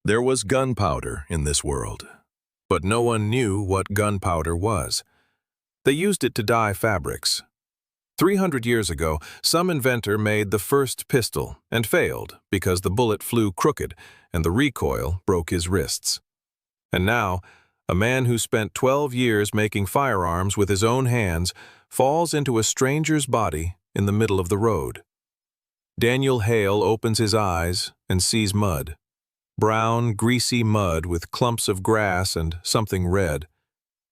There was gunpowder in this world, but no one knew what gunpowder was. They used it to dye fabrics. 300 years ago, some inventor made the first pistol and failed because the bullet flew crooked and the recoil broke his wrists. And now, a man who spent 12 years making firearms with his own hands falls into a stranger's body in the middle of the road. Daniel Hale opens his eyes and sees mud. Brown, greasy mud with clumps of grass and something red.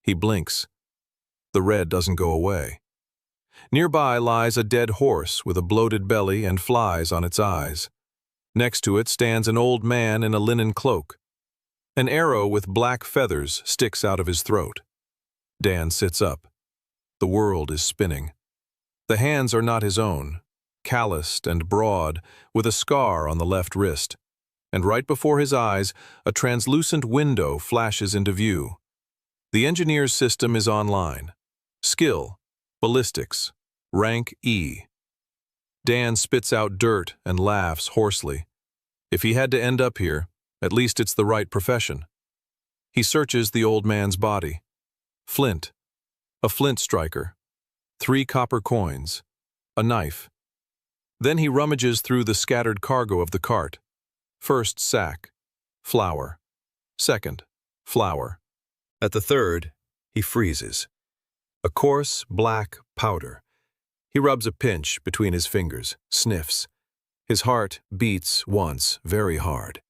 He blinks. The red doesn't go away. Nearby lies a dead horse with a bloated belly and flies on its eyes. Next to it stands an old man in a linen cloak. An arrow with black feathers sticks out of his throat. Dan sits up. The world is spinning. The hands are not his own, calloused and broad, with a scar on the left wrist. And right before his eyes, a translucent window flashes into view. The engineer's system is online. Skill, ballistics, rank E. Dan spits out dirt and laughs hoarsely. If he had to end up here, at least it's the right profession. He searches the old man's body. Flint, a flint striker, 3 copper coins, a knife. Then he rummages through the scattered cargo of the cart. First sack, flour. Second, flour. At the third, he freezes. A coarse, black powder. He rubs a pinch between his fingers, sniffs. His heart beats once very hard.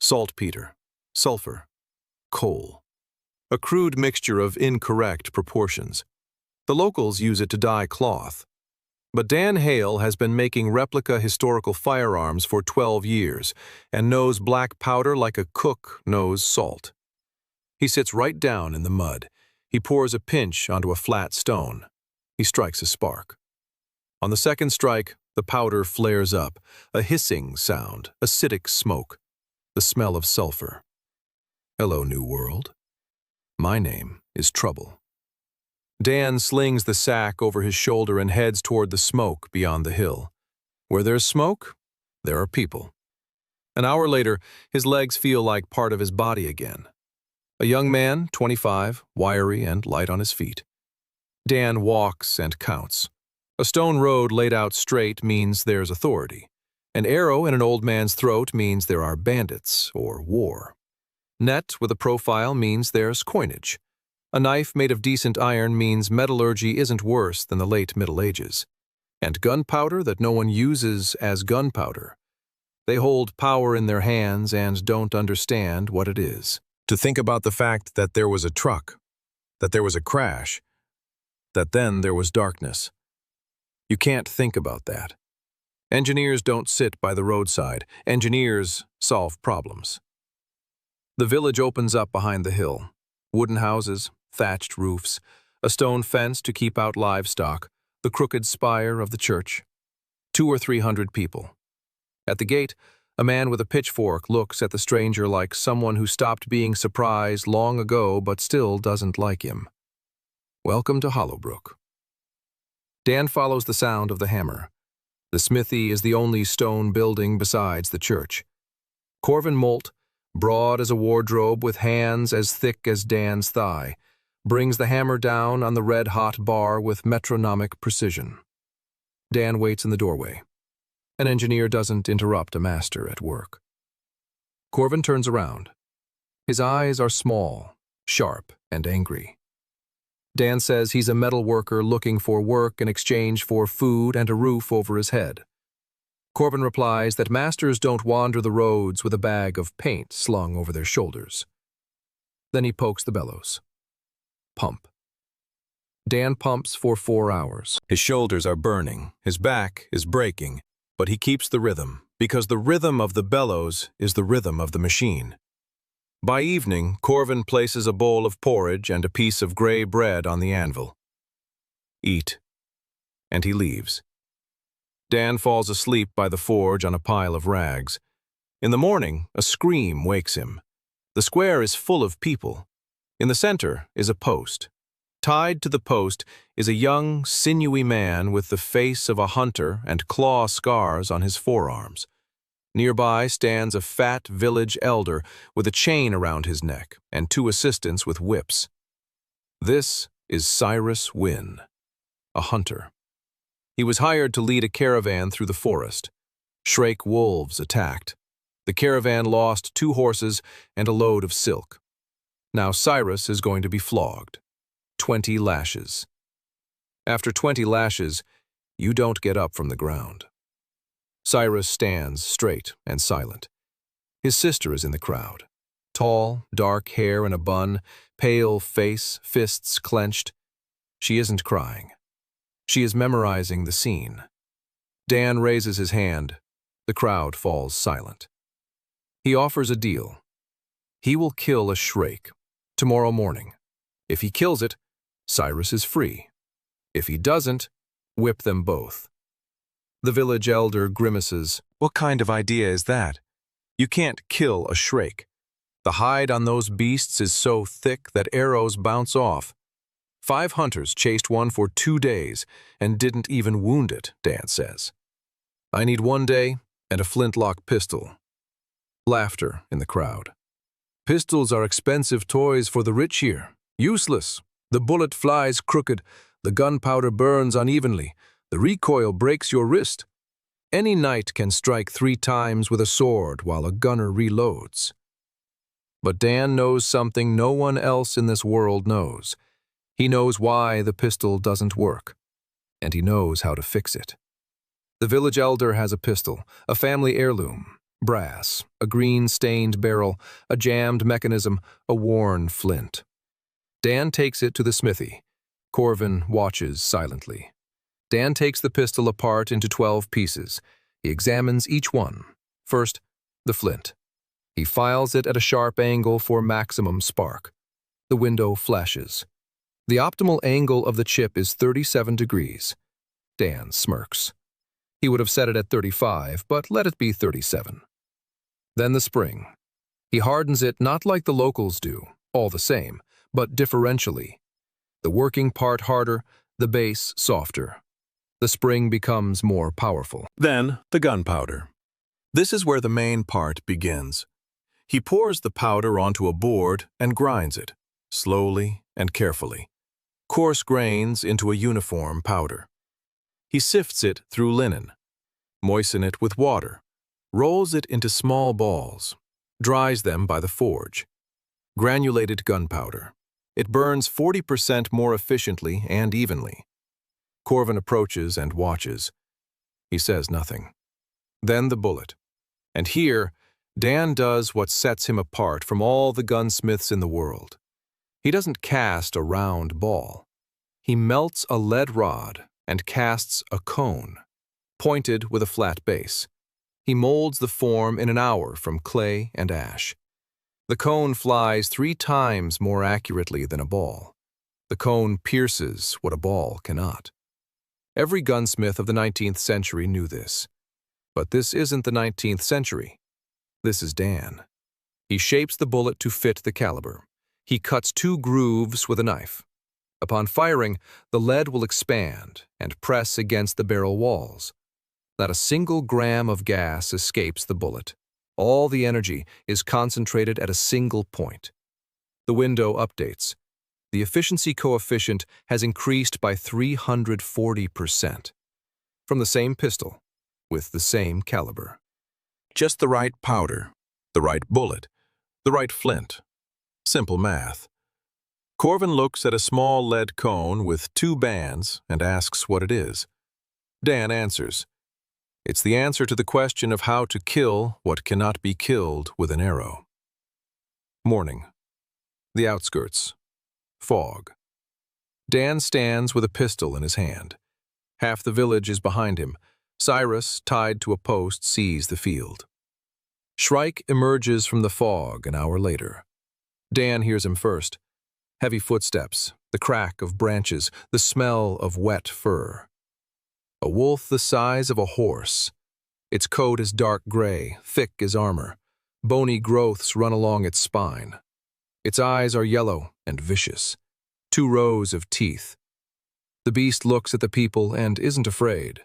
Saltpeter, sulfur, coal. A crude mixture of incorrect proportions. The locals use it to dye cloth. But Dan Hale has been making replica historical firearms for 12 years and knows black powder like a cook knows salt. He sits right down in the mud. He pours a pinch onto a flat stone. He strikes a spark. On the second strike, the powder flares up, a hissing sound, acidic smoke, the smell of sulfur. Hello, New World. My name is Trouble. Dan slings the sack over his shoulder and heads toward the smoke beyond the hill. Where there's smoke, there are people. An hour later, his legs feel like part of his body again. A young man, 25, wiry and light on his feet. Dan walks and counts. A stone road laid out straight means there's authority. An arrow in an old man's throat means there are bandits or war. Net with a profile means there's coinage. A knife made of decent iron means metallurgy isn't worse than the late Middle Ages. And gunpowder that no one uses as gunpowder. They hold power in their hands and don't understand what it is. To think about the fact that there was a truck, that there was a crash, that then there was darkness. You can't think about that. Engineers don't sit by the roadside. Engineers solve problems. The village opens up behind the hill. Wooden houses, thatched roofs, a stone fence to keep out livestock, the crooked spire of the church. 200 or 300 people. At the gate, a man with a pitchfork looks at the stranger like someone who stopped being surprised long ago but still doesn't like him. Welcome to Hollowbrook. Dan follows the sound of the hammer. The smithy is the only stone building besides the church. Corvin Molt, broad as a wardrobe with hands as thick as Dan's thigh, brings the hammer down on the red-hot bar with metronomic precision. Dan waits in the doorway. An engineer doesn't interrupt a master at work. Corvin turns around. His eyes are small, sharp, and angry. Dan says he's a metal worker looking for work in exchange for food and a roof over his head. Corvin replies that masters don't wander the roads with a bag of paint slung over their shoulders. Then he pokes the bellows. Pump. Dan pumps for 4 hours. His shoulders are burning, his back is breaking, but he keeps the rhythm, because the rhythm of the bellows is the rhythm of the machine. By evening, Corvin places a bowl of porridge and a piece of gray bread on the anvil. Eat. And he leaves. Dan falls asleep by the forge on a pile of rags. In the morning, a scream wakes him. The square is full of people. In the center is a post. Tied to the post is a young, sinewy man with the face of a hunter and claw scars on his forearms. Nearby stands a fat village elder with a chain around his neck and two assistants with whips. This is Cyrus Wynn, a hunter. He was hired to lead a caravan through the forest. Shrike wolves attacked. The caravan lost 2 horses and a load of silk. Now Cyrus is going to be flogged. 20 lashes. After 20 lashes, you don't get up from the ground. Cyrus stands straight and silent. His sister is in the crowd. Tall, dark hair in a bun, pale face, fists clenched. She isn't crying. She is memorizing the scene. Dan raises his hand. The crowd falls silent. He offers a deal. He will kill a shrike tomorrow morning. If he kills it, Cyrus is free. If he doesn't, whip them both. The village elder grimaces. What kind of idea is that? You can't kill a shrike. The hide on those beasts is so thick that arrows bounce off. 5 hunters chased one for 2 days and didn't even wound it, Dan says. I need 1 day and a flintlock pistol. Laughter in the crowd. Pistols are expensive toys for the rich here. Useless. The bullet flies crooked. The gunpowder burns unevenly. The recoil breaks your wrist. Any knight can strike 3 times with a sword while a gunner reloads. But Dan knows something no one else in this world knows. He knows why the pistol doesn't work, and he knows how to fix it. The village elder has a pistol, a family heirloom, brass, a green-stained barrel, a jammed mechanism, a worn flint. Dan takes it to the smithy. Corvin watches silently. Dan takes the pistol apart into 12 pieces. He examines each one. First, the flint. He files it at a sharp angle for maximum spark. The window flashes. The optimal angle of the chip is 37 degrees. Dan smirks. He would have set it at 35, but let it be 37. Then the spring. He hardens it not like the locals do, all the same, but differentially. The working part harder, the base softer. The spring becomes more powerful. Then, the gunpowder. This is where the main part begins. He pours the powder onto a board and grinds it, slowly and carefully. Coarse grains into a uniform powder. He sifts it through linen, moistens it with water, rolls it into small balls, dries them by the forge. Granulated gunpowder. It burns 40% more efficiently and evenly. Corvin approaches and watches. He says nothing. Then the bullet. And here, Dan does what sets him apart from all the gunsmiths in the world. He doesn't cast a round ball. He melts a lead rod and casts a cone, pointed with a flat base. He molds the form in an hour from clay and ash. The cone flies 3 times more accurately than a ball. The cone pierces what a ball cannot. Every gunsmith of the 19th century knew this. But this isn't the 19th century. This is Dan. He shapes the bullet to fit the caliber. He cuts 2 grooves with a knife. Upon firing, the lead will expand and press against the barrel walls. Not a single gram of gas escapes the bullet. All the energy is concentrated at a single point. The window updates. The efficiency coefficient has increased by 340%. From the same pistol, with the same caliber. Just the right powder, the right bullet, the right flint. Simple math. Corvin looks at a small lead cone with 2 bands and asks what it is. Dan answers. It's the answer to the question of how to kill what cannot be killed with an arrow. Morning. The outskirts. Fog. Dan stands with a pistol in his hand. Half the village is behind him. Cyrus, tied to a post, sees the field. Shrike emerges from the fog an hour later. Dan hears him first. Heavy footsteps, the crack of branches, the smell of wet fur. A wolf the size of a horse. Its coat is dark gray, thick as armor. Bony growths run along its spine. Its eyes are yellow and vicious. 2 rows of teeth. The beast looks at the people and isn't afraid.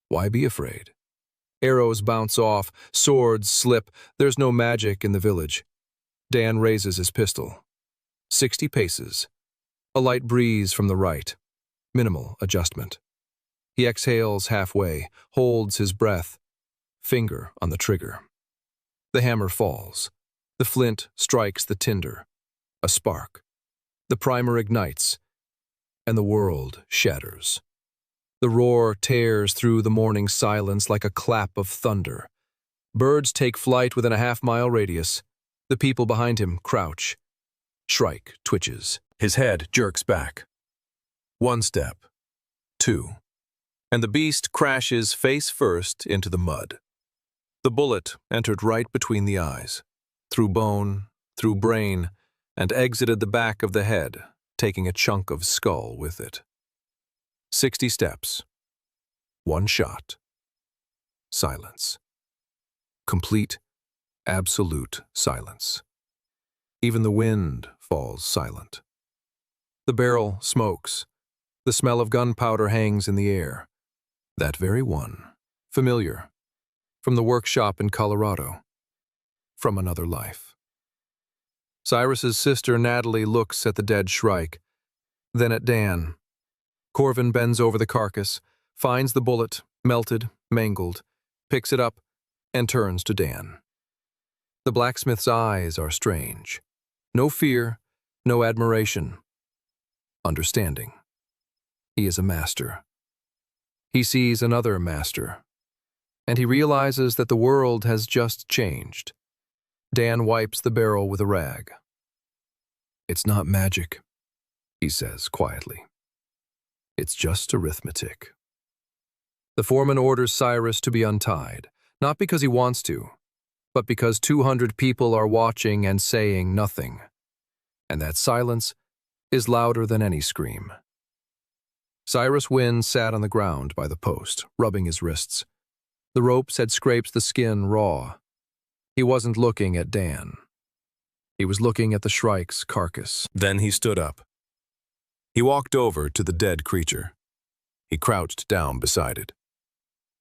Why be afraid? Arrows bounce off, swords slip. There's no magic in the village. Dan raises his pistol. 60 paces. A light breeze from the right. Minimal adjustment. He exhales halfway, holds his breath. Finger on the trigger. The hammer falls. The flint strikes the tinder. A spark. The primer ignites, and the world shatters. The roar tears through the morning silence like a clap of thunder. Birds take flight within a half-mile radius. The people behind him crouch. Shrike twitches. His head jerks back. 1 step. 2. And the beast crashes face first into the mud. The bullet entered right between the eyes, through bone, through brain, and exited the back of the head, taking a chunk of skull with it. 60 steps. 1 shot. Silence. Complete, absolute silence. Even the wind falls silent. The barrel smokes. The smell of gunpowder hangs in the air. That very one. Familiar. From the workshop in Colorado. From another life. Cyrus's sister Natalie looks at the dead Shrike, then at Dan. Corvin bends over the carcass, finds the bullet, melted, mangled, picks it up, and turns to Dan. The blacksmith's eyes are strange. No fear, no admiration. Understanding. He is a master. He sees another master, and he realizes that the world has just changed. Dan wipes the barrel with a rag. It's not magic, he says quietly. It's just arithmetic. The foreman orders Cyrus to be untied, not because he wants to, but because 200 people are watching and saying nothing. And that silence is louder than any scream. Cyrus Wynn sat on the ground by the post, rubbing his wrists. The ropes had scraped the skin raw. He wasn't looking at Dan. He was looking at the Shrike's carcass. Then he stood up. He walked over to the dead creature. He crouched down beside it.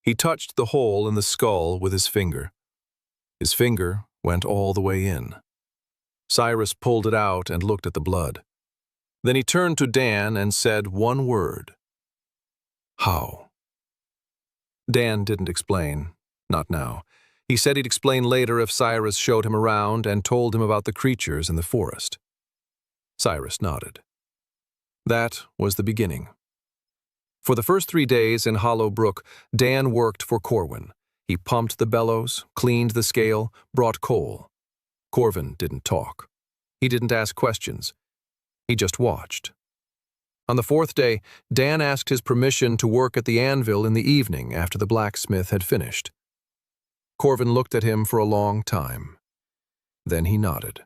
He touched the hole in the skull with his finger. His finger went all the way in. Cyrus pulled it out and looked at the blood. Then he turned to Dan and said one word. How? Dan didn't explain. Not now. He said he'd explain later if Cyrus showed him around and told him about the creatures in the forest. Cyrus nodded. That was the beginning. For the first 3 days in Hollow Brook, Dan worked for Corwin. He pumped the bellows, cleaned the scale, brought coal. Corwin didn't talk. He didn't ask questions. He just watched. On the 4th day, Dan asked his permission to work at the anvil in the evening after the blacksmith had finished. Corwin looked at him for a long time. Then he nodded.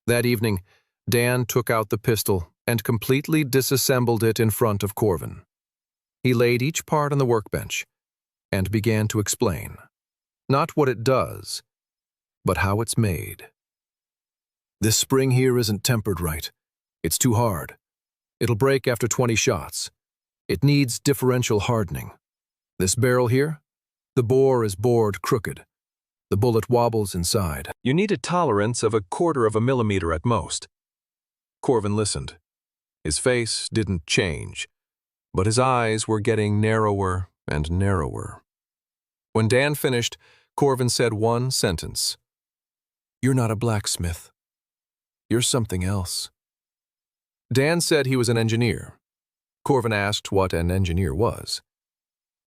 That evening, Dan took out the pistol and completely disassembled it in front of Corwin. He laid each part on the workbench and began to explain, not what it does, but how it's made. This spring here isn't tempered right. It's too hard. It'll break after 20 shots. It needs differential hardening. This barrel here, the bore is bored crooked. The bullet wobbles inside. You need a tolerance of 1/4 of a millimeter at most. Corwin listened. His face didn't change, but his eyes were getting narrower and narrower. When Dan finished, Corwin said one sentence. You're not a blacksmith. You're something else. Dan said he was an engineer. Corwin asked what an engineer was.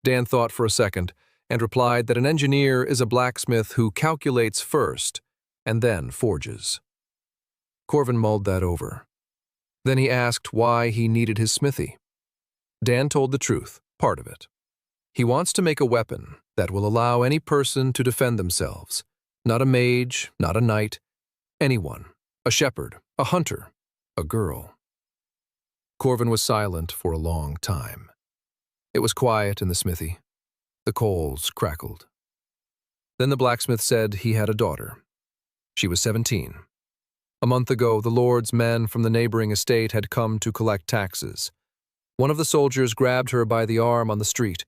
Dan thought for a second and replied that an engineer is a blacksmith who calculates first and then forges. Corwin mulled that over. Then he asked why he needed his smithy. Dan told the truth, part of it. He wants to make a weapon that will allow any person to defend themselves. Not a mage, not a knight, anyone. A shepherd, a hunter, a girl. Corwin was silent for a long time. It was quiet in the smithy. The coals crackled. Then the blacksmith said he had a daughter. She was 17. A month ago, the Lord's men from the neighboring estate had come to collect taxes. One of the soldiers grabbed her by the arm on the street.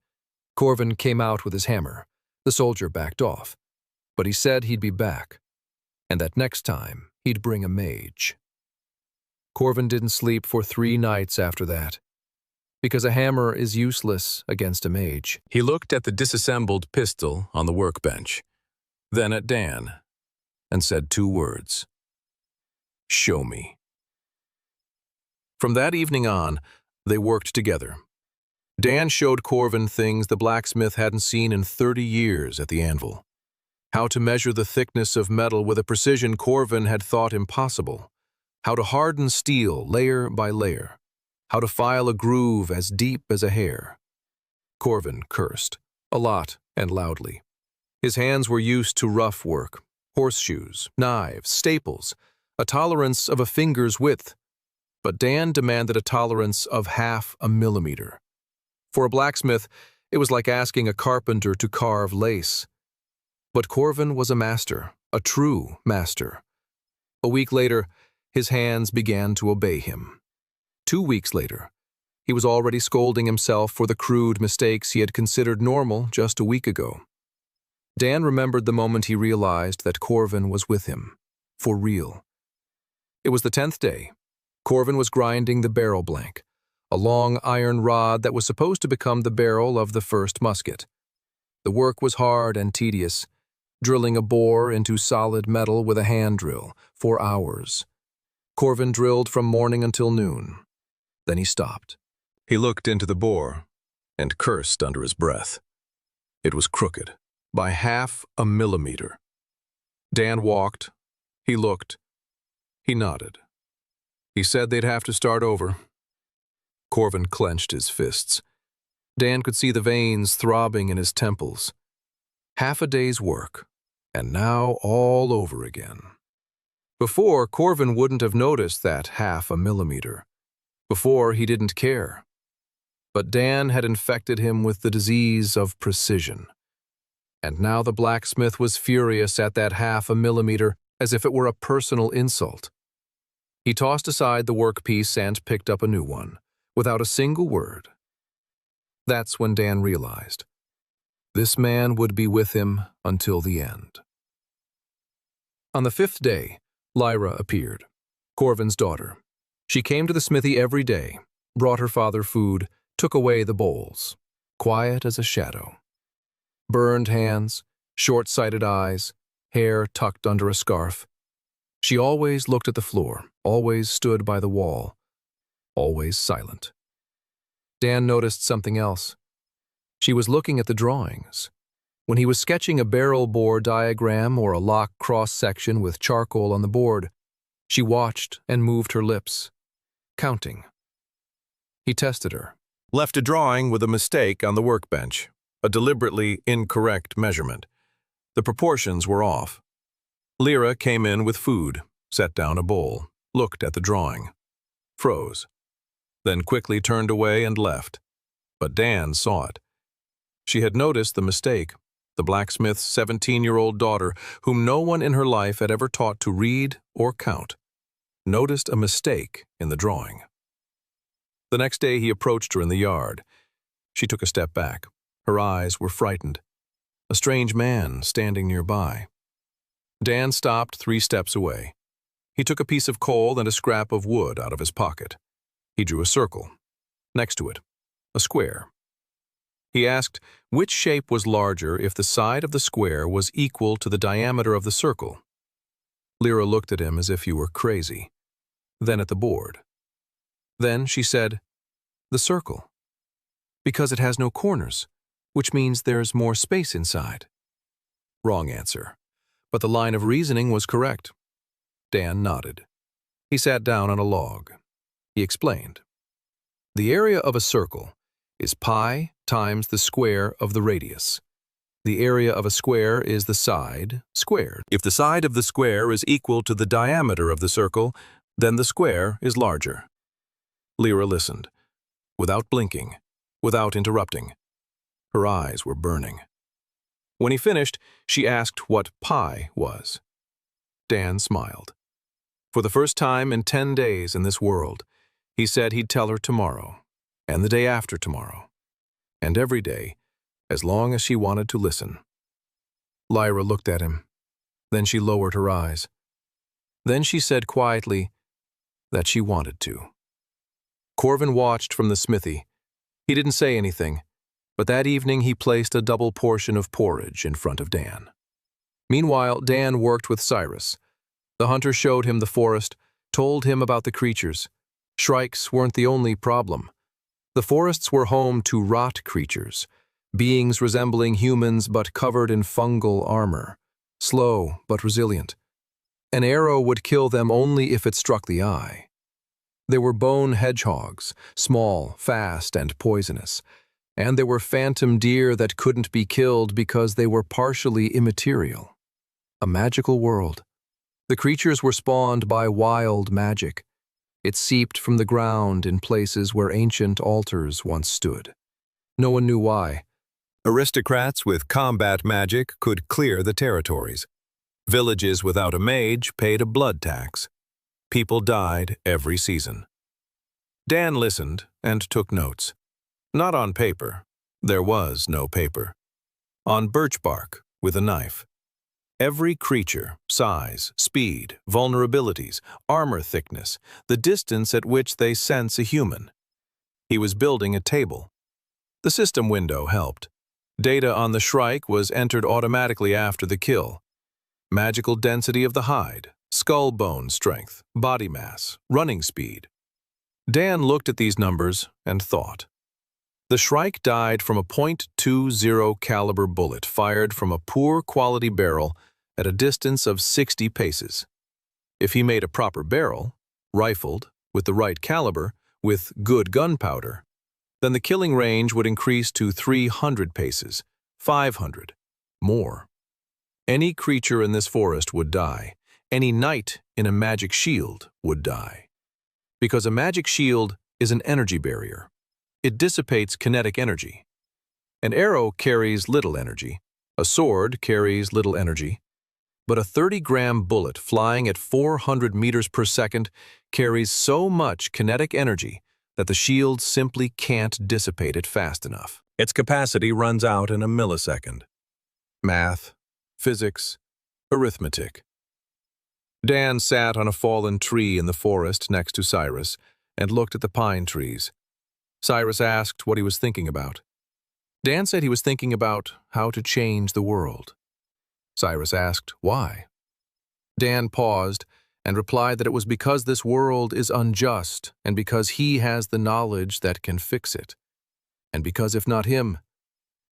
Corwin came out with his hammer. The soldier backed off, but he said he'd be back, and that next time he'd bring a mage. Corvin didn't sleep for 3 nights after that, because a hammer is useless against a mage. He looked at the disassembled pistol on the workbench, then at Dan, and said 2 words. "Show me." From that evening on, they worked together. Dan showed Corvin things the blacksmith hadn't seen in 30 years at the anvil. How to measure the thickness of metal with a precision Corvin had thought impossible. How to harden steel layer by layer. How to file a groove as deep as a hair. Corvin cursed, a lot and loudly. His hands were used to rough work, horseshoes, knives, staples, a tolerance of a finger's width. But Dan demanded a tolerance of 1/2 a millimeter. For a blacksmith, it was like asking a carpenter to carve lace. But Corvin was a master, a true master. A week later, his hands began to obey him. 2 weeks later, he was already scolding himself for the crude mistakes he had considered normal just a week ago. Dan remembered the moment he realized that Corvin was with him, for real. It was the 10th day. Corvin was grinding the barrel blank, a long iron rod that was supposed to become the barrel of the first musket. The work was hard and tedious, drilling a bore into solid metal with a hand drill for hours. Corvin drilled from morning until noon. Then he stopped. He looked into the bore and cursed under his breath. It was crooked by 1/2 a millimeter. Dan walked. He looked. He nodded. He said they'd have to start over. Corvin clenched his fists. Dan could see the veins throbbing in his temples. 1/2 a day's work, and now all over again. Before, Corvin wouldn't have noticed that 1/2 a millimeter. Before, he didn't care. But Dan had infected him with the disease of precision. And now the blacksmith was furious at that 1/2 a millimeter as if it were a personal insult. He tossed aside the workpiece and picked up a new one, without a single word. That's when Dan realized. This man would be with him until the end. On the 5th day, Lyra appeared, Corvin's daughter. She came to the smithy every day, brought her father food, took away the bowls, quiet as a shadow. Burned hands, short-sighted eyes, hair tucked under a scarf. She always looked at the floor, always stood by the wall, always silent. Dan noticed something else. She was looking at the drawings. When he was sketching a barrel bore diagram or a lock cross-section with charcoal on the board, she watched and moved her lips, counting. He tested her. Left a drawing with a mistake on the workbench, a deliberately incorrect measurement. The proportions were off. Lyra came in with food, set down a bowl, looked at the drawing, froze, then quickly turned away and left. But Dan saw it. She had noticed the mistake. The blacksmith's 17-year-old daughter, whom no one in her life had ever taught to read or count, noticed a mistake in the drawing. The next day he approached her in the yard. She took a step back. Her eyes were frightened. A strange man standing nearby. Dan stopped 3 steps away. He took a piece of coal and a scrap of wood out of his pocket. He drew a circle. Next to it, a square. He asked which shape was larger if the side of the square was equal to the diameter of the circle. Lyra looked at him as if he were crazy, then at the board. Then she said, "The circle. Because it has no corners, which means there's more space inside." Wrong answer, but the line of reasoning was correct. Dan nodded. He sat down on a log. He explained. The area of a circle is pi times the square of the radius. The area of a square is the side squared. If the side of the square is equal to the diameter of the circle, then the square is larger. Lyra listened, without blinking, without interrupting. Her eyes were burning. When he finished, she asked what pi was. Dan smiled. For the first time in 10 days in this world, he said he'd tell her tomorrow, and the day after tomorrow, and every day, as long as she wanted to listen. Lyra looked at him. Then she lowered her eyes. Then she said quietly that she wanted to. Corvin watched from the smithy. He didn't say anything, but that evening he placed a double portion of porridge in front of Dan. Meanwhile, Dan worked with Cyrus. The hunter showed him the forest, told him about the creatures. Shrikes weren't the only problem. The forests were home to rot creatures, beings resembling humans but covered in fungal armor, slow but resilient. An arrow would kill them only if it struck the eye. There were bone hedgehogs, small, fast, and poisonous. And there were phantom deer that couldn't be killed because they were partially immaterial. A magical world. The creatures were spawned by wild magic. It seeped from the ground in places where ancient altars once stood. No one knew why. Aristocrats with combat magic could clear the territories. Villages without a mage paid a blood tax. People died every season. Dan listened and took notes. Not on paper. There was no paper. On birch bark with a knife. Every creature, size, speed, vulnerabilities, armor thickness, the distance at which they sense a human. He was building a table. The system window helped. Data on the shrike was entered automatically after the kill. Magical density of the hide, skull bone strength, body mass, running speed. Dan looked at these numbers and thought. The shrike died from a .20 caliber bullet fired from a poor quality barrel at a distance of 60 paces. If he made a proper barrel, rifled, with the right caliber, with good gunpowder, then the killing range would increase to 300 paces, 500, more. Any creature in this forest would die. Any knight in a magic shield would die. Because a magic shield is an energy barrier. It dissipates kinetic energy. An arrow carries little energy. A sword carries little energy. But a 30-gram bullet flying at 400 meters per second carries so much kinetic energy that the shield simply can't dissipate it fast enough. Its capacity runs out in a millisecond. Math, physics, arithmetic. Dan sat on a fallen tree in the forest next to Cyrus and looked at the pine trees. Cyrus asked what he was thinking about. Dan said he was thinking about how to change the world. Cyrus asked why. Dan paused and replied that it was because this world is unjust and because he has the knowledge that can fix it. And because if not him,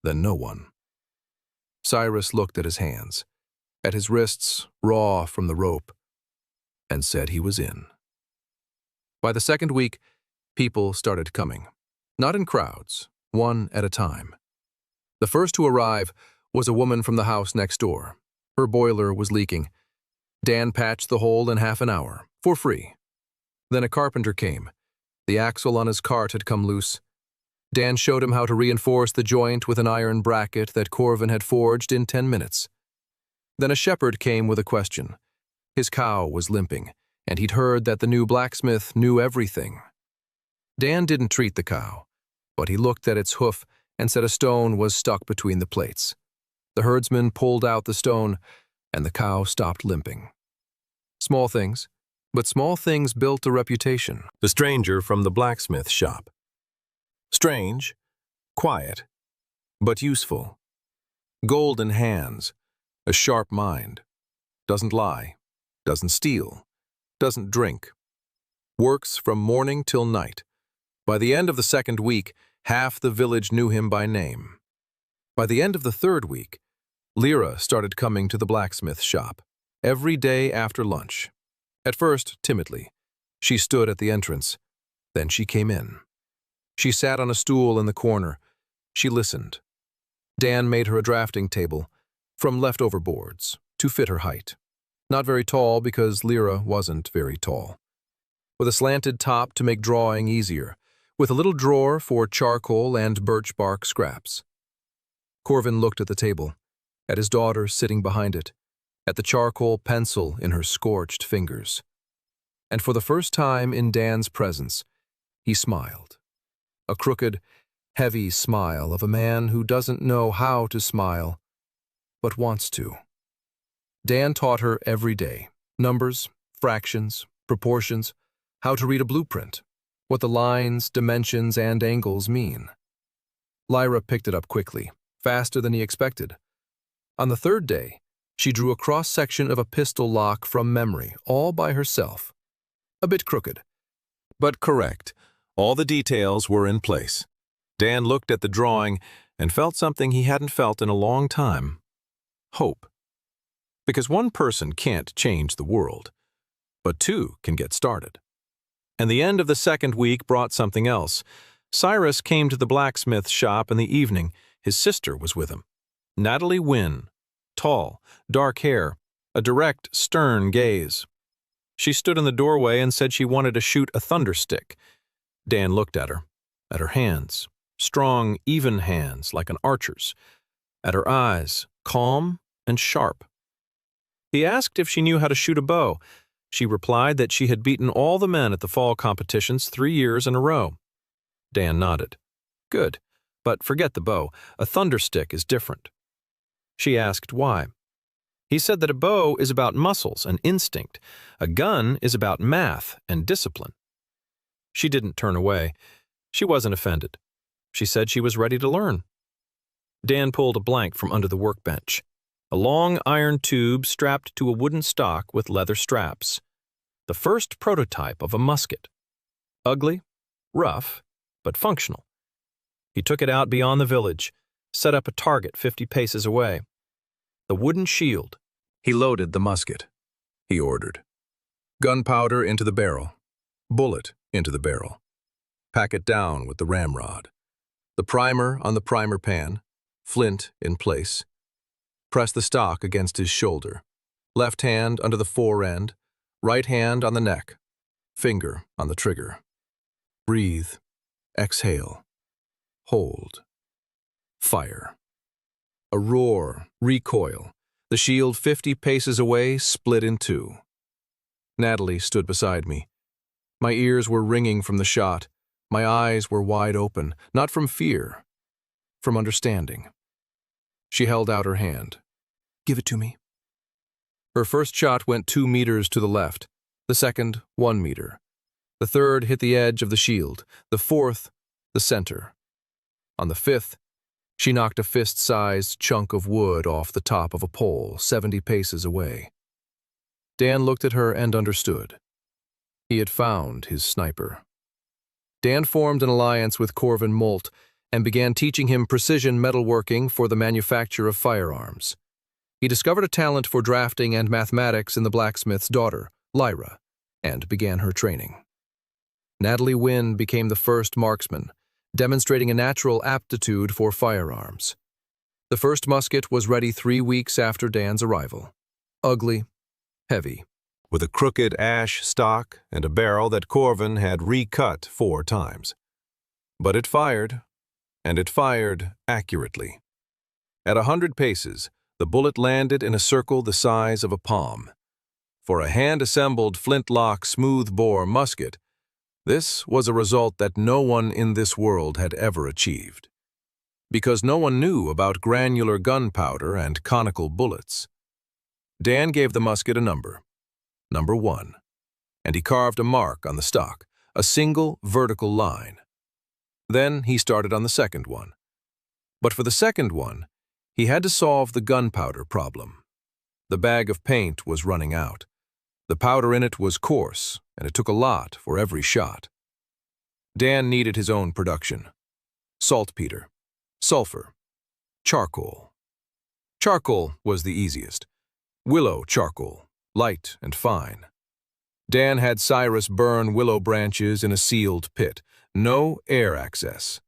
then no one. Cyrus looked at his hands, at his wrists raw from the rope, and said he was in. By the second week, people started coming. Not in crowds, one at a time. The first to arrive was a woman from the house next door. Her boiler was leaking. Dan patched the hole in half an hour, for free. Then a carpenter came. The axle on his cart had come loose. Dan showed him how to reinforce the joint with an iron bracket that Corvin had forged in 10 minutes. Then a shepherd came with a question. His cow was limping, and he'd heard that the new blacksmith knew everything. Dan didn't treat the cow, but he looked at its hoof and said a stone was stuck between the plates. The herdsman pulled out the stone, and the cow stopped limping. Small things, but small things built a reputation. The stranger from the blacksmith shop. Strange, quiet, but useful. Golden hands, a sharp mind. Doesn't lie, doesn't steal, doesn't drink. Works from morning till night. By the end of the second week, half the village knew him by name. By the end of the third week, Lyra started coming to the blacksmith shop, every day after lunch. At first, timidly. She stood at the entrance. Then she came in. She sat on a stool in the corner. She listened. Dan made her a drafting table, from leftover boards, to fit her height. Not very tall because Lyra wasn't very tall. With a slanted top to make drawing easier, with a little drawer for charcoal and birch bark scraps. Corvin looked at the table, at his daughter sitting behind it, at the charcoal pencil in her scorched fingers. And for the first time in Dan's presence, he smiled. A crooked, heavy smile of a man who doesn't know how to smile, but wants to. Dan taught her every day: numbers, fractions, proportions, how to read a blueprint, what the lines, dimensions, and angles mean. Lyra picked it up quickly, faster than he expected. On the third day, she drew a cross-section of a pistol lock from memory, all by herself. A bit crooked, But correct. All the details were in place. Dan looked at the drawing and felt something he hadn't felt in a long time: hope. Because one person can't change the world, but two can get started. And the end of the second week brought something else. Cyrus came to the blacksmith shop in the evening. His sister was with him. Natalie Wynn, tall, dark hair, a direct, stern gaze. She stood in the doorway and said she wanted to shoot a thunderstick. Dan looked at her hands, strong, even hands like an archer's, at her eyes, calm and sharp. He asked if she knew how to shoot a bow. She replied that she had beaten all the men at the fall competitions 3 years in a row. Dan nodded. Good, but forget the bow. A thunderstick is different. She asked why. He said that a bow is about muscles and instinct. A gun is about math and discipline. She didn't turn away. She wasn't offended. She said she was ready to learn. Dan pulled a blank from under the workbench. A long iron tube strapped to a wooden stock with leather straps. The first prototype of a musket. Ugly, rough, but functional. He took it out beyond the village, set up a target 50 paces away. The wooden shield. He loaded the musket. He ordered. Gunpowder into the barrel. Bullet into the barrel. Pack it down with the ramrod. The primer on the primer pan. Flint in place. Press the stock against his shoulder. Left hand under the fore end. Right hand on the neck. Finger on the trigger. Breathe. Exhale. Hold. Fire. A roar, recoil. The shield 50 paces away split in two. Natalie stood beside me. My ears were ringing from the shot. My eyes were wide open, not from fear, from understanding. She held out her hand. Give it to me. Her first shot went 2 meters to the left, the second 1 meter. The third hit the edge of the shield, the fourth the center. On the fifth, she knocked a fist-sized chunk of wood off the top of a pole 70 paces away. Dan looked at her and understood. He had found his sniper. Dan formed an alliance with Corvin Molt and began teaching him precision metalworking for the manufacture of firearms. He discovered a talent for drafting and mathematics in the blacksmith's daughter, Lyra, and began her training. Natalie Wynn became the first marksman, demonstrating a natural aptitude for firearms. The first musket was ready 3 weeks after Dan's arrival. Ugly, heavy, with a crooked ash stock and a barrel that Corvin had recut 4 times. But it fired, and it fired accurately. At 100 paces, the bullet landed in a circle the size of a palm. For a hand-assembled flintlock smooth-bore musket, this was a result that no one in this world had ever achieved. Because no one knew about granular gunpowder and conical bullets. Dan gave the musket a number 1, and he carved a mark on the stock, a single vertical line. Then he started on the second one. But for the second one, he had to solve the gunpowder problem. The bag of paint was running out. The powder in it was coarse, and it took a lot for every shot. Dan needed his own production. Saltpeter, sulfur, charcoal. Charcoal was the easiest. Willow charcoal, light and fine. Dan had Cyrus burn willow branches in a sealed pit. No air access.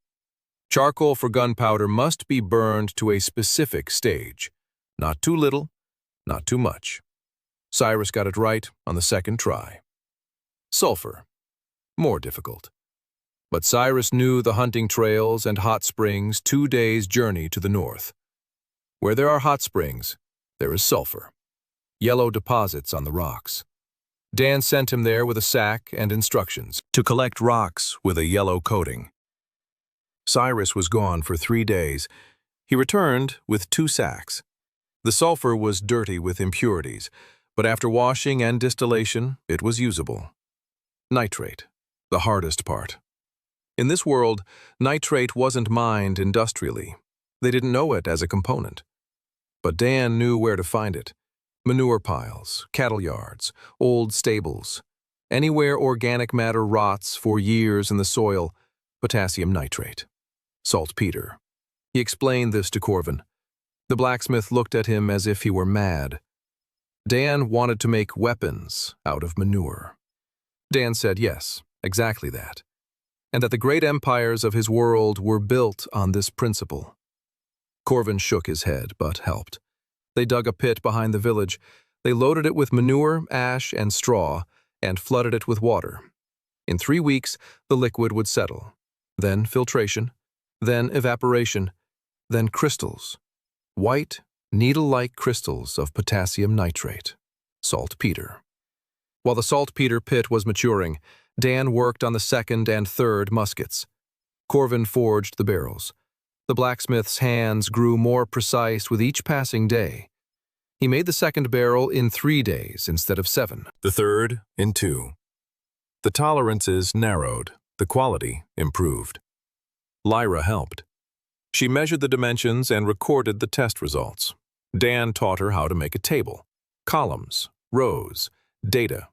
Charcoal for gunpowder must be burned to a specific stage. Not too little, not too much. Cyrus got it right on the second try. Sulfur. More difficult. But Cyrus knew the hunting trails and hot springs 2 days' journey to the north. Where there are hot springs, there is sulfur. Yellow deposits on the rocks. Dan sent him there with a sack and instructions to collect rocks with a yellow coating. Cyrus was gone for 3 days. He returned with 2 sacks. The sulfur was dirty with impurities, but after washing and distillation, it was usable. Nitrate, the hardest part. In this world, nitrate wasn't mined industrially. They didn't know it as a component. But Dan knew where to find it. Manure piles, cattle yards, old stables. Anywhere organic matter rots for years in the soil, potassium nitrate. Saltpeter. He explained this to Corvin. The blacksmith looked at him as if he were mad. Dan wanted to make weapons out of manure. Dan said yes, exactly that, and that the great empires of his world were built on this principle. Corvin shook his head, but helped. They dug a pit behind the village. They loaded it with manure, ash, and straw, and flooded it with water. In 3 weeks, the liquid would settle. Then filtration, then evaporation, then crystals. White, needle-like crystals of potassium nitrate, saltpeter. While the saltpeter pit was maturing, Dan worked on the second and third muskets. Corvin forged the barrels. The blacksmith's hands grew more precise with each passing day. He made the second barrel in 3 days instead of 7. The third in 2. The tolerances narrowed, the quality improved. Lyra helped. She measured the dimensions and recorded the test results. Dan taught her how to make a table. Columns, rows, data.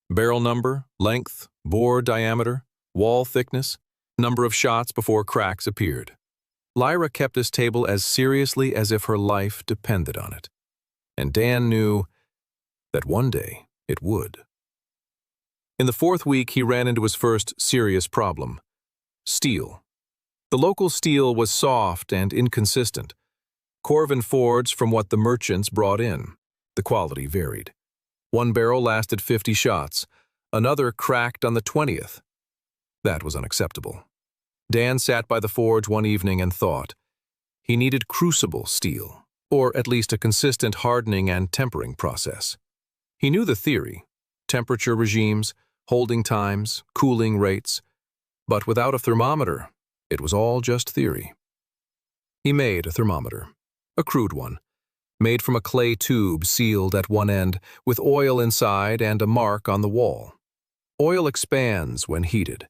Barrel number, length, bore diameter, wall thickness, number of shots before cracks appeared. Lyra kept this table as seriously as if her life depended on it. And Dan knew that one day it would. In the 4th week, he ran into his first serious problem: steel. The local steel was soft and inconsistent. Corvin forged from what the merchants brought in. The quality varied. One barrel lasted 50 shots. Another cracked on the 20th. That was unacceptable. Dan sat by the forge one evening and thought. He needed crucible steel, or at least a consistent hardening and tempering process. He knew the theory: temperature regimes, holding times, cooling rates. But without a thermometer, it was all just theory. He made a thermometer, a crude one, made from a clay tube sealed at one end, with oil inside and a mark on the wall. Oil expands when heated.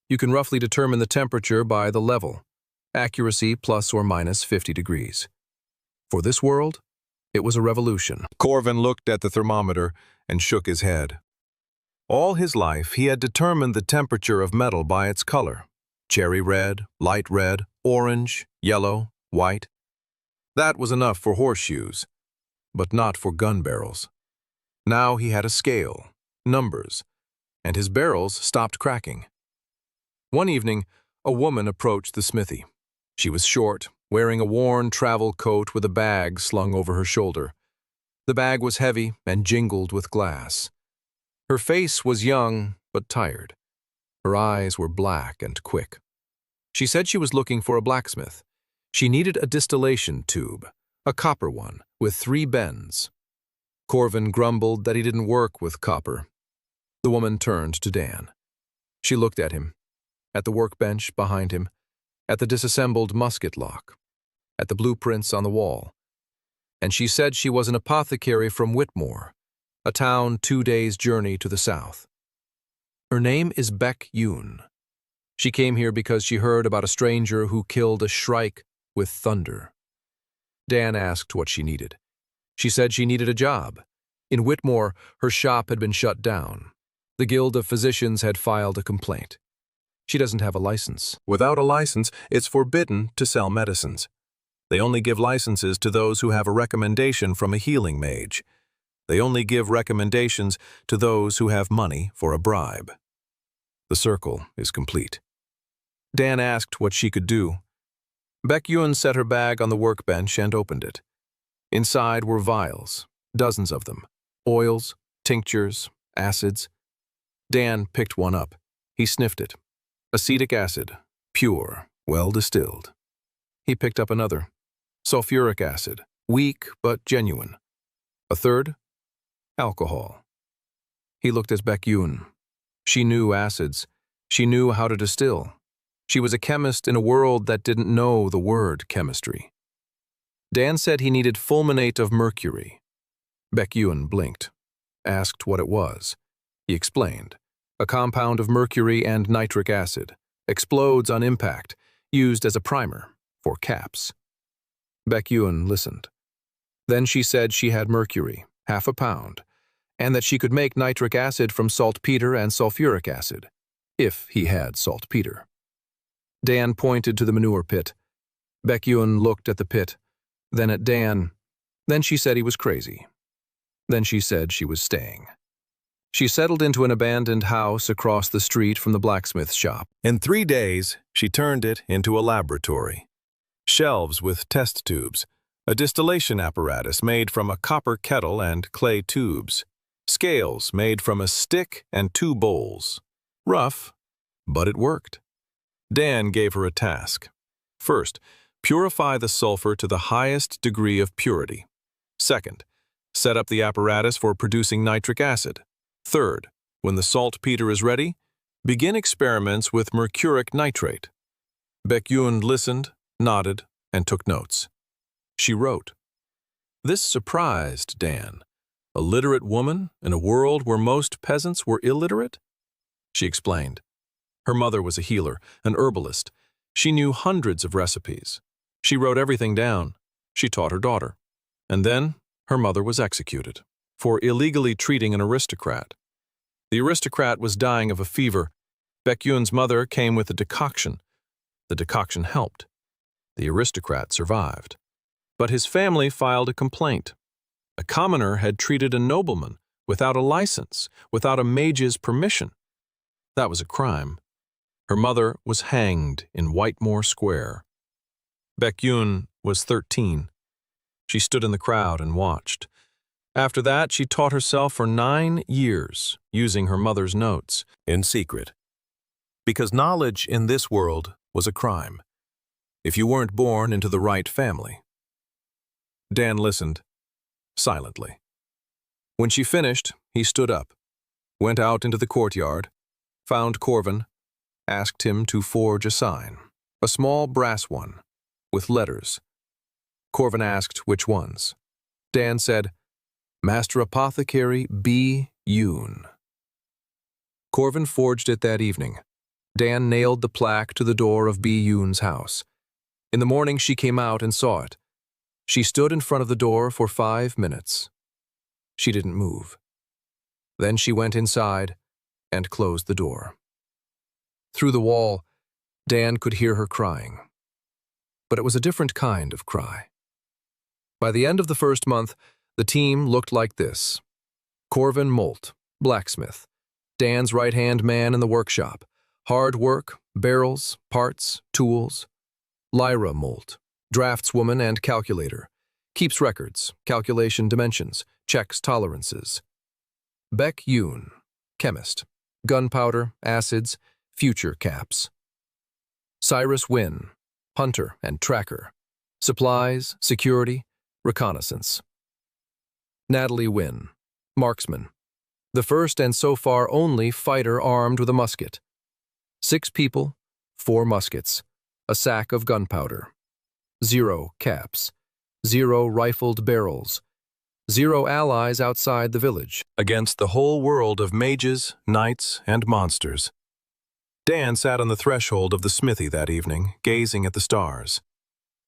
You can roughly determine the temperature by the level, accuracy plus or minus 50 degrees. For this world, it was a revolution. Corvin looked at the thermometer and shook his head. All his life, he had determined the temperature of metal by its color: cherry red, light red, orange, yellow, white. That was enough for horseshoes, but not for gun barrels. Now he had a scale, numbers, and his barrels stopped cracking. One evening, a woman approached the smithy. She was short, wearing a worn travel coat with a bag slung over her shoulder. The bag was heavy and jingled with glass. Her face was young but tired. Her eyes were black and quick. She said she was looking for a blacksmith. She needed a distillation tube, a copper one, with 3 bends. Corvin grumbled that he didn't work with copper. The woman turned to Dan. She looked at him, at the workbench behind him, at the disassembled musket lock, at the blueprints on the wall. And she said she was an apothecary from Whitmore, a town 2 days' journey to the south. Her name is Baek Yoon. She came here because she heard about a stranger who killed a shrike with thunder. Dan asked what she needed. She said she needed a job. In Whitmore, her shop had been shut down. The Guild of Physicians had filed a complaint. She doesn't have a license. Without a license, it's forbidden to sell medicines. They only give licenses to those who have a recommendation from a healing mage. They only give recommendations to those who have money for a bribe. The circle is complete. Dan asked what she could do. Baek Yoon set her bag on the workbench and opened it. Inside were vials, dozens of them, oils, tinctures, acids. Dan picked one up. He sniffed it. Acetic acid, pure, well distilled. He picked up another. Sulfuric acid, weak but genuine. A third, alcohol. He looked at Baek Yoon. She knew acids. She knew how to distill. She was a chemist in a world that didn't know the word chemistry. Dan said he needed fulminate of mercury. Baek-yoon blinked, asked what it was. He explained. A compound of mercury and nitric acid, explodes on impact, used as a primer for caps. Baek-yoon listened. Then she said she had mercury, half a pound, and that she could make nitric acid from saltpeter and sulfuric acid, if he had saltpeter. Dan pointed to the manure pit. Baek-yoon looked at the pit, then at Dan. Then she said he was crazy. Then she said she was staying. She settled into an abandoned house across the street from the blacksmith shop. In 3 days, she turned it into a laboratory. Shelves with test tubes, a distillation apparatus made from a copper kettle and clay tubes, scales made from a stick and 2 bowls. Rough, but it worked. Dan gave her a task. First, purify the sulfur to the highest degree of purity. Second, set up the apparatus for producing nitric acid. Third, when the saltpeter is ready, begin experiments with mercuric nitrate. Baek-yoon listened, nodded, and took notes. She wrote. This surprised Dan. A literate woman in a world where most peasants were illiterate? She explained. Her mother was a healer, an herbalist. She knew hundreds of recipes. She wrote everything down. She taught her daughter. And then her mother was executed for illegally treating an aristocrat. The aristocrat was dying of a fever. Baek-yoon's mother came with a decoction. The decoction helped. The aristocrat survived. But his family filed a complaint. A commoner had treated a nobleman without a license, without a mage's permission. That was a crime. Her mother was hanged in Whitemore Square. Baek-yoon was 13. She stood in the crowd and watched. After that, she taught herself for 9 years, using her mother's notes, in secret. Because knowledge in this world was a crime, if you weren't born into the right family. Dan listened, silently. When she finished, he stood up, went out into the courtyard, found Corvin, asked him to forge a sign, a small brass one, with letters. Corvin asked which ones. Dan said, Master Apothecary B. Yoon. Corvin forged it that evening. Dan nailed the plaque to the door of B. Yoon's house. In the morning she came out and saw it. She stood in front of the door for 5 minutes. She didn't move. Then she went inside and closed the door. Through the wall, Dan could hear her crying. But it was a different kind of cry. By the end of the first month, the team looked like this. Corvin Molt, blacksmith. Dan's right-hand man in the workshop. Hard work, barrels, parts, tools. Lyra Molt, draftswoman and calculator. Keeps records, calculation dimensions, checks tolerances. Baek-yoon, chemist. Gunpowder, acids, future caps. Cyrus Wynn, hunter and tracker. Supplies, security, reconnaissance. Natalie Wynn, marksman. The first and so far only fighter armed with a musket. 6 people, 4 muskets, a sack of gunpowder. 0 caps, 0 rifled barrels, 0 allies outside the village. Against the whole world of mages, knights, and monsters. Dan sat on the threshold of the smithy that evening, gazing at the stars.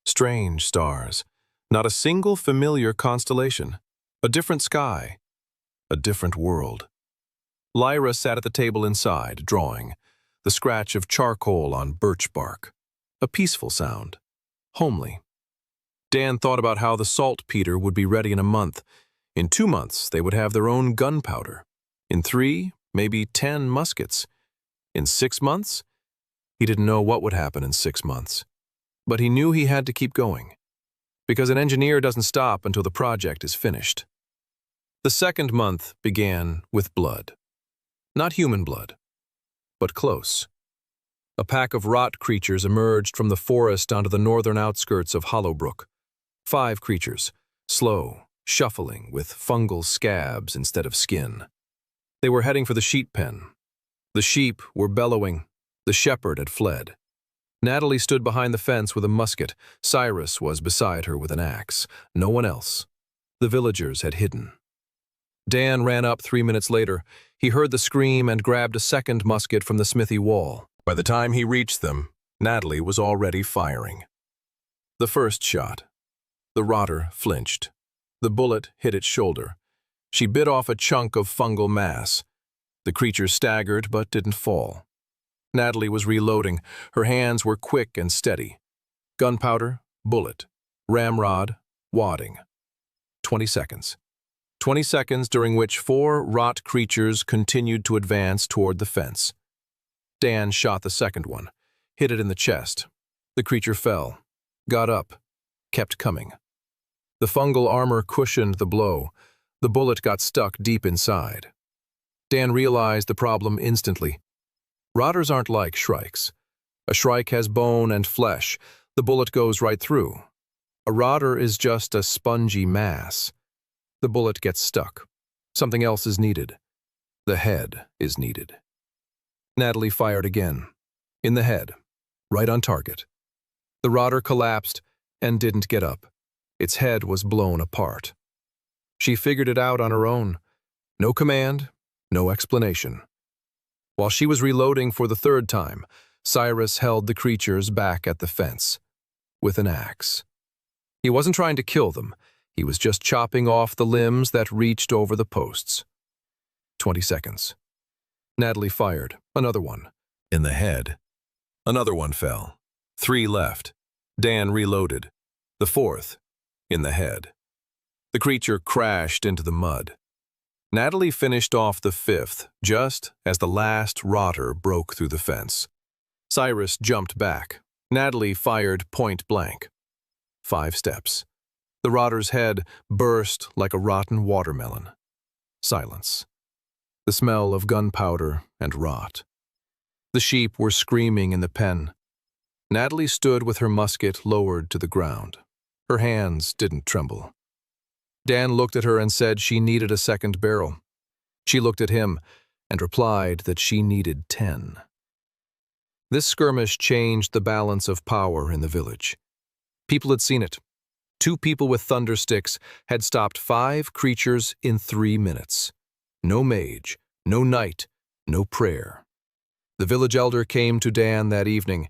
Strange stars. Not a single familiar constellation. A different sky. A different world. Lyra sat at the table inside, drawing. The scratch of charcoal on birch bark. A peaceful sound. Homely. Dan thought about how the saltpeter would be ready in a month. In 2 months, they would have their own gunpowder. In 3, maybe 10 muskets. In 6 months? He didn't know what would happen in 6 months. But he knew he had to keep going. Because an engineer doesn't stop until the project is finished. The 2nd month began with blood. Not human blood, but close. A pack of rot creatures emerged from the forest onto the northern outskirts of Hollowbrook. 5 creatures, slow, shuffling with fungal scabs instead of skin. They were heading for the sheep pen. The sheep were bellowing. The shepherd had fled. Natalie stood behind the fence with a musket. Cyrus was beside her with an axe. No one else. The villagers had hidden. Dan ran up 3 minutes later. He heard the scream and grabbed a second musket from the smithy wall. By the time he reached them, Natalie was already firing. The first shot. The rotter flinched. The bullet hit its shoulder. She bit off a chunk of fungal mass. The creature staggered but didn't fall. Natalie was reloading. Her hands were quick and steady. Gunpowder, bullet, ramrod, wadding. 20 seconds. 20 seconds during which 4 rot creatures continued to advance toward the fence. Dan shot the second one, hit it in the chest. The creature fell, got up, kept coming. The fungal armor cushioned the blow. The bullet got stuck deep inside. Dan realized the problem instantly. Rotters aren't like shrikes. A shrike has bone and flesh. The bullet goes right through. A rotter is just a spongy mass. The bullet gets stuck. Something else is needed. The head is needed. Natalie fired again. In the head. Right on target. The rotter collapsed and didn't get up. Its head was blown apart. She figured it out on her own. No command, no explanation. While she was reloading for the third time, Cyrus held the creatures back at the fence with an axe. He wasn't trying to kill them. He was just chopping off the limbs that reached over the posts. 20 seconds. Natalie fired. Another one. In the head. Another one fell. 3 left. Dan reloaded. The 4th. In the head. The creature crashed into the mud. Natalie finished off the 5th, just as the last rotter broke through the fence. Cyrus jumped back. Natalie fired point blank. 5 steps. The rotter's head burst like a rotten watermelon. Silence. The smell of gunpowder and rot. The sheep were screaming in the pen. Natalie stood with her musket lowered to the ground. Her hands didn't tremble. Dan looked at her and said she needed a second barrel. She looked at him and replied that she needed 10. This skirmish changed the balance of power in the village. People had seen it. 2 people with thunder sticks had stopped 5 creatures in 3 minutes. No mage, no knight, no prayer. The village elder came to Dan that evening.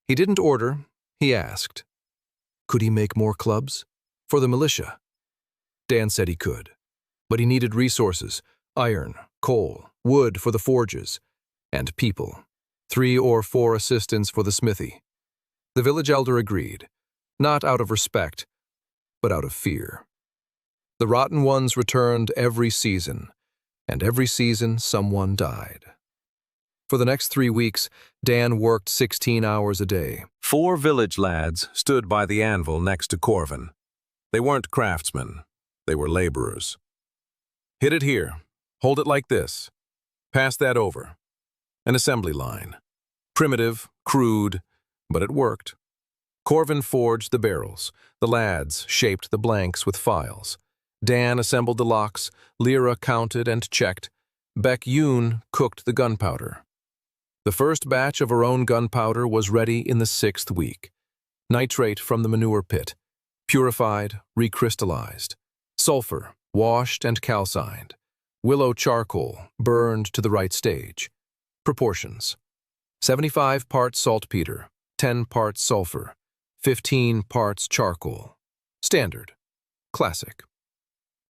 He didn't order, he asked. Could he make more clubs? For the militia. Dan said he could, but he needed resources, iron, coal, wood for the forges, and people, 3 or 4 assistants for the smithy. The village elder agreed, not out of respect, but out of fear. The rotten ones returned every season, and every season someone died. For the next 3 weeks, Dan worked 16 hours a day. 4 village lads stood by the anvil next to Corvin. They weren't craftsmen. They were laborers. Hit it here. Hold it like this. Pass that over. An assembly line. Primitive, crude, but it worked. Corvin forged the barrels. The lads shaped the blanks with files. Dan assembled the locks. Lyra counted and checked. Beck-Yoon cooked the gunpowder. The first batch of her own gunpowder was ready in the 6th week. Nitrate from the manure pit. Purified, recrystallized. Sulfur, washed and calcined. Willow charcoal, burned to the right stage. Proportions. 75 parts saltpeter, 10 parts sulfur, 15 parts charcoal. Standard. Classic.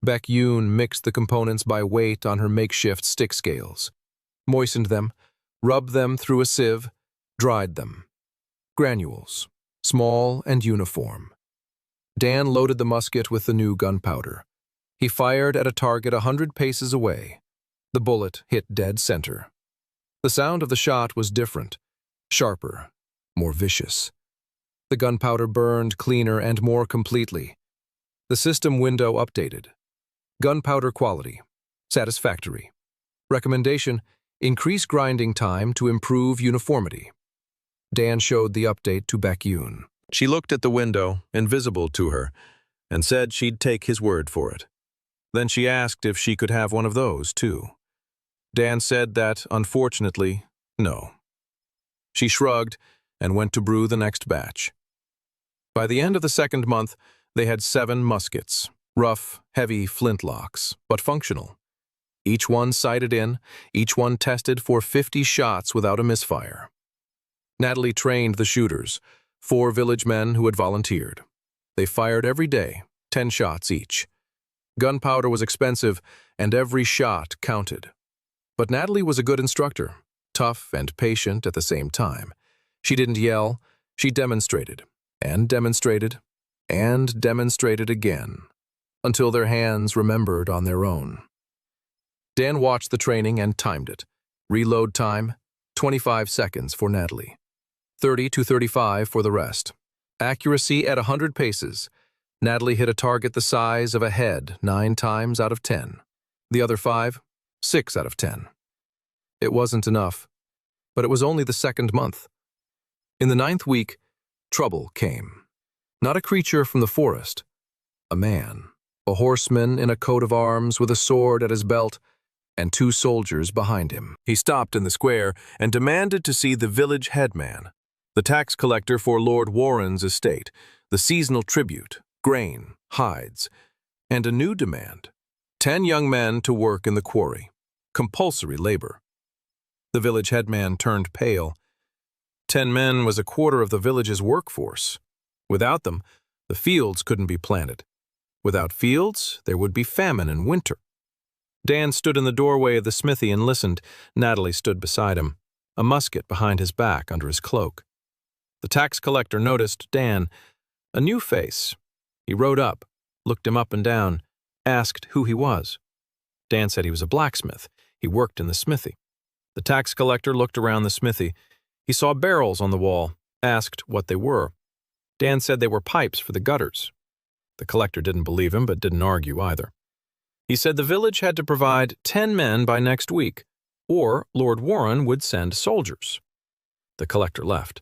Beck-Yoon mixed the components by weight on her makeshift stick scales. Moistened them, rubbed them through a sieve, dried them. Granules. Small and uniform. Dan loaded the musket with the new gunpowder. He fired at a target 100 paces away. The bullet hit dead center. The sound of the shot was different, sharper, more vicious. The gunpowder burned cleaner and more completely. The system window updated. Gunpowder quality, satisfactory. Recommendation, increase grinding time to improve uniformity. Dan showed the update to Beck-Yoon. She looked at the window, invisible to her, and said she'd take his word for it. Then she asked if she could have one of those, too. Dan said that, unfortunately, no. She shrugged and went to brew the next batch. By the end of the second month, they had 7 muskets, rough, heavy flintlocks, but functional. Each one sighted in, each one tested for 50 shots without a misfire. Natalie trained the shooters, 4 village men who had volunteered. They fired every day, 10 shots each. Gunpowder was expensive, and every shot counted. But Natalie was a good instructor, tough and patient at the same time. She didn't yell, she demonstrated, and demonstrated, and demonstrated again, until their hands remembered on their own. Dan watched the training and timed it. Reload time, 25 seconds for Natalie. 30 to 35 for the rest. Accuracy at 100 paces. Natalie hit a target the size of a head 9 times out of 10. The other 5, 6 out of 10. It wasn't enough, but it was only the second month. In the 9th week, trouble came. Not a creature from the forest, a man, a horseman in a coat of arms with a sword at his belt, and 2 soldiers behind him. He stopped in the square and demanded to see the village headman, the tax collector for Lord Warren's estate, the seasonal tribute, grain, hides, and a new demand, 10 young men to work in the quarry, compulsory labor. The village headman turned pale. 10 men was a quarter of the village's workforce. Without them, the fields couldn't be planted. Without fields, there would be famine and winter. Dan stood in the doorway of the smithy and listened. Natalie stood beside him, a musket behind his back under his cloak. The tax collector noticed Dan, a new face. He rode up, looked him up and down, asked who he was. Dan said he was a blacksmith. He worked in the smithy. The tax collector looked around the smithy. He saw barrels on the wall, asked what they were. Dan said they were pipes for the gutters. The collector didn't believe him, but didn't argue either. He said the village had to provide 10 men by next week, or Lord Warren would send soldiers. The collector left.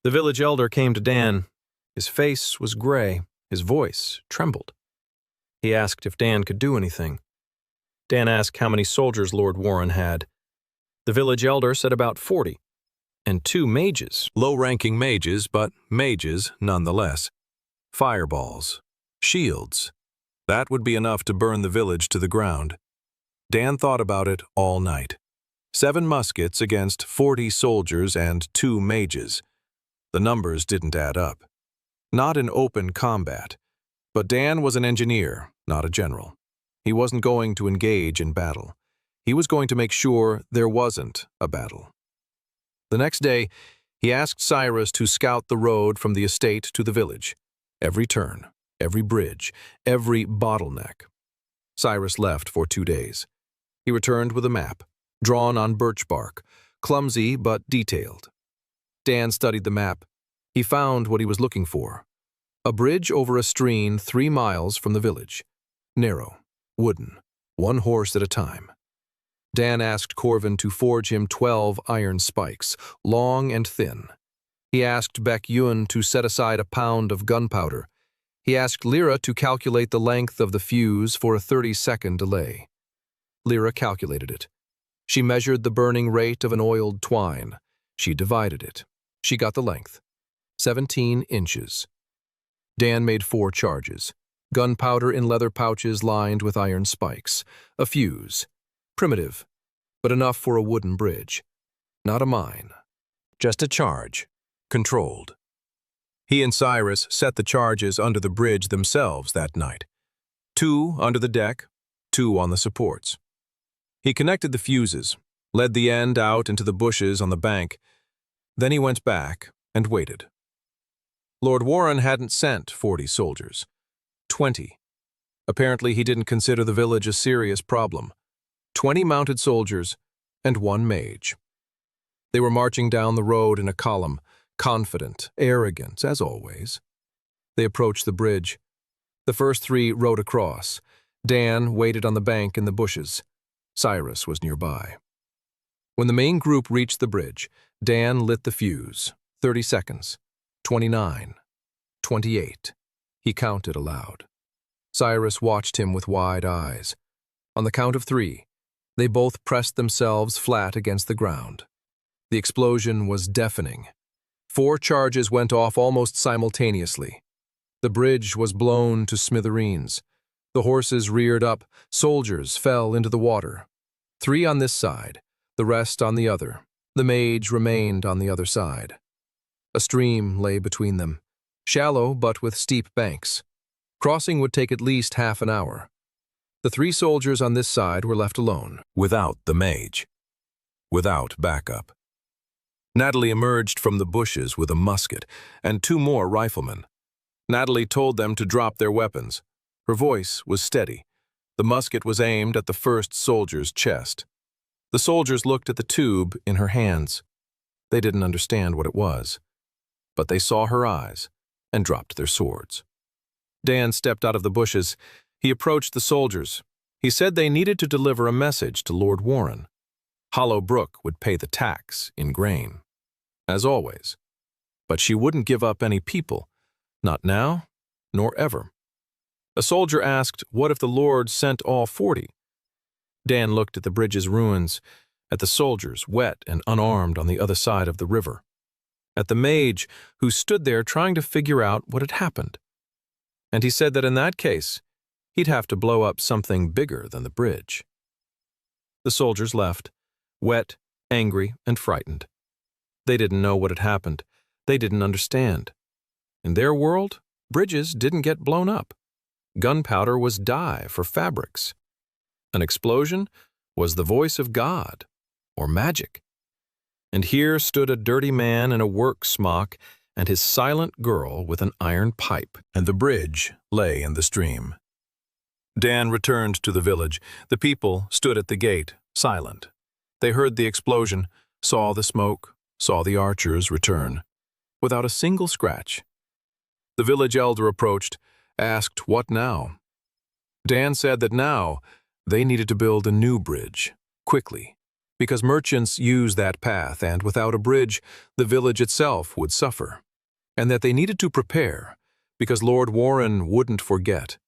The village elder came to Dan. His face was gray. His voice trembled. He asked if Dan could do anything. Dan asked how many soldiers Lord Warren had. The village elder said about 40, and 2 mages. Low-ranking mages, but mages nonetheless. Fireballs. Shields. That would be enough to burn the village to the ground. Dan thought about it all night. 7 muskets against 40 soldiers and 2 mages. The numbers didn't add up. Not in open combat. But Dan was an engineer, not a general. He wasn't going to engage in battle. He was going to make sure there wasn't a battle. The next day, he asked Cyrus to scout the road from the estate to the village. Every turn, every bridge, every bottleneck. Cyrus left for 2 days. He returned with a map, drawn on birch bark, clumsy but detailed. Dan studied the map. He found what he was looking for. A bridge over a stream 3 miles from the village. Narrow, wooden, 1 horse at a time. Dan asked Corvin to forge him 12 iron spikes, long and thin. He asked Baek Yun to set aside a pound of gunpowder. He asked Lyra to calculate the length of the fuse for a 30-second delay. Lyra calculated it. She measured the burning rate of an oiled twine. She divided it. She got the length. 17 inches. Dan made 4 charges. Gunpowder in leather pouches lined with iron spikes. A fuse. Primitive, but enough for a wooden bridge. Not a mine. Just a charge. Controlled. He and Cyrus set the charges under the bridge themselves that night. 2 under the deck, 2 on the supports. He connected the fuses, led the end out into the bushes on the bank. Then he went back and waited. Lord Warren hadn't sent 40 soldiers. 20. Apparently he didn't consider the village a serious problem. 20 mounted soldiers and 1 mage. They were marching down the road in a column, confident, arrogant, as always. They approached the bridge. The first 3 rode across. Dan waited on the bank in the bushes. Cyrus was nearby. When the main group reached the bridge, Dan lit the fuse. 30 seconds. 29. 28. He counted aloud. Cyrus watched him with wide eyes. On the count of 3, they both pressed themselves flat against the ground. The explosion was deafening. 4 charges went off almost simultaneously. The bridge was blown to smithereens. The horses reared up, soldiers fell into the water. 3 on this side, the rest on the other. The mage remained on the other side. A stream lay between them, shallow but with steep banks. Crossing would take at least half an hour. The 3 soldiers on this side were left alone. Without the mage. Without backup. Natalie emerged from the bushes with a musket and 2 more riflemen. Natalie told them to drop their weapons. Her voice was steady. The musket was aimed at the first soldier's chest. The soldiers looked at the tube in her hands. They didn't understand what it was, but they saw her eyes and dropped their swords. Dan stepped out of the bushes. He approached the soldiers. He said they needed to deliver a message to Lord Warren. Hollow Brook would pay the tax in grain, as always. But she wouldn't give up any people, not now, nor ever. A soldier asked, what if the Lord sent all 40? Dan looked at the bridge's ruins, at the soldiers, wet and unarmed on the other side of the river, at the mage who stood there trying to figure out what had happened. And he said that in that case, he'd have to blow up something bigger than the bridge. The soldiers left, wet, angry, and frightened. They didn't know what had happened. They didn't understand. In their world, bridges didn't get blown up. Gunpowder was dye for fabrics. An explosion was the voice of God, or magic. And here stood a dirty man in a work smock and his silent girl with an iron pipe, and the bridge lay in the stream. Dan returned to the village. The people stood at the gate, silent. They heard the explosion, saw the smoke, saw the archers return, without a single scratch. The village elder approached, asked what now. Dan said that now they needed to build a new bridge, quickly, because merchants use that path, and without a bridge, the village itself would suffer, and that they needed to prepare, because Lord Warren wouldn't forget.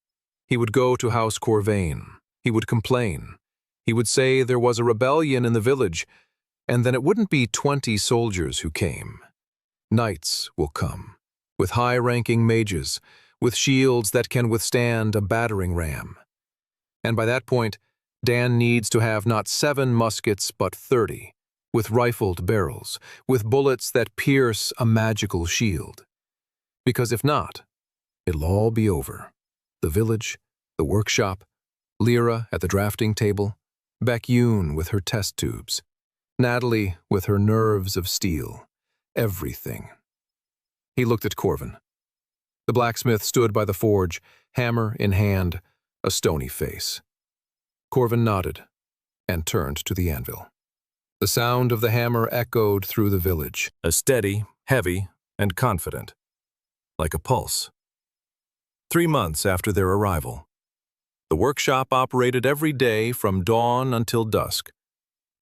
He would go to House Corvain. He would complain. He would say there was a rebellion in the village, and then it wouldn't be 20 soldiers who came. Knights will come, with high-ranking mages, with shields that can withstand a battering ram. And by that point, Dan needs to have not 7 muskets but 30, with rifled barrels, with bullets that pierce a magical shield. Because if not, it'll all be over. The village, the workshop, Lyra at the drafting table, Beck-Yoon with her test tubes, Natalie with her nerves of steel, everything. He looked at Corvin. The blacksmith stood by the forge, hammer in hand, a stony face. Corvin nodded and turned to the anvil. The sound of the hammer echoed through the village, a steady, heavy, and confident, like a pulse. 3 months after their arrival, the workshop operated every day from dawn until dusk.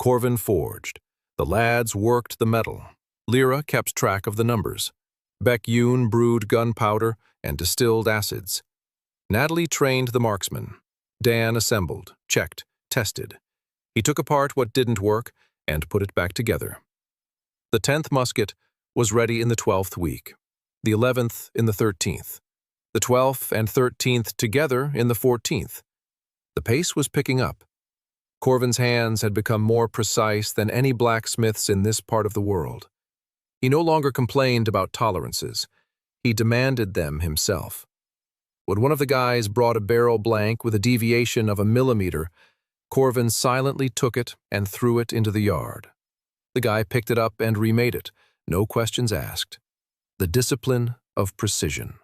Corvin forged. The lads worked the metal. Lyra kept track of the numbers. Beck-Yoon brewed gunpowder and distilled acids. Natalie trained the marksmen. Dan assembled, checked, tested. He took apart what didn't work and put it back together. The 10th musket was ready in the 12th week, the 11th in the 13th, the 12th and 13th together in the 14th. The pace was picking up. Corvin's hands had become more precise than any blacksmith's in this part of the world. He no longer complained about tolerances. He demanded them himself. When one of the guys brought a barrel blank with a deviation of a millimeter, Corvin silently took it and threw it into the yard. The guy picked it up and remade it, no questions asked. The discipline of precision.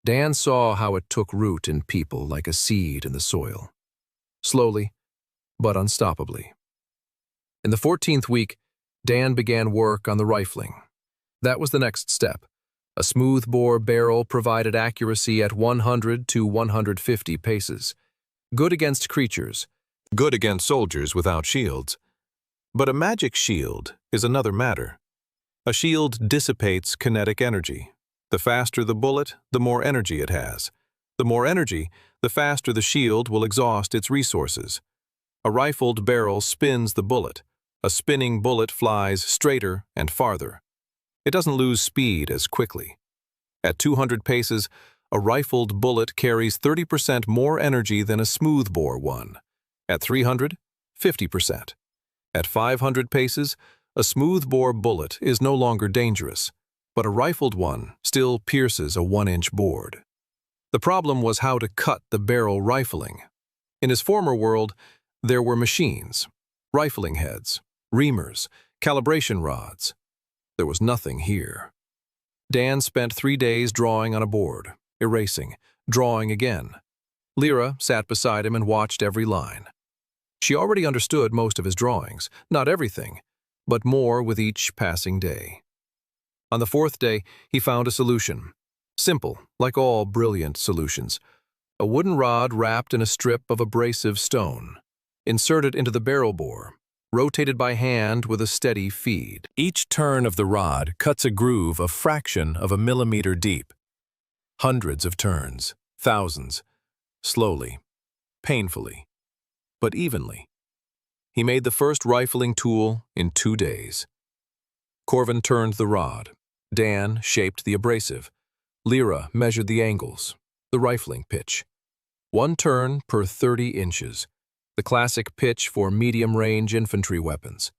Dan saw how it took root in people like a seed in the soil. Slowly, but unstoppably. In the 14th week, Dan began work on the rifling. That was the next step. A smooth-bore barrel provided accuracy at 100 to 150 paces. Good against creatures, good against soldiers without shields. But a magic shield is another matter. A shield dissipates kinetic energy. The faster the bullet, the more energy it has. The more energy, the faster the shield will exhaust its resources. A rifled barrel spins the bullet. A spinning bullet flies straighter and farther. It doesn't lose speed as quickly. At 200 paces, a rifled bullet carries 30% more energy than a smoothbore one. At 300, 50%. At 500 paces, a smoothbore bullet is no longer dangerous, but a rifled one still pierces a 1-inch board. The problem was how to cut the barrel rifling. In his former world, there were machines, rifling heads, reamers, calibration rods. There was nothing here. Dan spent 3 days drawing on a board, erasing, drawing again. Lyra sat beside him and watched every line. She already understood most of his drawings, not everything, but more with each passing day. On the 4th day, he found a solution. Simple, like all brilliant solutions. A wooden rod wrapped in a strip of abrasive stone, inserted into the barrel bore, rotated by hand with a steady feed. Each turn of the rod cuts a groove a fraction of a millimeter deep. Hundreds of turns, thousands, slowly, painfully, but evenly. He made the first rifling tool in 2 days. Corvin turned the rod. Dan shaped the abrasive. Lyra measured the angles, the rifling pitch. 1 turn per 30 inches, the classic pitch for medium-range infantry weapons.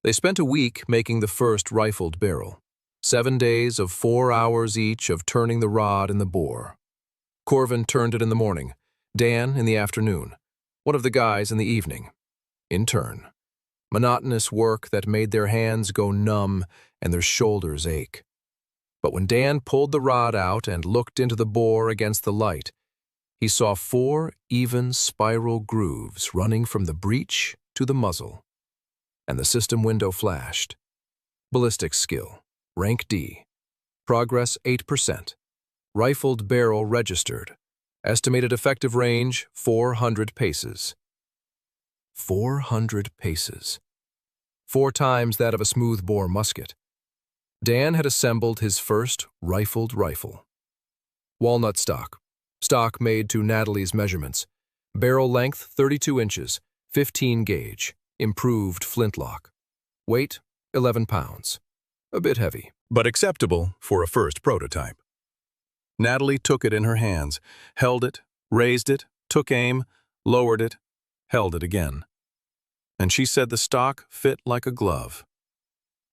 They spent a week making the first rifled barrel. 7 days of 4 hours each of turning the rod in the bore. Corvin turned it in the morning, Dan in the afternoon, one of the guys in the evening. In turn. Monotonous work that made their hands go numb and their shoulders ache. But when Dan pulled the rod out and looked into the bore against the light, he saw 4 even spiral grooves running from the breech to the muzzle. And the system window flashed. Ballistics skill, rank D. Progress 8%. Rifled barrel registered. Estimated effective range 400 paces. 400 paces. 4 times that of a smoothbore musket. Dan had assembled his first rifled rifle. Walnut stock. Stock made to Natalie's measurements. Barrel length 32 inches, 15 gauge. Improved flintlock. Weight 11 pounds. A bit heavy, but acceptable for a first prototype. Natalie took it in her hands, held it, raised it, took aim, lowered it, held it again. And she said the stock fit like a glove.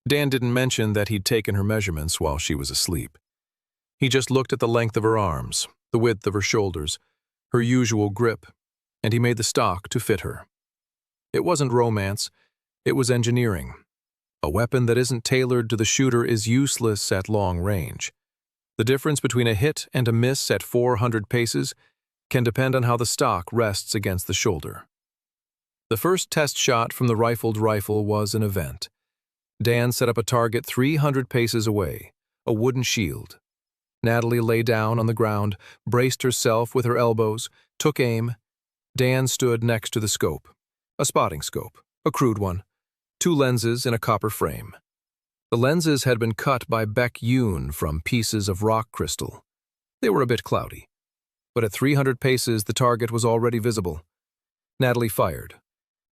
Dan didn't mention that he'd taken her measurements while she was asleep. He just looked at the length of her arms, the width of her shoulders, her usual grip, and he made the stock to fit her. It wasn't romance, it was engineering. A weapon that isn't tailored to the shooter is useless at long range. The difference between a hit and a miss at 400 paces can depend on how the stock rests against the shoulder. The first test shot from the rifled rifle was an event. Dan set up a target 300 paces away, a wooden shield. Natalie lay down on the ground, braced herself with her elbows, took aim. Dan stood next to the scope, a spotting scope, a crude one, 2 lenses in a copper frame. The lenses had been cut by Beck hewn from pieces of rock crystal. They were a bit cloudy, but at 300 paces the target was already visible. Natalie fired.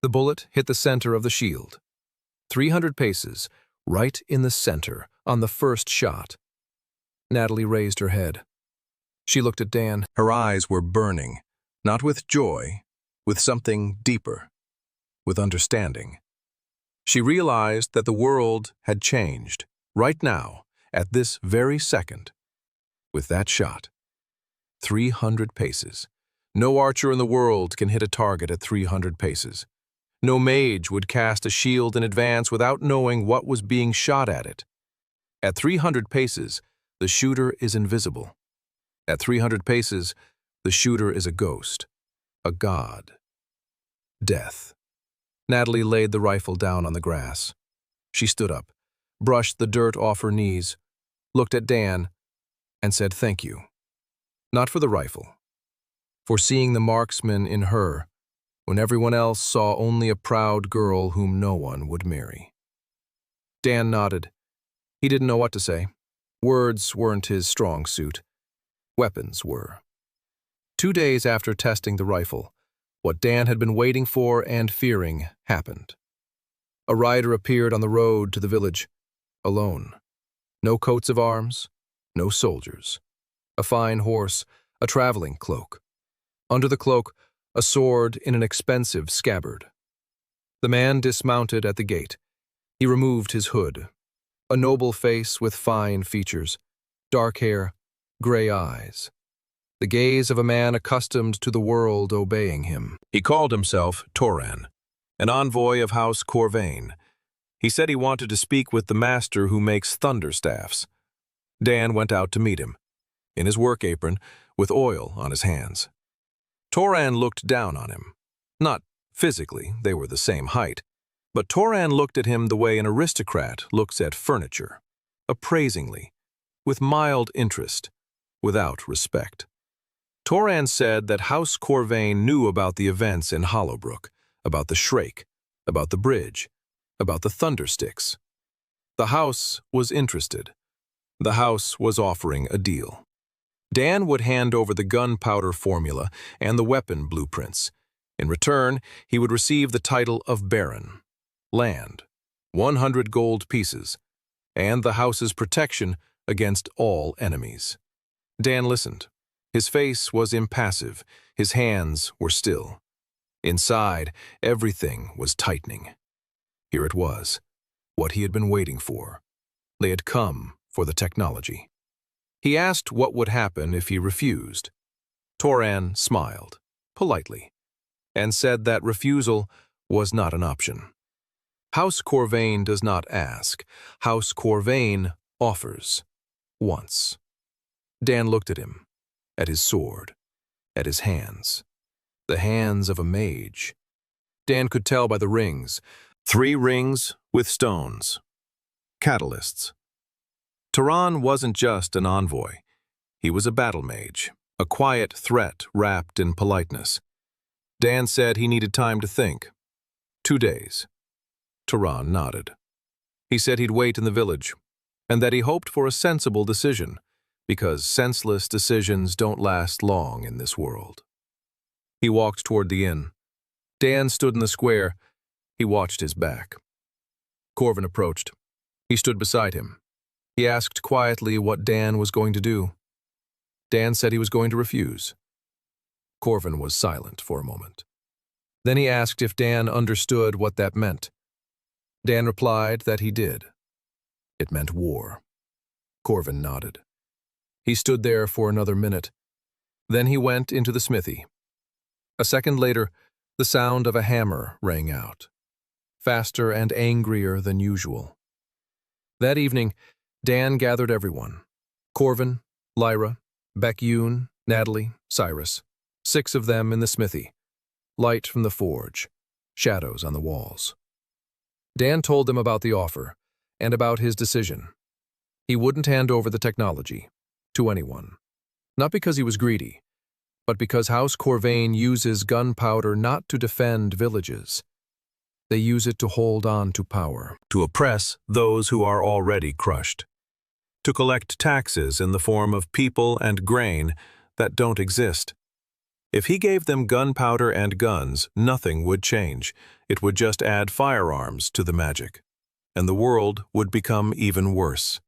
The bullet hit the center of the shield. 300 paces, right in the center, on the first shot. Natalie raised her head. She looked at Dan. Her eyes were burning, not with joy, with something deeper, with understanding. She realized that the world had changed, right now, at this very second. With that shot. 300 paces. No archer in the world can hit a target at 300 paces. No mage would cast a shield in advance without knowing what was being shot at it. At 300 paces, the shooter is invisible. At 300 paces, the shooter is a ghost, a god. Death. Natalie laid the rifle down on the grass. She stood up, brushed the dirt off her knees, looked at Dan, and said thank you. Not for the rifle, for seeing the marksman in her, when everyone else saw only a proud girl whom no one would marry. Dan nodded. He didn't know what to say. Words weren't his strong suit. Weapons were. 2 days after testing the rifle, what Dan had been waiting for and fearing happened. A rider appeared on the road to the village, alone. No coats of arms, no soldiers. A fine horse, a traveling cloak. Under the cloak, a sword in an expensive scabbard. The man dismounted at the gate. He removed his hood. A noble face with fine features, dark hair, gray eyes. The gaze of a man accustomed to the world obeying him. He called himself Toran, an envoy of House Corvain. He said he wanted to speak with the master who makes thunderstaffs. Dan went out to meet him, in his work apron, with oil on his hands. Toran looked down on him. Not physically, they were the same height, but Toran looked at him the way an aristocrat looks at furniture, appraisingly, with mild interest, without respect. Toran said that House Corvain knew about the events in Hollowbrook, about the Shrake, about the bridge, about the thundersticks. The house was interested. The house was offering a deal. Dan would hand over the gunpowder formula and the weapon blueprints. In return, he would receive the title of Baron, land, 100 gold pieces, and the house's protection against all enemies. Dan listened. His face was impassive, his hands were still. Inside, everything was tightening. Here it was, what he had been waiting for. They had come for the technology. He asked what would happen if he refused. Toran smiled, politely, and said that refusal was not an option. House Corvain does not ask. House Corvain offers. Once. Dan looked at him, at his sword, at his hands. The hands of a mage. Dan could tell by the rings. 3 rings with stones. Catalysts. Toran wasn't just an envoy. He was a battle mage, a quiet threat wrapped in politeness. Dan said he needed time to think. 2 days. Toran nodded. He said he'd wait in the village, and that he hoped for a sensible decision, because senseless decisions don't last long in this world. He walked toward the inn. Dan stood in the square. He watched his back. Corvin approached. He stood beside him. He asked quietly what Dan was going to do. Dan said he was going to refuse. Corvin was silent for a moment. Then he asked if Dan understood what that meant. Dan replied that he did. It meant war. Corvin nodded. He stood there for another minute. Then he went into the smithy. A second later, the sound of a hammer rang out, faster and angrier than usual. That evening, Dan gathered everyone. Corvin, Lyra, Beck-Yoon, Natalie, Cyrus. 6 of them in the smithy. Light from the forge. Shadows on the walls. Dan told them about the offer, and about his decision. He wouldn't hand over the technology to anyone. Not because he was greedy, but because House Corvain uses gunpowder not to defend villages. They use it to hold on to power. To oppress those who are already crushed. To collect taxes in the form of people and grain that don't exist. If he gave them gunpowder and guns, nothing would change. It would just add firearms to the magic. And the world would become even worse.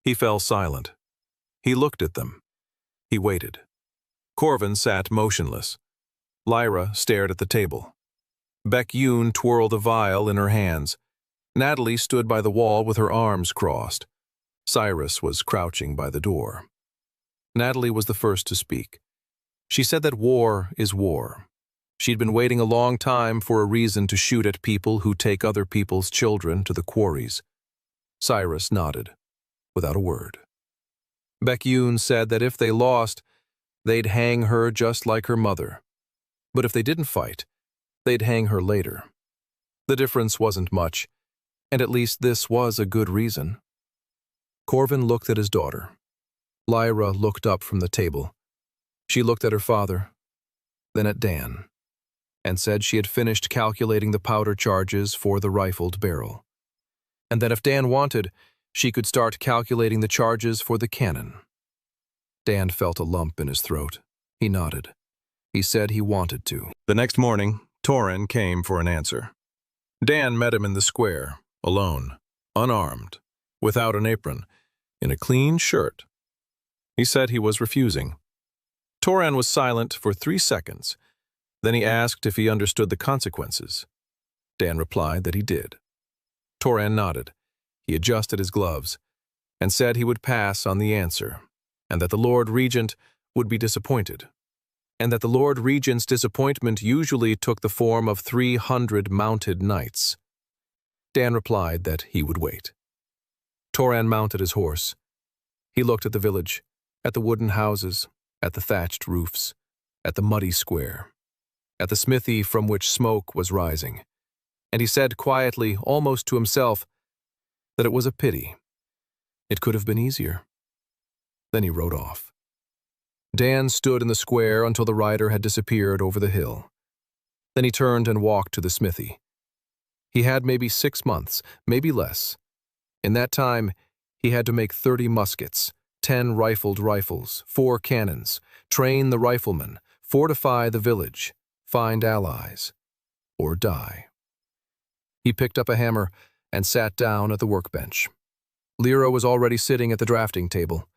He fell silent. He looked at them. He waited. Corvin sat motionless. Lyra stared at the table. Beck-Yoon twirled a vial in her hands. Natalie stood by the wall with her arms crossed. Cyrus was crouching by the door. Natalie was the first to speak. She said that war is war. She'd been waiting a long time for a reason to shoot at people who take other people's children to the quarries. Cyrus nodded, without a word. Beck-Yoon said that if they lost, they'd hang her just like her mother. But if they didn't fight, they'd hang her later. The difference wasn't much, and at least this was a good reason. Corvin looked at his daughter. Lyra looked up from the table. She looked at her father, then at Dan, and said she had finished calculating the powder charges for the rifled barrel, and that if Dan wanted, she could start calculating the charges for the cannon. Dan felt a lump in his throat. He nodded. He said he wanted to. The next morning, Toran came for an answer. Dan met him in the square, alone, unarmed, without an apron, in a clean shirt. He said he was refusing. Toran was silent for 3 seconds. Then he asked if he understood the consequences. Dan replied that he did. Toran nodded. He adjusted his gloves and said he would pass on the answer, and that the Lord Regent would be disappointed, and that the Lord Regent's disappointment usually took the form of 300 mounted knights. Dan replied that he would wait. Toran mounted his horse. He looked at the village, at the wooden houses, at the thatched roofs, at the muddy square, at the smithy from which smoke was rising, and he said quietly, almost to himself, that it was a pity. It could have been easier. Then he rode off. Dan stood in the square until the rider had disappeared over the hill. Then he turned and walked to the smithy. He had maybe 6 months, maybe less. In that time, he had to make 30 muskets, 10 rifled rifles, 4 cannons, train the riflemen, fortify the village, find allies, or die. He picked up a hammer and sat down at the workbench. Lyra was already sitting at the drafting table,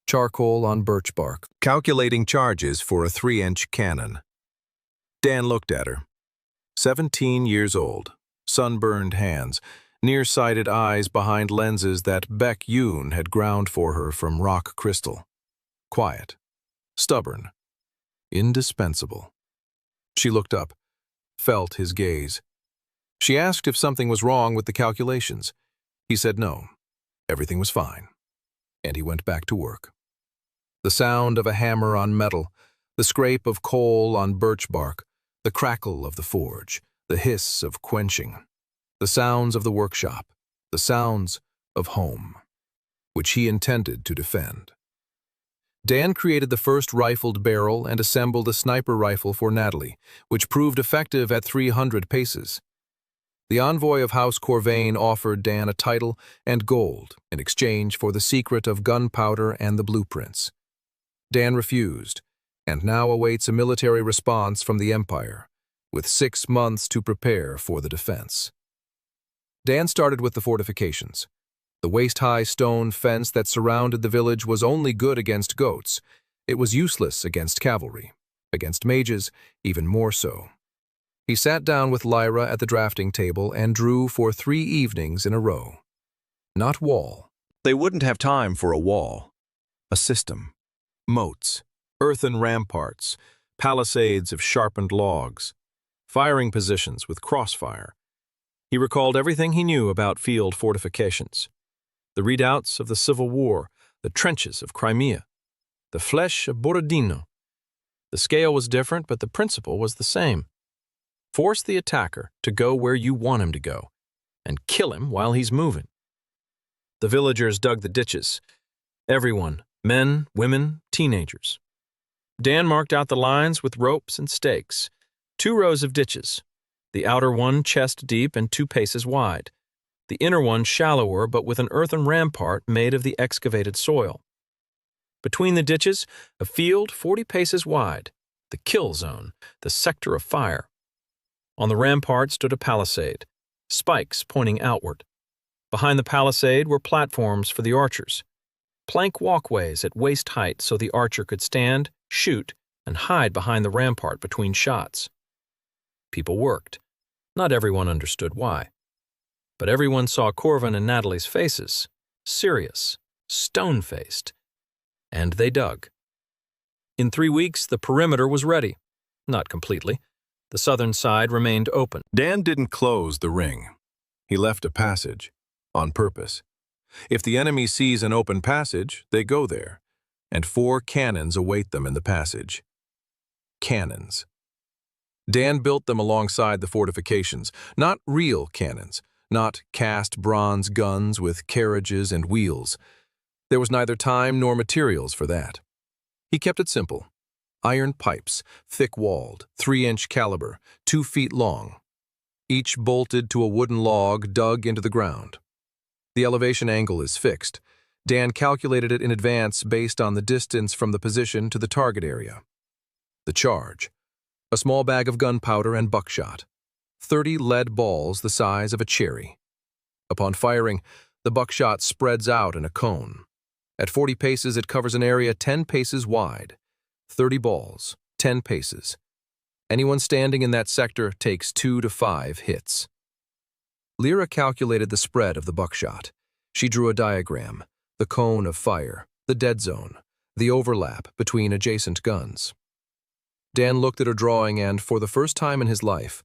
charcoal on birch bark, calculating charges for a 3-inch cannon. Dan looked at her. 17 years old, sunburned hands, nearsighted eyes behind lenses that Beck Yoon had ground for her from rock crystal. Quiet, stubborn, indispensable. She looked up, felt his gaze. She asked if something was wrong with the calculations. He said no, everything was fine, and he went back to work. The sound of a hammer on metal, the scrape of coal on birch bark, the crackle of the forge, the hiss of quenching, the sounds of the workshop, the sounds of home, which he intended to defend. Dan created the first rifled barrel and assembled a sniper rifle for Natalie, which proved effective at 300 paces. The envoy of House Corvain offered Dan a title and gold in exchange for the secret of gunpowder and the blueprints. Dan refused, and now awaits a military response from the Empire, with 6 months to prepare for the defense. Dan started with the fortifications. The waist-high stone fence that surrounded the village was only good against goats. It was useless against cavalry. Against mages, even more so. He sat down with Lyra at the drafting table and drew for 3 evenings in a row. Not wall. They wouldn't have time for a wall. A system. Moats, earthen ramparts, palisades of sharpened logs, firing positions with crossfire. He recalled everything he knew about field fortifications. The redoubts of the Civil War, the trenches of Crimea, the Fleche of Borodino. The scale was different, but the principle was the same. Force the attacker to go where you want him to go, and kill him while he's moving. The villagers dug the ditches. Everyone, men, women, teenagers. Dan marked out the lines with ropes and stakes. 2 rows of ditches, the outer one chest deep and 2 paces wide, the inner one shallower but with an earthen rampart made of the excavated soil. Between the ditches, a field 40 paces wide, the kill zone, the sector of fire. On the rampart stood a palisade, spikes pointing outward. Behind the palisade were platforms for the archers, plank walkways at waist height so the archer could stand, shoot, and hide behind the rampart between shots. People worked. Not everyone understood why. But everyone saw Corvin and Natalie's faces, serious, stone-faced, and they dug. In 3 weeks, the perimeter was ready. Not completely. The southern side remained open. Dan didn't close the ring. He left a passage, on purpose. If the enemy sees an open passage, they go there, and 4 cannons await them in the passage. Cannons. Dan built them alongside the fortifications, not real cannons, not cast bronze guns with carriages and wheels. There was neither time nor materials for that. He kept it simple. Iron pipes, thick-walled, 3-inch caliber, 2 feet long, each bolted to a wooden log dug into the ground. The elevation angle is fixed. Dan calculated it in advance based on the distance from the position to the target area. The charge. A small bag of gunpowder and buckshot. 30 lead balls the size of a cherry. Upon firing, the buckshot spreads out in a cone. At 40 paces, it covers an area 10 paces wide. 30 balls, 10 paces. Anyone standing in that sector takes 2 to 5 hits. Lyra calculated the spread of the buckshot. She drew a diagram, the cone of fire, the dead zone, the overlap between adjacent guns. Dan looked at her drawing and, for the first time in his life,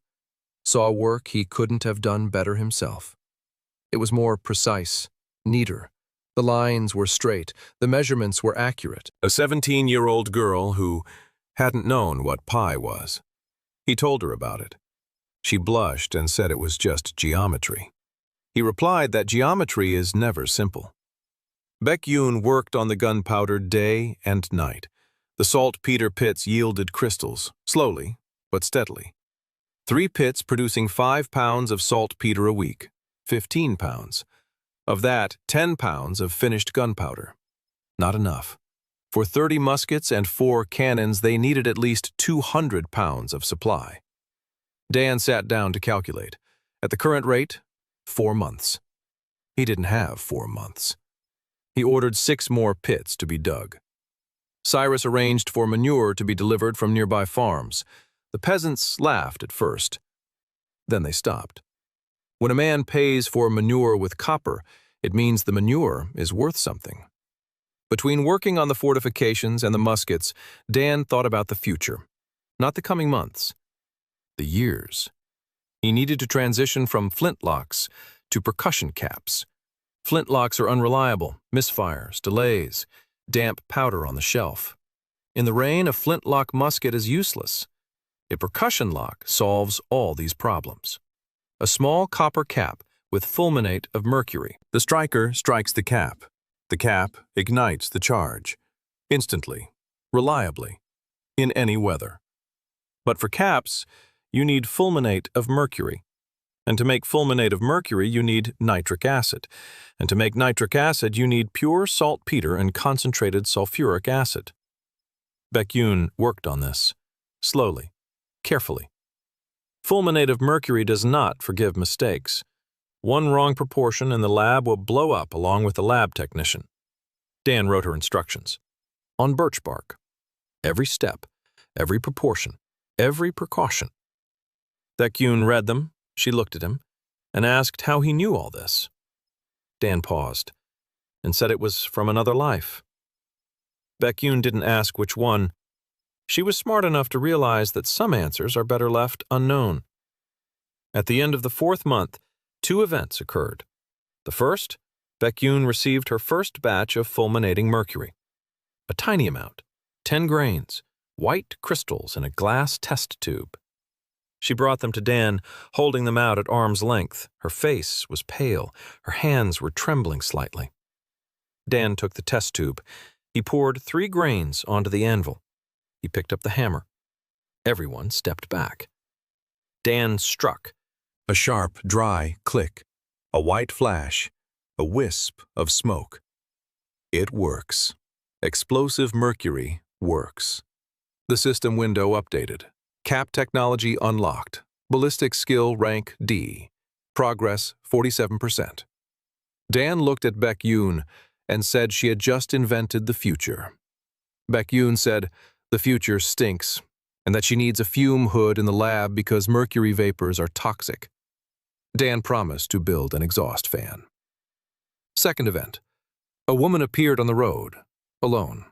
saw work he couldn't have done better himself. It was more precise, neater. The lines were straight, the measurements were accurate. A 17-year-old girl who hadn't known what pi was. He told her about it. She blushed and said it was just geometry. He replied that geometry is never simple. Baek-yoon worked on the gunpowder day and night. The saltpeter pits yielded crystals, slowly but steadily. 3 pits producing 5 pounds of saltpeter a week, 15 pounds. Of that, 10 pounds of finished gunpowder. Not enough. For 30 muskets and 4 cannons, they needed at least 200 pounds of supply. Dan sat down to calculate. At the current rate, 4 months. He didn't have 4 months. He ordered 6 more pits to be dug. Cyrus arranged for manure to be delivered from nearby farms. The peasants laughed at first. Then they stopped. When a man pays for manure with copper, it means the manure is worth something. Between working on the fortifications and the muskets, Dan thought about the future, not the coming months, the years. He needed to transition from flintlocks to percussion caps. Flintlocks are unreliable, misfires, delays, damp powder on the shelf. In the rain, a flintlock musket is useless. A percussion lock solves all these problems. A small copper cap with fulminate of mercury. The striker strikes the cap. The cap ignites the charge. Instantly, reliably, in any weather. But for caps, you need fulminate of mercury. And to make fulminate of mercury, you need nitric acid. And to make nitric acid, you need pure saltpeter and concentrated sulfuric acid. Baek-yoon worked on this, slowly, carefully. Fulminate of mercury does not forgive mistakes. One wrong proportion and the lab will blow up along with the lab technician. Dan wrote her instructions. On birch bark. Every step, every proportion, every precaution. Baek-yoon read them. She looked at him and asked how he knew all this. Dan paused and said it was from another life. Baek-yoon didn't ask which one. She was smart enough to realize that some answers are better left unknown. At the end of the 4th month, 2 events occurred. The first, Baek-yoon received her first batch of fulminating mercury. A tiny amount, 10 grains, white crystals in a glass test tube. She brought them to Dan, holding them out at arm's length. Her face was pale. Her hands were trembling slightly. Dan took the test tube. He poured 3 grains onto the anvil. He picked up the hammer. Everyone stepped back. Dan struck. A sharp, dry click. A white flash. A wisp of smoke. It works. Explosive mercury works. The system window updated. Cap technology unlocked. Ballistic skill rank D. Progress 47%. Dan looked at Baek-yoon and said she had just invented the future. Baek-yoon said the future stinks and that she needs a fume hood in the lab because mercury vapors are toxic. Dan promised to build an exhaust fan. Second event. A woman appeared on the road, alone,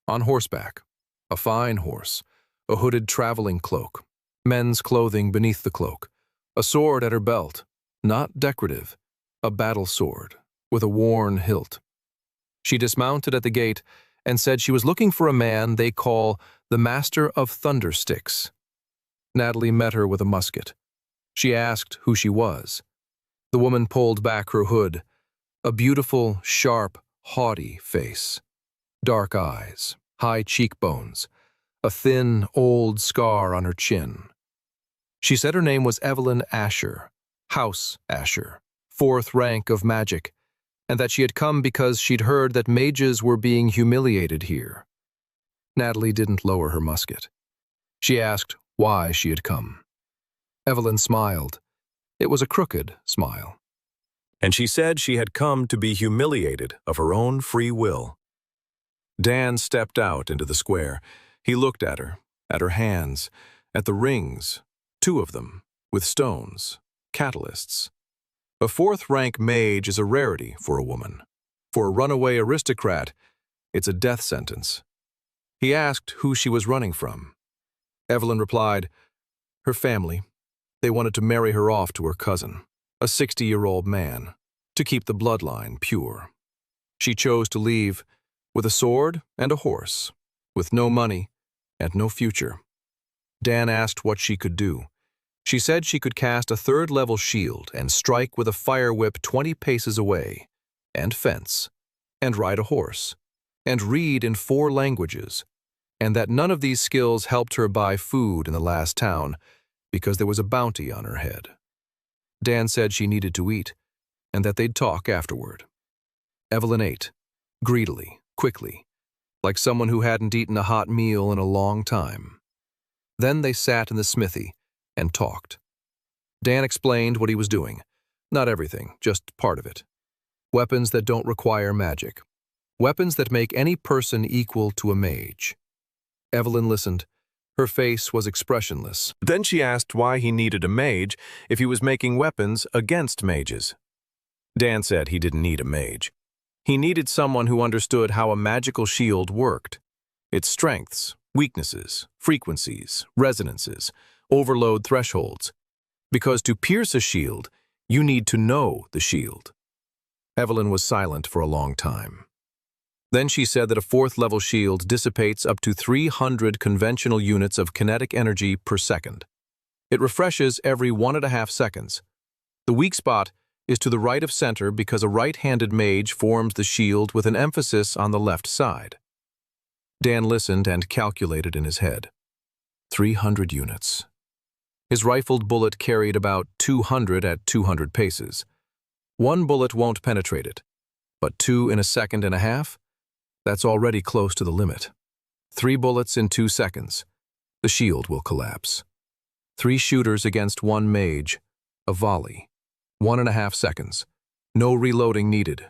on horseback, a fine horse. A hooded traveling cloak, men's clothing beneath the cloak, a sword at her belt, not decorative, a battle sword with a worn hilt. She dismounted at the gate and said she was looking for a man they call the Master of Thundersticks. Natalie met her with a musket. She asked who she was. The woman pulled back her hood, a beautiful, sharp, haughty face, dark eyes, high cheekbones, a thin, old scar on her chin. She said her name was Evelyn Asher, House Asher, 4th rank of magic, and that she had come because she'd heard that mages were being humiliated here. Natalie didn't lower her musket. She asked why she had come. Evelyn smiled. It was a crooked smile. And she said she had come to be humiliated of her own free will. Dan stepped out into the square. He looked at her hands, at the rings, 2 of them, with stones, catalysts. A 4th-rank mage is a rarity for a woman. For a runaway aristocrat, it's a death sentence. He asked who she was running from. Evelyn replied, her family. They wanted to marry her off to her cousin, a 60-year-old man, to keep the bloodline pure. She chose to leave with a sword and a horse, with no money and no future. Dan asked what she could do. She said she could cast a 3rd-level shield and strike with a fire whip 20 paces away, and fence, and ride a horse, and read in 4 languages, and that none of these skills helped her buy food in the last town because there was a bounty on her head. Dan said she needed to eat, and that they'd talk afterward. Evelyn ate, greedily, quickly, like someone who hadn't eaten a hot meal in a long time. Then they sat in the smithy and talked. Dan explained what he was doing. Not everything, just part of it. Weapons that don't require magic. Weapons that make any person equal to a mage. Evelyn listened. Her face was expressionless. Then she asked why he needed a mage if he was making weapons against mages. Dan said he didn't need a mage. He needed someone who understood how a magical shield worked. Its strengths, weaknesses, frequencies, resonances, overload thresholds. Because to pierce a shield, you need to know the shield. Evelyn was silent for a long time. Then she said that a 4th-level shield dissipates up to 300 conventional units of kinetic energy per second. It refreshes every 1.5 seconds. The weak spot is to the right of center because a right-handed mage forms the shield with an emphasis on the left side. Dan listened and calculated in his head. 300 units. His rifled bullet carried about 200 at 200 paces. 1 bullet won't penetrate it, but 2 in a second and a half? That's already close to the limit. 3 bullets in 2 seconds. The shield will collapse. 3 shooters against 1 mage. A volley. 1.5 seconds. No reloading needed.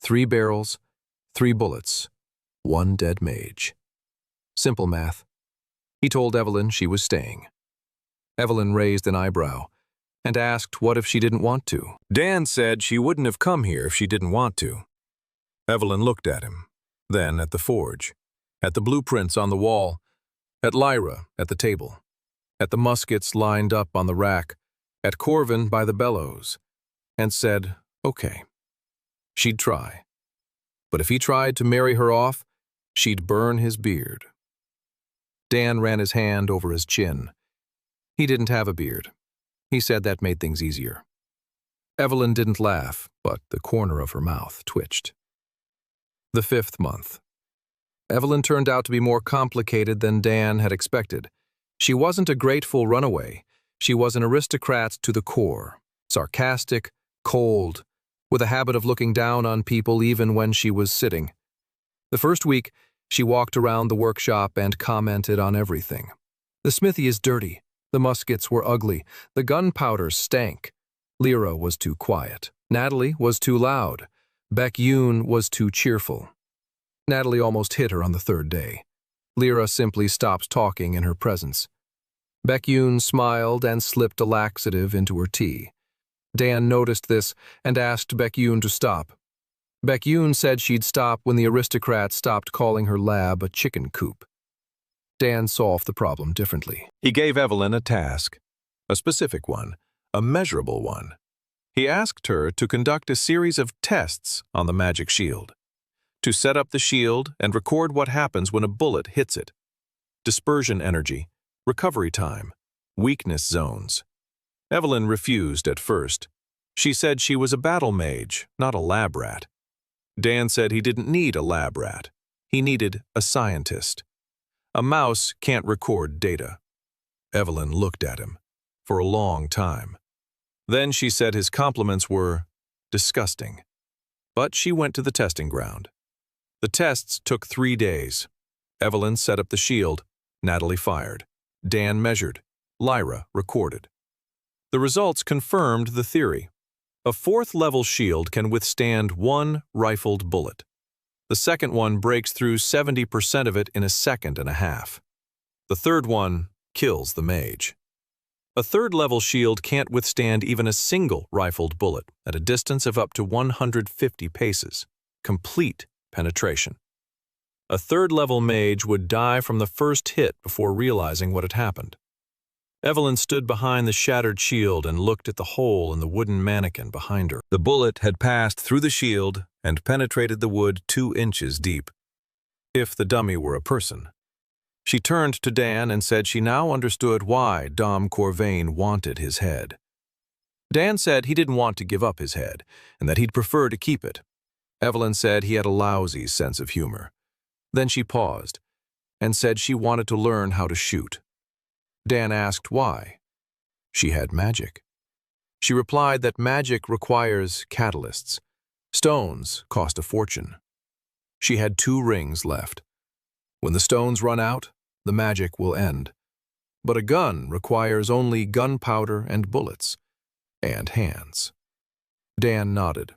3 barrels, 3 bullets. 1 dead mage. Simple math. He told Evelyn she was staying. Evelyn raised an eyebrow and asked what if she didn't want to. Dan said she wouldn't have come here if she didn't want to. Evelyn looked at him, then at the forge, at the blueprints on the wall, at Lyra at the table, at the muskets lined up on the rack, at Corvin by the bellows, and said, okay. She'd try. But if he tried to marry her off, she'd burn his beard. Dan ran his hand over his chin. He didn't have a beard. He said that made things easier. Evelyn didn't laugh, but the corner of her mouth twitched. The 5th month. Evelyn turned out to be more complicated than Dan had expected. She wasn't a grateful runaway. She was an aristocrat to the core, sarcastic, cold, with a habit of looking down on people even when she was sitting. The first week, she walked around the workshop and commented on everything. The smithy is dirty. The muskets were ugly. The gunpowder stank. Lyra was too quiet. Natalie was too loud. Beck-Yoon was too cheerful. Natalie almost hit her on the 3rd day. Lyra simply stopped talking in her presence. Beck-Yoon smiled and slipped a laxative into her tea. Dan noticed this and asked Beck-Yoon to stop. Beck-Yoon said she'd stop when the aristocrat stopped calling her lab a chicken coop. Dan solved the problem differently. He gave Evelyn a task, a specific one, a measurable one. He asked her to conduct a series of tests on the magic shield, to set up the shield and record what happens when a bullet hits it. Dispersion energy, recovery time, weakness zones. Evelyn refused at first. She said she was a battle mage, not a lab rat. Dan said he didn't need a lab rat. He needed a scientist. A mouse can't record data. Evelyn looked at him for a long time. Then she said his compliments were disgusting. But she went to the testing ground. The tests took 3 days. Evelyn set up the shield. Natalie fired. Dan measured. Lyra recorded. The results confirmed the theory. A 4th-level shield can withstand 1 rifled bullet. The second one breaks through 70% of it in a second and a half. The third one kills the mage. A third-level shield can't withstand even a single rifled bullet at a distance of up to 150 paces. Complete penetration. A third-level mage would die from the first hit before realizing what had happened. Evelyn stood behind the shattered shield and looked at the hole in the wooden mannequin behind her. The bullet had passed through the shield and penetrated the wood 2 inches deep. If the dummy were a person. She turned to Dan and said she now understood why Dom Corvain wanted his head. Dan said he didn't want to give up his head, and that he'd prefer to keep it. Evelyn said he had a lousy sense of humor. Then she paused, and said she wanted to learn how to shoot. Dan asked why. She had magic. She replied that magic requires catalysts. Stones cost a fortune. She had 2 rings left. When the stones run out, the magic will end. But a gun requires only gunpowder and bullets, and hands. Dan nodded.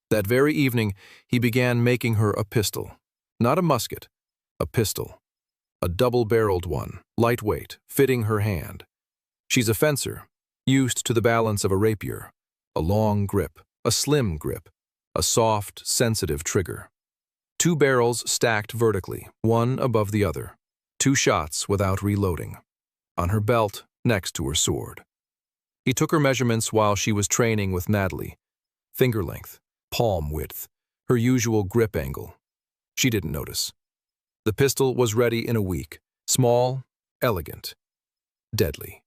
That very evening, he began making her a pistol. Not a musket, a pistol. A double-barreled one, lightweight, fitting her hand. She's a fencer, used to the balance of a rapier. A long grip, a slim grip, a soft, sensitive trigger. 2 barrels stacked vertically, one above the other. 2 shots without reloading. On her belt, next to her sword. He took her measurements while she was training with Natalie. Finger length, palm width, her usual grip angle. She didn't notice. The pistol was ready in a week. Small, elegant, deadly.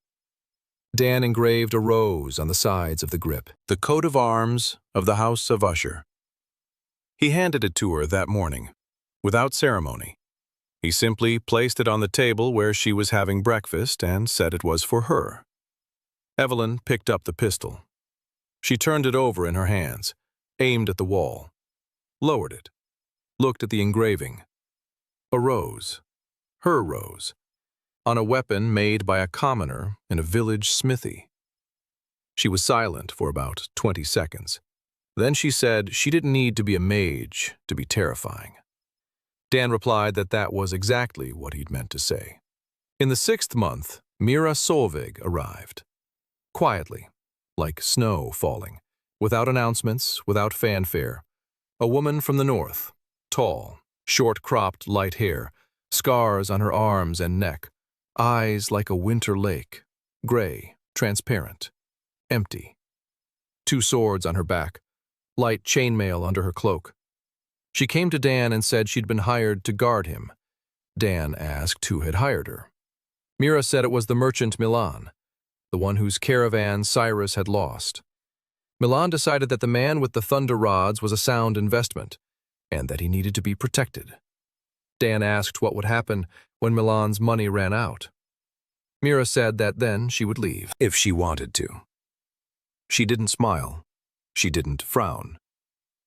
Dan engraved a rose on the sides of the grip. The coat of arms of the House of Usher. He handed it to her that morning, without ceremony. He simply placed it on the table where she was having breakfast and said it was for her. Evelyn picked up the pistol. She turned it over in her hands, aimed at the wall, lowered it, looked at the engraving. A rose, her rose, on a weapon made by a commoner in a village smithy. She was silent for about 20 seconds. Then she said she didn't need to be a mage to be terrifying. Dan replied that that was exactly what he'd meant to say. In the 6th month, Mira Solveig arrived. Quietly, like snow falling, without announcements, without fanfare. A woman from the north, tall, short-cropped light hair, scars on her arms and neck, eyes like a winter lake, gray, transparent, empty. 2 swords on her back, light chainmail under her cloak. She came to Dan and said she'd been hired to guard him. Dan asked who had hired her. Mira said it was the merchant Milan, the one whose caravan Cyrus had lost. Milan decided that the man with the thunder rods was a sound investment, and that he needed to be protected. Dan asked what would happen when Milan's money ran out. Mira said that then she would leave, if she wanted to. She didn't smile. She didn't frown.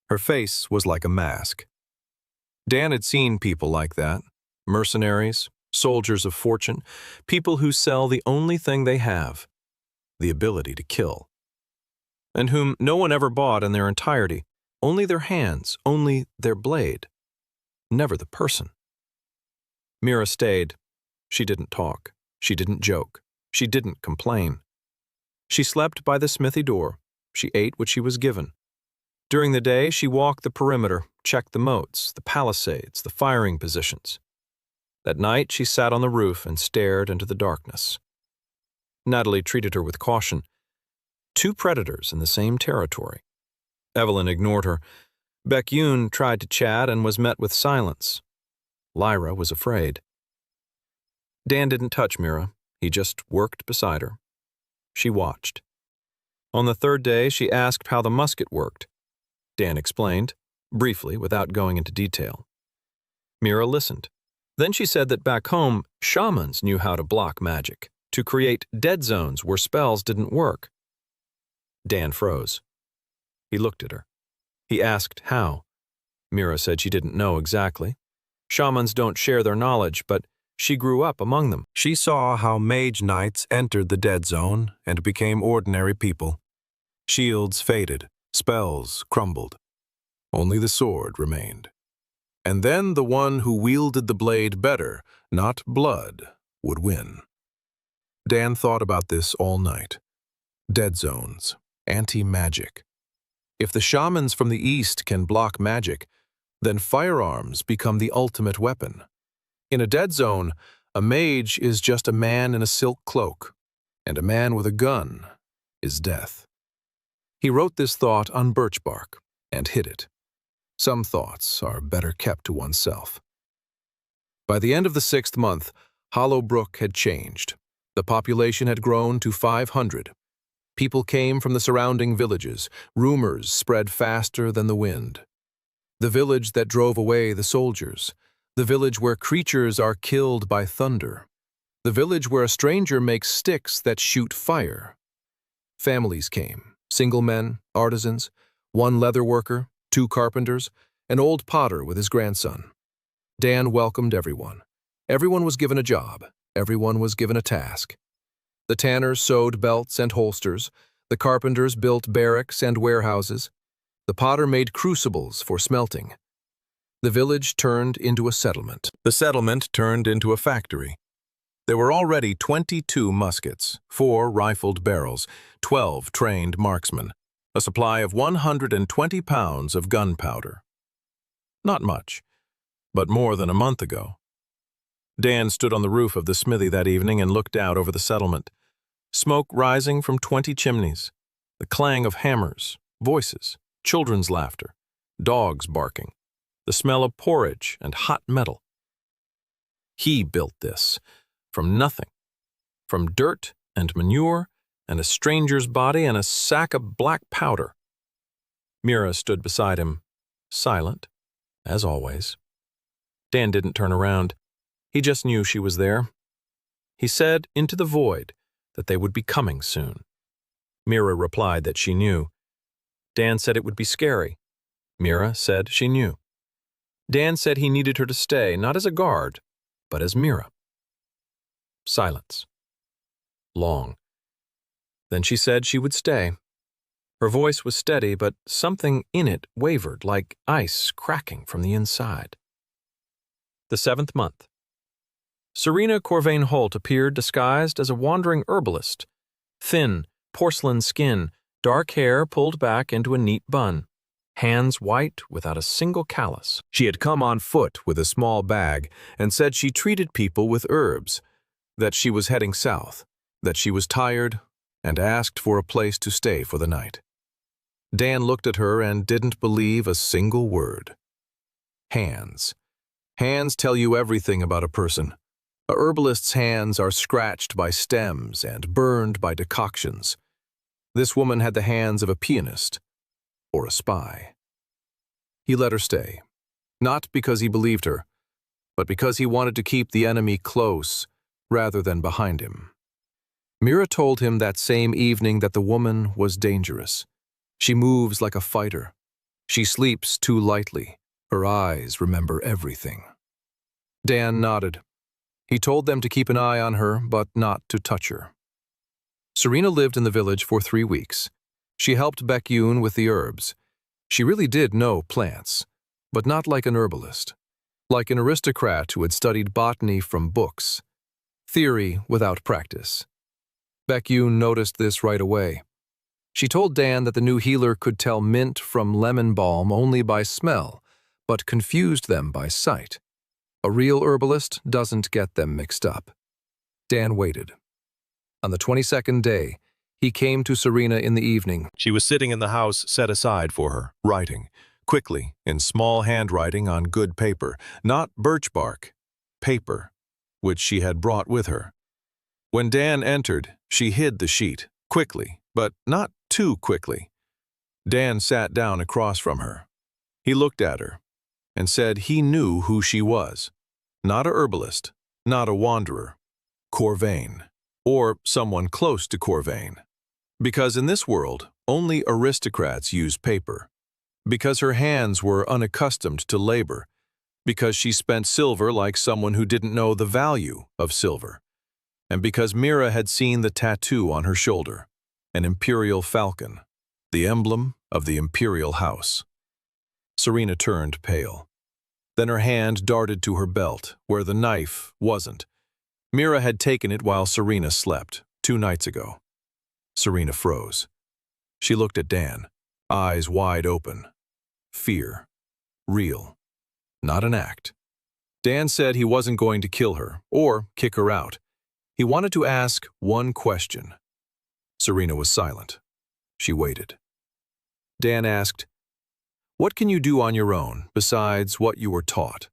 Her face was like a mask. Dan had seen people like that, mercenaries, soldiers of fortune, people who sell the only thing they have, the ability to kill, and whom no one ever bought in their entirety, only their hands, only their blade, never the person. Mira stayed. She didn't talk. She didn't joke. She didn't complain. She slept by the smithy door. She ate what she was given. During the day, she walked the perimeter, checked the moats, the palisades, the firing positions. At night, she sat on the roof and stared into the darkness. Natalie treated her with caution. 2 predators in the same territory. Evelyn ignored her. Beck-Yoon tried to chat and was met with silence. Lyra was afraid. Dan didn't touch Mira. He just worked beside her. She watched. On the 3rd day, she asked how the musket worked. Dan explained, briefly, without going into detail. Mira listened. Then she said that back home, shamans knew how to block magic, to create dead zones where spells didn't work. Dan froze. He looked at her. He asked how. Mira said she didn't know exactly. Shamans don't share their knowledge, but she grew up among them. She saw how mage knights entered the dead zone and became ordinary people. Shields faded, spells crumbled. Only the sword remained. And then the one who wielded the blade better, not blood, would win. Dan thought about this all night. Dead zones, anti-magic. If the shamans from the East can block magic, then firearms become the ultimate weapon. In a dead zone, a mage is just a man in a silk cloak, and a man with a gun is death. He wrote this thought on birch bark and hid it. Some thoughts are better kept to oneself. By the end of the 6th month, Hollow Brook had changed. The population had grown to 500. People came from the surrounding villages. Rumors spread faster than the wind. The village that drove away the soldiers. The village where creatures are killed by thunder. The village where a stranger makes sticks that shoot fire. Families came, single men, artisans, one leather worker, 2 carpenters, an old potter with his grandson. Dan welcomed everyone. Everyone was given a job. Everyone was given a task. The tanners sewed belts and holsters. The carpenters built barracks and warehouses. The potter made crucibles for smelting. The village turned into a settlement. The settlement turned into a factory. There were already 22 muskets, 4 rifled barrels, 12 trained marksmen, a supply of 120 pounds of gunpowder. Not much, but more than a month ago. Dan stood on the roof of the smithy that evening and looked out over the settlement. Smoke rising from 20 chimneys, the clang of hammers, voices, children's laughter, dogs barking, the smell of porridge and hot metal. He built this from nothing, from dirt and manure and a stranger's body and a sack of black powder. Mira stood beside him, silent, as always. Dan didn't turn around. He just knew she was there. He said into the void that they would be coming soon. Mira replied that she knew. Dan said it would be scary. Mira said she knew. Dan said he needed her to stay, not as a guard, but as Mira. Silence. Long. Then she said she would stay. Her voice was steady, but something in it wavered like ice cracking from the inside. The 7th month. Serena Corvain Holt appeared disguised as a wandering herbalist. Thin, porcelain skin, dark hair pulled back into a neat bun, hands white without a single callus. She had come on foot with a small bag and said she treated people with herbs, that she was heading south, that she was tired, and asked for a place to stay for the night. Dan looked at her and didn't believe a single word. Hands. Hands tell you everything about a person. A herbalist's hands are scratched by stems and burned by decoctions. This woman had the hands of a pianist or a spy. He let her stay, not because he believed her, but because he wanted to keep the enemy close rather than behind him. Mira told him that same evening that the woman was dangerous. She moves like a fighter. She sleeps too lightly. Her eyes remember everything. Dan nodded. He told them to keep an eye on her, but not to touch her. Serena lived in the village for 3 weeks. She helped Bekyun with the herbs. She really did know plants, but not like an herbalist. Like an aristocrat who had studied botany from books. Theory without practice. Bekyun noticed this right away. She told Dan that the new healer could tell mint from lemon balm only by smell, but confused them by sight. A real herbalist doesn't get them mixed up. Dan waited. On the 22nd day, he came to Serena in the evening. She was sitting in the house set aside for her, writing, quickly, in small handwriting on good paper, not birch bark, paper, which she had brought with her. When Dan entered, she hid the sheet, quickly, but not too quickly. Dan sat down across from her. He looked at her and said he knew who she was. Not a herbalist, not a wanderer. Corvain, or someone close to Corvain. Because in this world, only aristocrats use paper. Because her hands were unaccustomed to labor. Because she spent silver like someone who didn't know the value of silver. And because Mira had seen the tattoo on her shoulder, an imperial falcon, the emblem of the imperial house. Serena turned pale. Then her hand darted to her belt, where the knife wasn't. Mira had taken it while Serena slept, 2 nights ago. Serena froze. She looked at Dan, eyes wide open. Fear. Real. Not an act. Dan said he wasn't going to kill her or kick her out. He wanted to ask one question. Serena was silent. She waited. Dan asked, "What can you do on your own besides what you were taught?"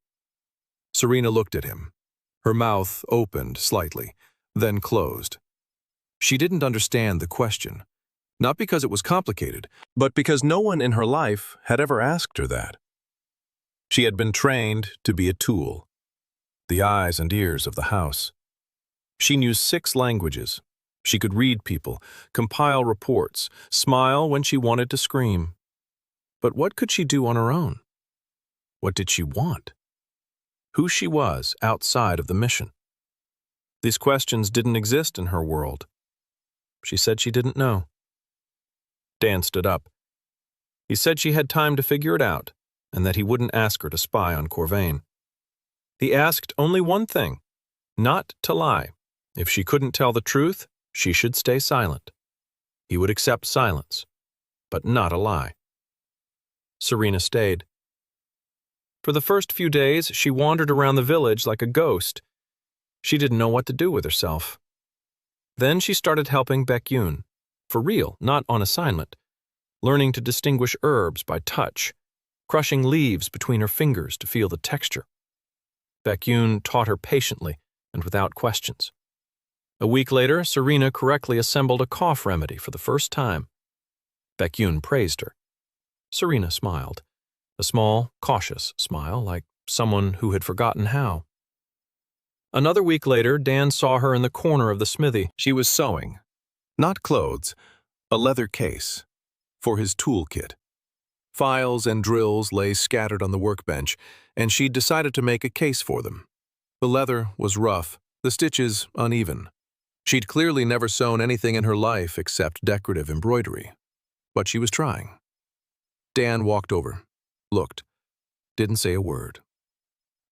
Serena looked at him. Her mouth opened slightly, then closed. She didn't understand the question, not because it was complicated, but because no one in her life had ever asked her that. She had been trained to be a tool, the eyes and ears of the house. She knew 6 languages. She could read people, compile reports, smile when she wanted to scream. But what could she do on her own? What did she want? Who she was outside of the mission? These questions didn't exist in her world. She said she didn't know. Dan stood up. He said she had time to figure it out, and that he wouldn't ask her to spy on Corvain. He asked only one thing, not to lie. If she couldn't tell the truth, she should stay silent. He would accept silence, but not a lie. Serena stayed. For the first few days, she wandered around the village like a ghost. She didn't know what to do with herself. Then she started helping Baek-yoon, for real, not on assignment, learning to distinguish herbs by touch, crushing leaves between her fingers to feel the texture. Baek-yoon taught her patiently and without questions. A week later, Serena correctly assembled a cough remedy for the first time. Baek-yoon praised her. Serena smiled, a small, cautious smile, like someone who had forgotten how. Another week later, Dan saw her in the corner of the smithy. She was sewing. Not clothes, a leather case, for his toolkit. Files and drills lay scattered on the workbench, and she'd decided to make a case for them. The leather was rough, the stitches uneven. She'd clearly never sewn anything in her life except decorative embroidery. But she was trying. Dan walked over, looked, didn't say a word.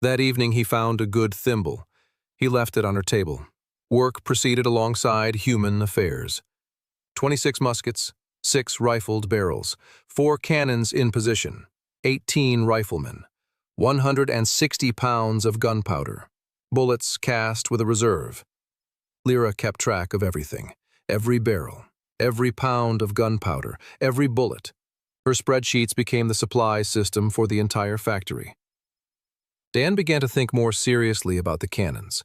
That evening he found a good thimble. He left it on her table. Work proceeded alongside human affairs. 26 muskets, 6 rifled barrels, 4 cannons in position, 18 riflemen, 160 pounds of gunpowder, bullets cast with a reserve. Lyra kept track of everything, every barrel, every pound of gunpowder, every bullet. Her spreadsheets became the supply system for the entire factory. Dan began to think more seriously about the cannons.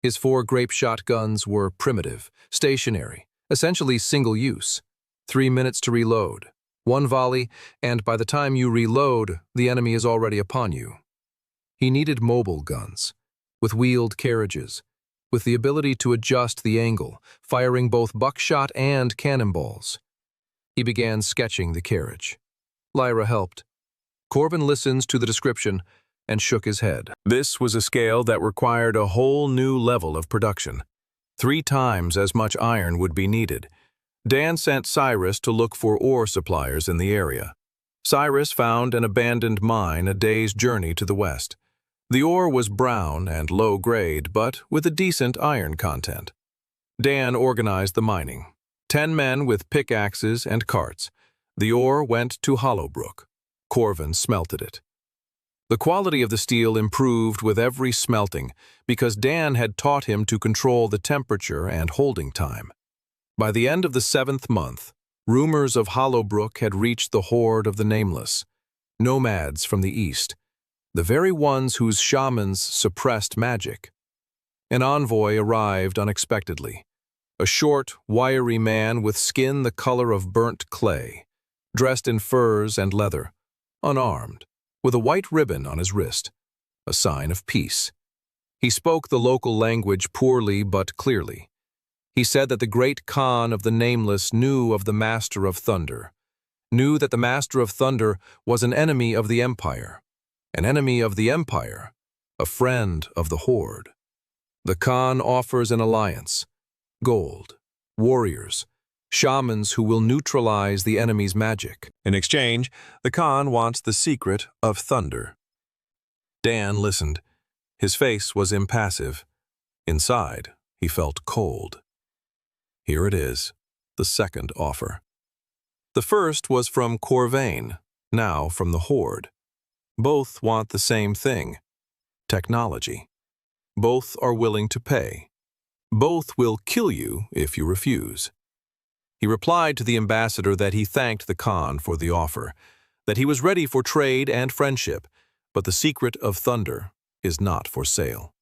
His 4 grape shotguns were primitive, stationary, essentially single-use. 3 minutes to reload, 1 volley, and by the time you reload, the enemy is already upon you. He needed mobile guns, with wheeled carriages, with the ability to adjust the angle, firing both buckshot and cannonballs. He began sketching the carriage. Lyra helped. Corbin listened to the description and shook his head. This was a scale that required a whole new level of production. 3 times as much iron would be needed. Dan sent Cyrus to look for ore suppliers in the area. Cyrus found an abandoned mine a day's journey to the west. The ore was brown and low grade, but with a decent iron content. Dan organized the mining. 10 men with pickaxes and carts. The ore went to Hollowbrook. Corvin smelted it. The quality of the steel improved with every smelting because Dan had taught him to control the temperature and holding time. By the end of the 7th month, rumors of Hollowbrook had reached the horde of the Nameless, nomads from the east, the very ones whose shamans suppressed magic. An envoy arrived unexpectedly, a short, wiry man with skin the color of burnt clay, dressed in furs and leather, unarmed, with a white ribbon on his wrist, a sign of peace. He spoke the local language poorly but clearly. He said that the great Khan of the Nameless knew of the Master of Thunder, knew that the Master of Thunder was an enemy of the Empire, an enemy of the Empire, a friend of the Horde. The Khan offers an alliance, gold, warriors, shamans who will neutralize the enemy's magic. In exchange, the Khan wants the secret of thunder. Dan listened. His face was impassive. Inside, he felt cold. Here it is, the second offer. The first was from Corvain, now from the Horde. Both want the same thing: technology. Both are willing to pay. Both will kill you if you refuse. He replied to the ambassador that he thanked the Khan for the offer, that he was ready for trade and friendship, but the secret of thunder is not for sale.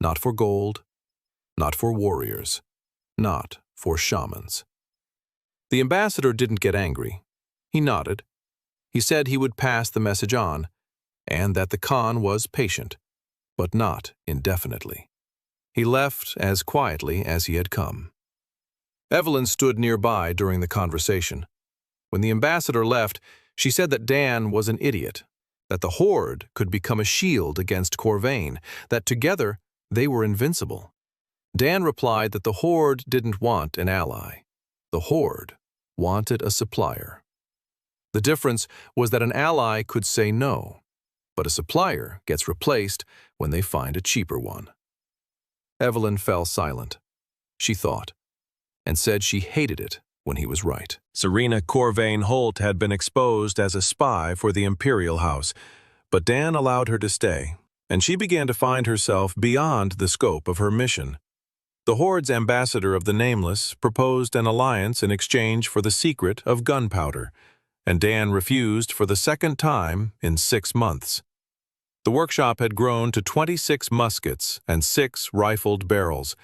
Not for gold, not for warriors, not for shamans. The ambassador didn't get angry. He nodded. He said he would pass the message on, and that the Khan was patient, but not indefinitely. He left as quietly as he had come. Evelyn stood nearby during the conversation. When the ambassador left, she said that Dan was an idiot, that the Horde could become a shield against Corvain, that together they were invincible. Dan replied that the Horde didn't want an ally. The Horde wanted a supplier. The difference was that an ally could say no, but a supplier gets replaced when they find a cheaper one. Evelyn fell silent. She thought, and said she hated it when he was right. Serena Corvain Holt had been exposed as a spy for the Imperial House, but Dan allowed her to stay, and she began to find herself beyond the scope of her mission. The Horde's ambassador of the Nameless proposed an alliance in exchange for the secret of gunpowder, and Dan refused for the second time in 6 months. The workshop had grown to 26 muskets and 6 rifled barrels,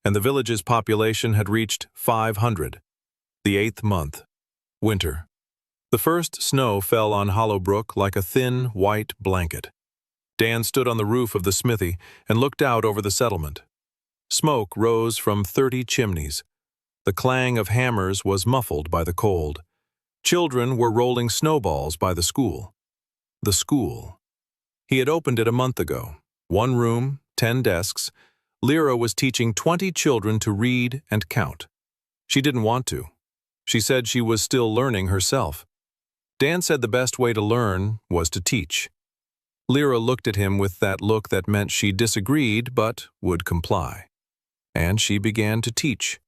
and the village's population had reached 500. The 8th month. Winter. The first snow fell on Hollowbrook like a thin, white blanket. Dan stood on the roof of the smithy and looked out over the settlement. Smoke rose from 30 chimneys. The clang of hammers was muffled by the cold. Children were rolling snowballs by the school. The school. He had opened it a month ago. 1 room, 10 desks. Lyra was teaching 20 children to read and count. She didn't want to. She said she was still learning herself. Dan said the best way to learn was to teach. Lyra looked at him with that look that meant she disagreed but would comply. And she began to teach.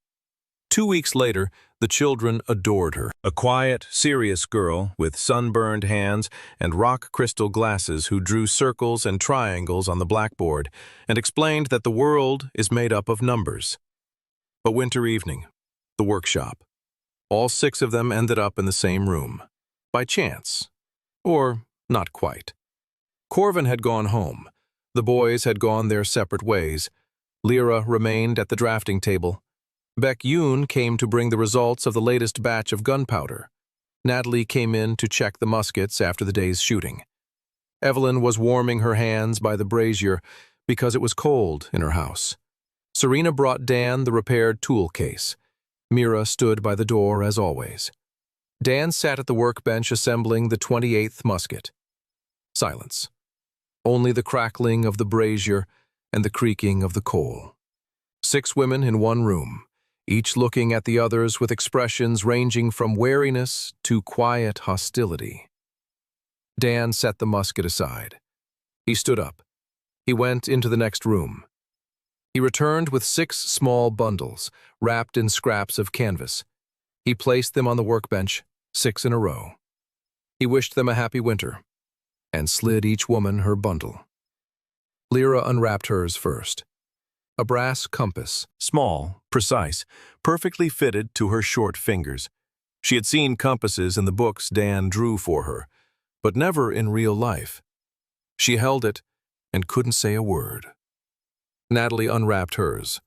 2 weeks later, the children adored her. A quiet, serious girl with sunburned hands and rock crystal glasses who drew circles and triangles on the blackboard and explained that the world is made up of numbers. A winter evening, the workshop. All 6 of them ended up in the same room. By chance. Or not quite. Corvin had gone home. The boys had gone their separate ways. Lyra remained at the drafting table. Beck Yoon came to bring the results of the latest batch of gunpowder. Natalie came in to check the muskets after the day's shooting. Evelyn was warming her hands by the brazier because it was cold in her house. Serena brought Dan the repaired tool case. Mira stood by the door as always. Dan sat at the workbench assembling the 28th musket. Silence. Only the crackling of the brazier and the creaking of the coal. 6 women in 1 room, each looking at the others with expressions ranging from wariness to quiet hostility. Dan set the musket aside. He stood up. He went into the next room. He returned with 6 small bundles, wrapped in scraps of canvas. He placed them on the workbench, 6 in a row. He wished them a happy winter, and slid each woman her bundle. Lyra unwrapped hers first. A brass compass, small, precise, perfectly fitted to her short fingers. She had seen compasses in the books Dan drew for her, but never in real life. She held it and couldn't say a word. Natalie unwrapped hers,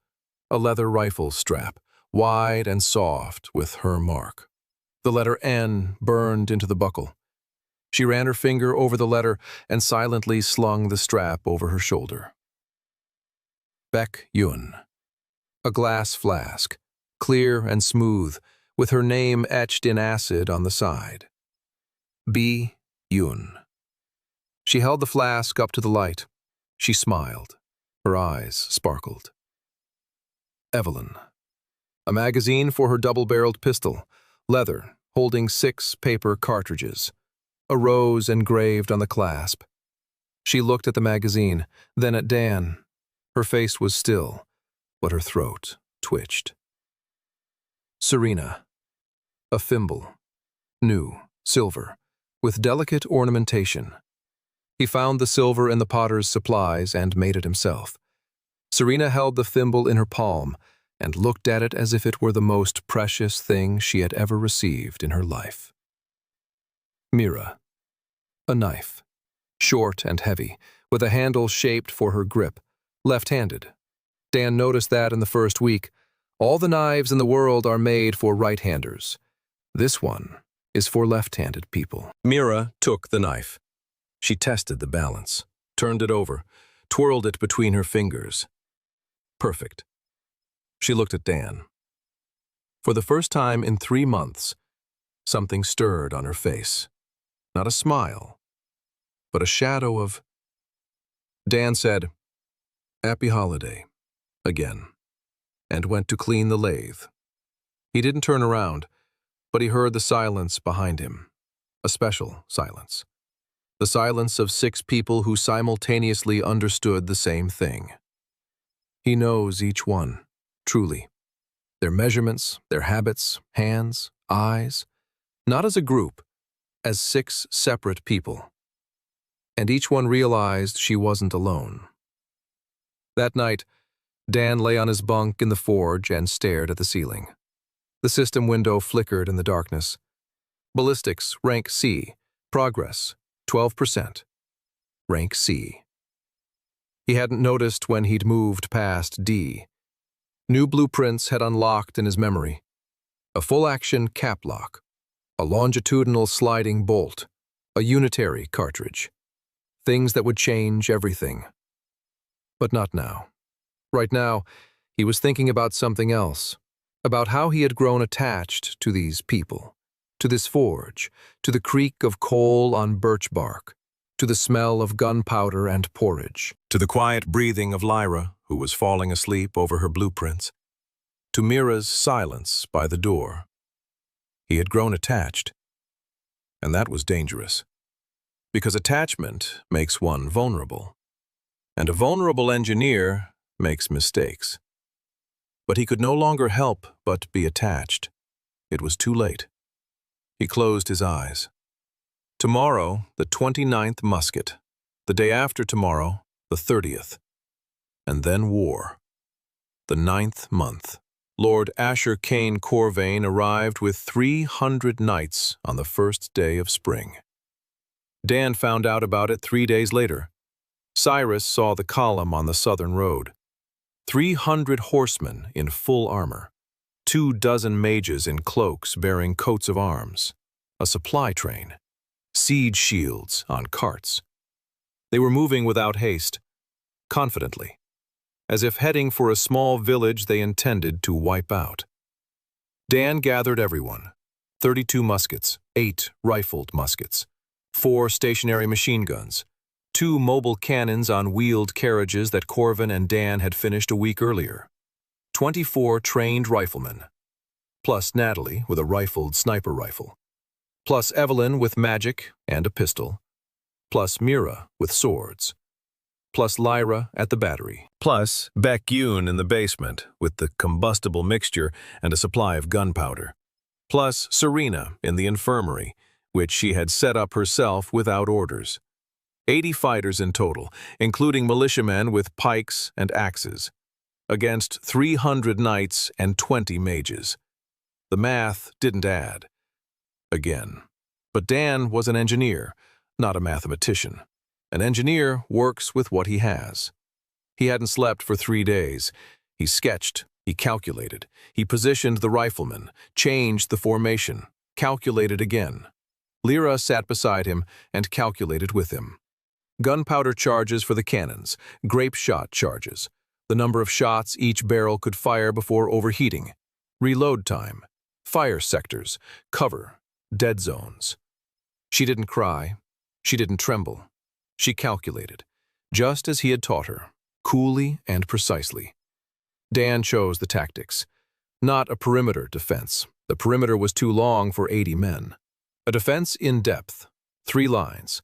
a leather rifle strap, wide and soft with her mark. The letter N burned into the buckle. She ran her finger over the letter and silently slung the strap over her shoulder. Beck Yun. A glass flask, clear and smooth, with her name etched in acid on the side. B. Yun. She held the flask up to the light. She smiled. Her eyes sparkled. Evelyn. A magazine for her double-barreled pistol, leather, holding 6 paper cartridges. A rose engraved on the clasp. She looked at the magazine, then at Dan. Her face was still, but her throat twitched. Serena. A thimble. New, silver, with delicate ornamentation. He found the silver in the potter's supplies and made it himself. Serena held the thimble in her palm and looked at it as if it were the most precious thing she had ever received in her life. Mira. A knife. Short and heavy, with a handle shaped for her grip, left-handed. Dan noticed that in the first week. All the knives in the world are made for right-handers. This one is for left-handed people. Mira took the knife. She tested the balance, turned it over, twirled it between her fingers. Perfect. She looked at Dan. For the first time in 3 months, something stirred on her face. Not a smile, but a shadow of... Dan said, "Happy holiday," again, and went to clean the lathe. He didn't turn around, but he heard the silence behind him, a special silence. The silence of 6 people who simultaneously understood the same thing. He knows each one, truly. Their measurements, their habits, hands, eyes, not as a group, as 6 separate people. And each one realized she wasn't alone. That night, Dan lay on his bunk in the forge and stared at the ceiling. The system window flickered in the darkness. Ballistics, rank C. Progress, 12%. Rank C. He hadn't noticed when he'd moved past D. New blueprints had unlocked in his memory. A full-action cap lock, a longitudinal sliding bolt, a unitary cartridge. Things that would change everything. But not now. Right now, he was thinking about something else, about how he had grown attached to these people, to this forge, to the creak of coal on birch bark, to the smell of gunpowder and porridge, To the quiet breathing of Lyra, who was falling asleep over her blueprints, to Mira's silence by the door. He had grown attached, and that was dangerous, because attachment makes one vulnerable, and a vulnerable engineer makes mistakes. But he could no longer help but be attached. It was too late. He closed his eyes. Tomorrow, the 29th Musket. The day after tomorrow, the 30th. And then war. The 9th month. Lord Asher Kane Corvain arrived with 300 knights on the first day of spring. Dan found out about it 3 days later. Cyrus saw the column on the southern road. 300 horsemen in full armor. 24 mages in cloaks bearing coats of arms. A supply train. Siege shields on carts. They were moving without haste, confidently, as if heading for a small village they intended to wipe out. Dan gathered everyone. 32 muskets, 8 rifled muskets, 4 stationary machine guns, 2 mobile cannons on wheeled carriages that Corvin and Dan had finished a week earlier, 24 trained riflemen, plus Natalie with a rifled sniper rifle, plus Evelyn with magic and a pistol, plus Mira with swords, plus Lyra at the battery, plus Beck Yoon in the basement with the combustible mixture and a supply of gunpowder, plus Serena in the infirmary, which she had set up herself without orders. 80 fighters in total, including militiamen with pikes and axes, against 300 knights and 20 mages. The math didn't add. Again. But Dan was an engineer, not a mathematician. An engineer works with what he has. He hadn't slept for 3 days. He sketched, he calculated, he positioned the riflemen, changed the formation, calculated again. Lyra sat beside him and calculated with him. Gunpowder charges for the cannons, grape shot charges, the number of shots each barrel could fire before overheating, reload time, fire sectors, cover, dead zones. She didn't cry. She didn't tremble. She calculated, just as he had taught her, coolly and precisely. Dan chose the tactics. Not a perimeter defense. The perimeter was too long for 80 men. A defense in depth. 3 lines.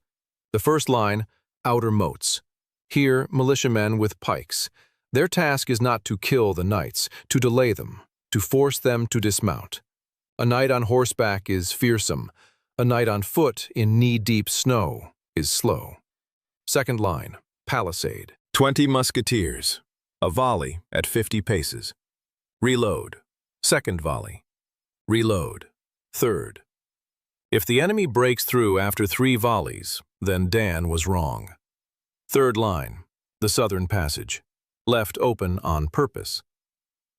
The first line, outer moats. Here, militiamen with pikes. Their task is not to kill the knights, to delay them, to force them to dismount. A knight on horseback is fearsome. A knight on foot in knee-deep snow is slow. Second line, palisade. 20 musketeers. A volley at 50 paces. Reload. Second volley. Reload. Third. If the enemy breaks through after 3 volleys, then Dan was wrong. Third line, the southern passage. Left open on purpose.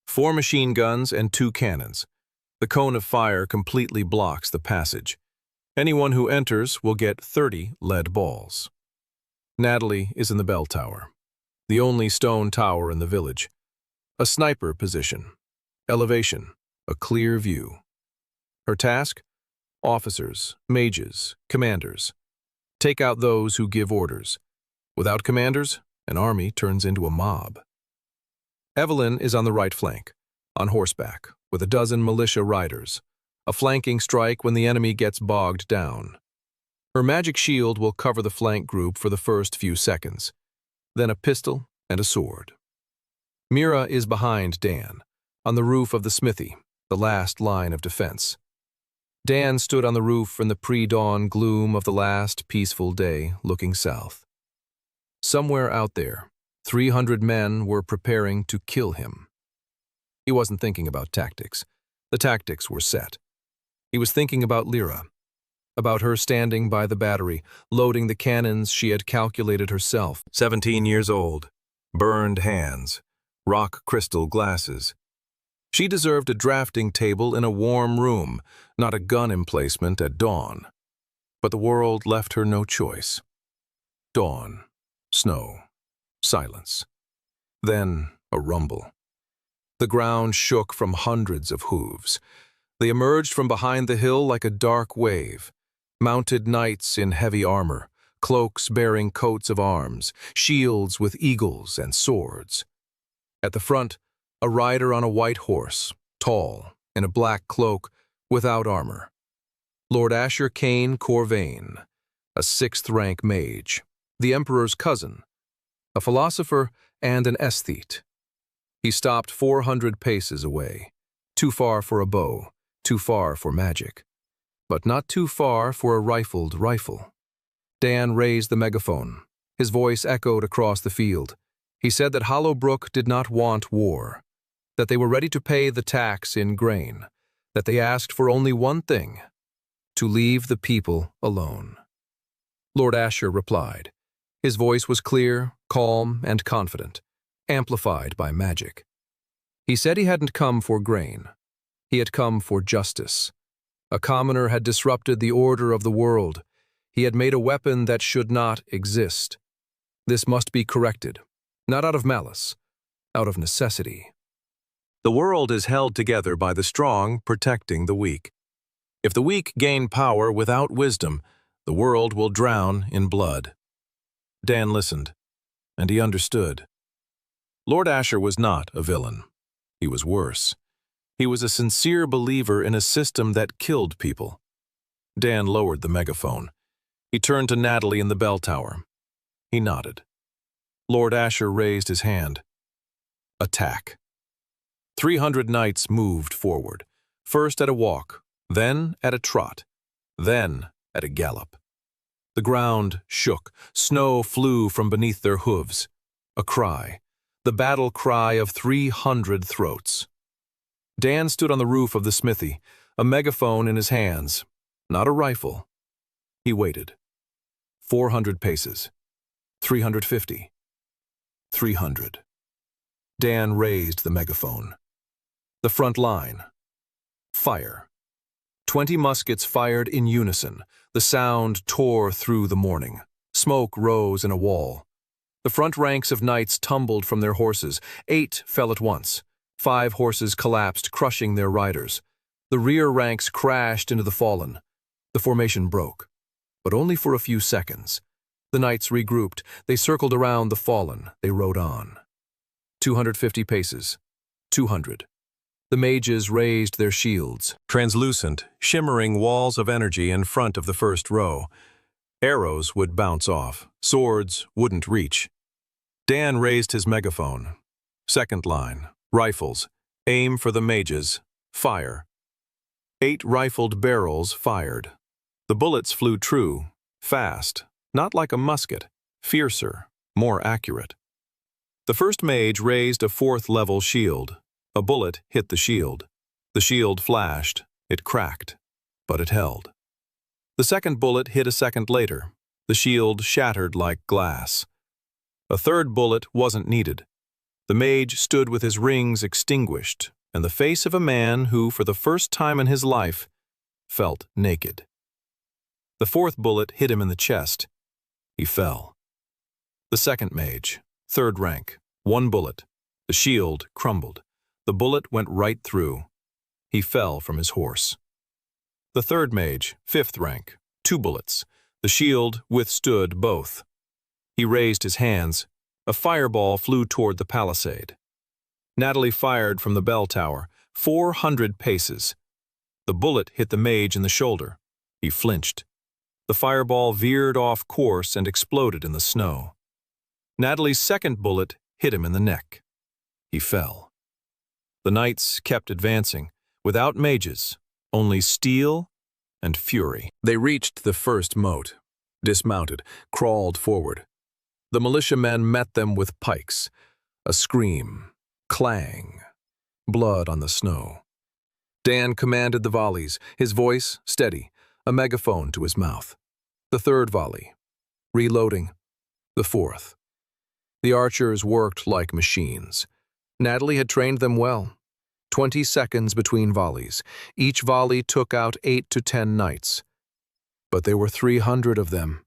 4 machine guns and 2 cannons. The cone of fire completely blocks the passage. Anyone who enters will get 30 lead balls. Natalie is in the bell tower, the only stone tower in the village. A sniper position. Elevation, a clear view. Her task? Officers, mages, commanders. Take out those who give orders. Without commanders, an army turns into a mob. Evelyn is on the right flank, on horseback, with a dozen militia riders. A flanking strike when the enemy gets bogged down. Her magic shield will cover the flank group for the first few seconds, then a pistol and a sword. Mira is behind Dan, on the roof of the smithy, the last line of defense. Dan stood on the roof in the pre-dawn gloom of the last peaceful day, looking south. Somewhere out there, 300 men were preparing to kill him. He wasn't thinking about tactics. The tactics were set. He was thinking about Lyra, about her standing by the battery, loading the cannons she had calculated herself. 17 years old, burned hands, rock crystal glasses. She deserved a drafting table in a warm room, not a gun emplacement at dawn. But the world left her no choice. Dawn, snow, silence. Then a rumble. The ground shook from hundreds of hooves. They emerged from behind the hill like a dark wave. Mounted knights in heavy armor, cloaks bearing coats of arms, shields with eagles and swords. At the front, a rider on a white horse, tall, in a black cloak, without armor. Lord Asher Kane Corvain, a 6th-rank mage, the Emperor's cousin, a philosopher and an aesthete. He stopped 400 paces away, too far for a bow, too far for magic, but not too far for a rifled rifle. Dan raised the megaphone. His voice echoed across the field. He said that Hollowbrook did not want war, that they were ready to pay the tax in grain, that they asked for only one thing, to leave the people alone. Lord Asher replied. His voice was clear, calm, and confident, amplified by magic. He said he hadn't come for grain. He had come for justice. A commoner had disrupted the order of the world. He had made a weapon that should not exist. This must be corrected, not out of malice, out of necessity. The world is held together by the strong protecting the weak. If the weak gain power without wisdom, the world will drown in blood. Dan listened, and he understood. Lord Asher was not a villain. He was worse. He was a sincere believer in a system that killed people. Dan lowered the megaphone. He turned to Natalie in the bell tower. He nodded. Lord Asher raised his hand. Attack. 300 knights moved forward, first at a walk, then at a trot, then at a gallop. The ground shook, snow flew from beneath their hooves. A cry, the battle cry of 300 throats. Dan stood on the roof of the smithy, a megaphone in his hands, not a rifle. He waited. 400 paces, 350, 300. Dan raised the megaphone. The front line. Fire. 20 muskets fired in unison. The sound tore through the morning. Smoke rose in a wall. The front ranks of knights tumbled from their horses. 8 fell at once. 5 horses collapsed, crushing their riders. The rear ranks crashed into the fallen. The formation broke, but only for a few seconds. The knights regrouped. They circled around the fallen. They rode on. 250 paces. 200. The mages raised their shields. Translucent, shimmering walls of energy in front of the first row. Arrows would bounce off. Swords wouldn't reach. Dan raised his megaphone. Second line. Rifles. Aim for the mages. Fire. 8 rifled barrels fired. The bullets flew true, fast, not like a musket, fiercer, more accurate. The first mage raised a 4th-level shield. A bullet hit the shield. The shield flashed. It cracked, but it held. The second bullet hit a second later. The shield shattered like glass. A third bullet wasn't needed. The mage stood with his rings extinguished, and the face of a man who, for the first time in his life, felt naked. The 4th bullet hit him in the chest. He fell. The second mage, 3rd rank, 1 bullet. The shield crumbled. The bullet went right through. He fell from his horse. The 3rd mage, 5th rank, 2 bullets. The shield withstood both. He raised his hands. A fireball flew toward the palisade. Natalie fired from the bell tower, 400 paces. The bullet hit the mage in the shoulder. He flinched. The fireball veered off course and exploded in the snow. Natalie's second bullet hit him in the neck. He fell. The knights kept advancing, without mages, only steel and fury. They reached the first moat, dismounted, crawled forward. The militiamen met them with pikes. A scream, clang, blood on the snow. Dan commanded the volleys, his voice steady, a megaphone to his mouth. The 3rd volley, reloading. The 4th. The archers worked like machines. Natalie had trained them well. 20 seconds between volleys. Each volley took out 8 to 10 knights. But there were 300 of them,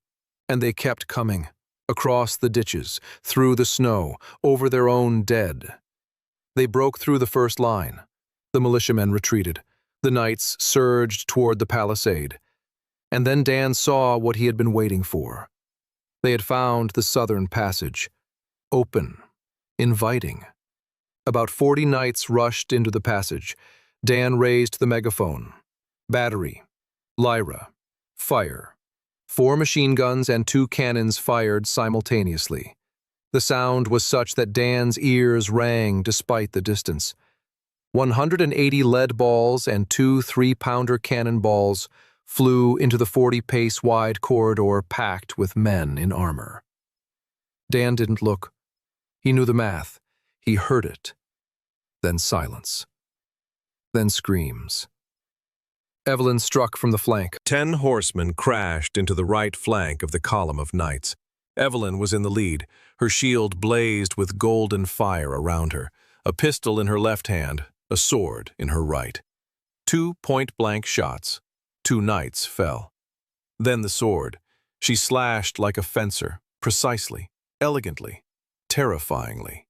and they kept coming, across the ditches, through the snow, over their own dead. They broke through the first line. The militiamen retreated. The knights surged toward the palisade. And then Dan saw what he had been waiting for. They had found the southern passage, open, inviting. About 40 knights rushed into the passage. Dan raised the megaphone. Battery, lyra, fire. 4 machine guns and 2 cannons fired simultaneously. The sound was such that Dan's ears rang despite the distance. 180 lead balls and 2 3-pounder cannonballs flew into the 40-pace wide corridor packed with men in armor. Dan didn't look. He knew the math. He heard it. Then silence. Then screams. Evelyn struck from the flank. 10 horsemen crashed into the right flank of the column of knights. Evelyn was in the lead. Her shield blazed with golden fire around her, a pistol in her left hand, a sword in her right. 2 point-blank shots. 2 knights fell. Then the sword. She slashed like a fencer, precisely, elegantly, terrifyingly.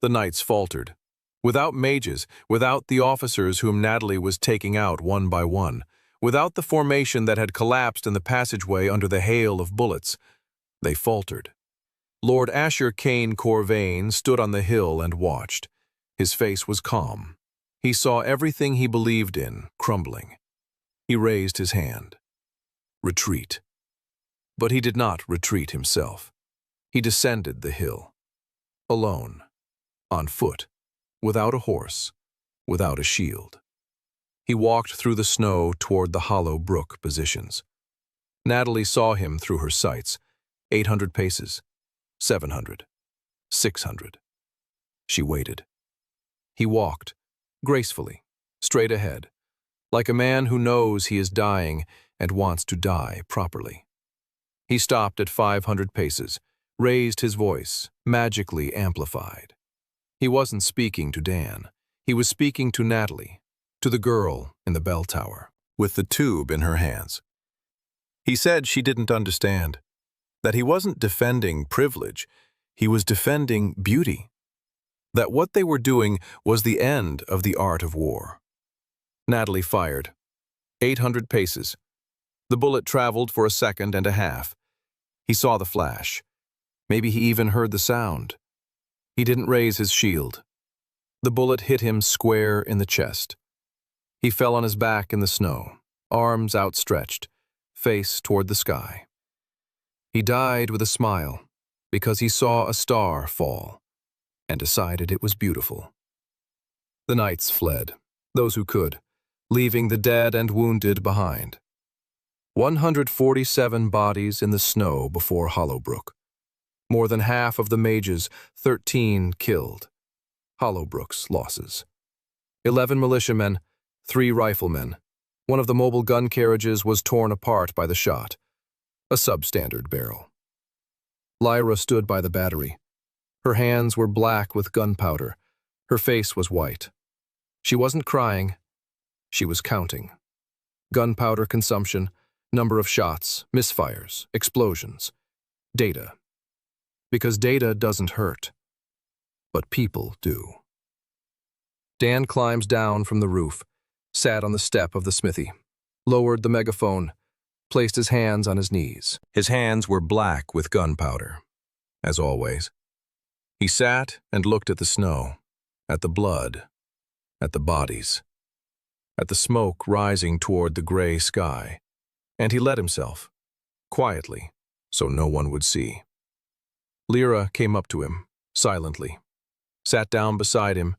The knights faltered. Without mages, without the officers whom Natalie was taking out one by one, without the formation that had collapsed in the passageway under the hail of bullets, they faltered. Lord Asher Cain Corvain stood on the hill and watched. His face was calm. He saw everything he believed in crumbling. He raised his hand. Retreat. But he did not retreat himself. He descended the hill. Alone. On foot. Without a horse. Without a shield. He walked through the snow toward the hollow brook positions. Natalie saw him through her sights. 800 paces. 700. 600. She waited. He walked, gracefully, straight ahead, like a man who knows he is dying and wants to die properly. He stopped at 500 paces, raised his voice, magically amplified. He wasn't speaking to Dan. He was speaking to Natalie, to the girl in the bell tower, with the tube in her hands. He said she didn't understand, that he wasn't defending privilege, he was defending beauty, that what they were doing was the end of the art of war. Natalie fired. 800 paces. The bullet traveled for a second and a half. He saw the flash. Maybe he even heard the sound. He didn't raise his shield. The bullet hit him square in the chest. He fell on his back in the snow, arms outstretched, face toward the sky. He died with a smile because he saw a star fall and decided it was beautiful. The knights fled, those who could, leaving the dead and wounded behind. 147 bodies in the snow before Hollowbrook. More than half of the mages, 13 killed. Hollowbrook's losses. 11 militiamen, 3 riflemen. One of the mobile gun carriages was torn apart by the shot. A substandard barrel. Lyra stood by the battery. Her hands were black with gunpowder. Her face was white. She wasn't crying. She was counting. Gunpowder consumption, number of shots, misfires, explosions. Data. Because data doesn't hurt. But people do. Dan climbs down from the roof, sat on the step of the smithy, lowered the megaphone, placed his hands on his knees. His hands were black with gunpowder, as always. He sat and looked at the snow, at the blood, at the bodies, at the smoke rising toward the gray sky, and he let himself, quietly, so no one would see. Lyra came up to him, silently, sat down beside him,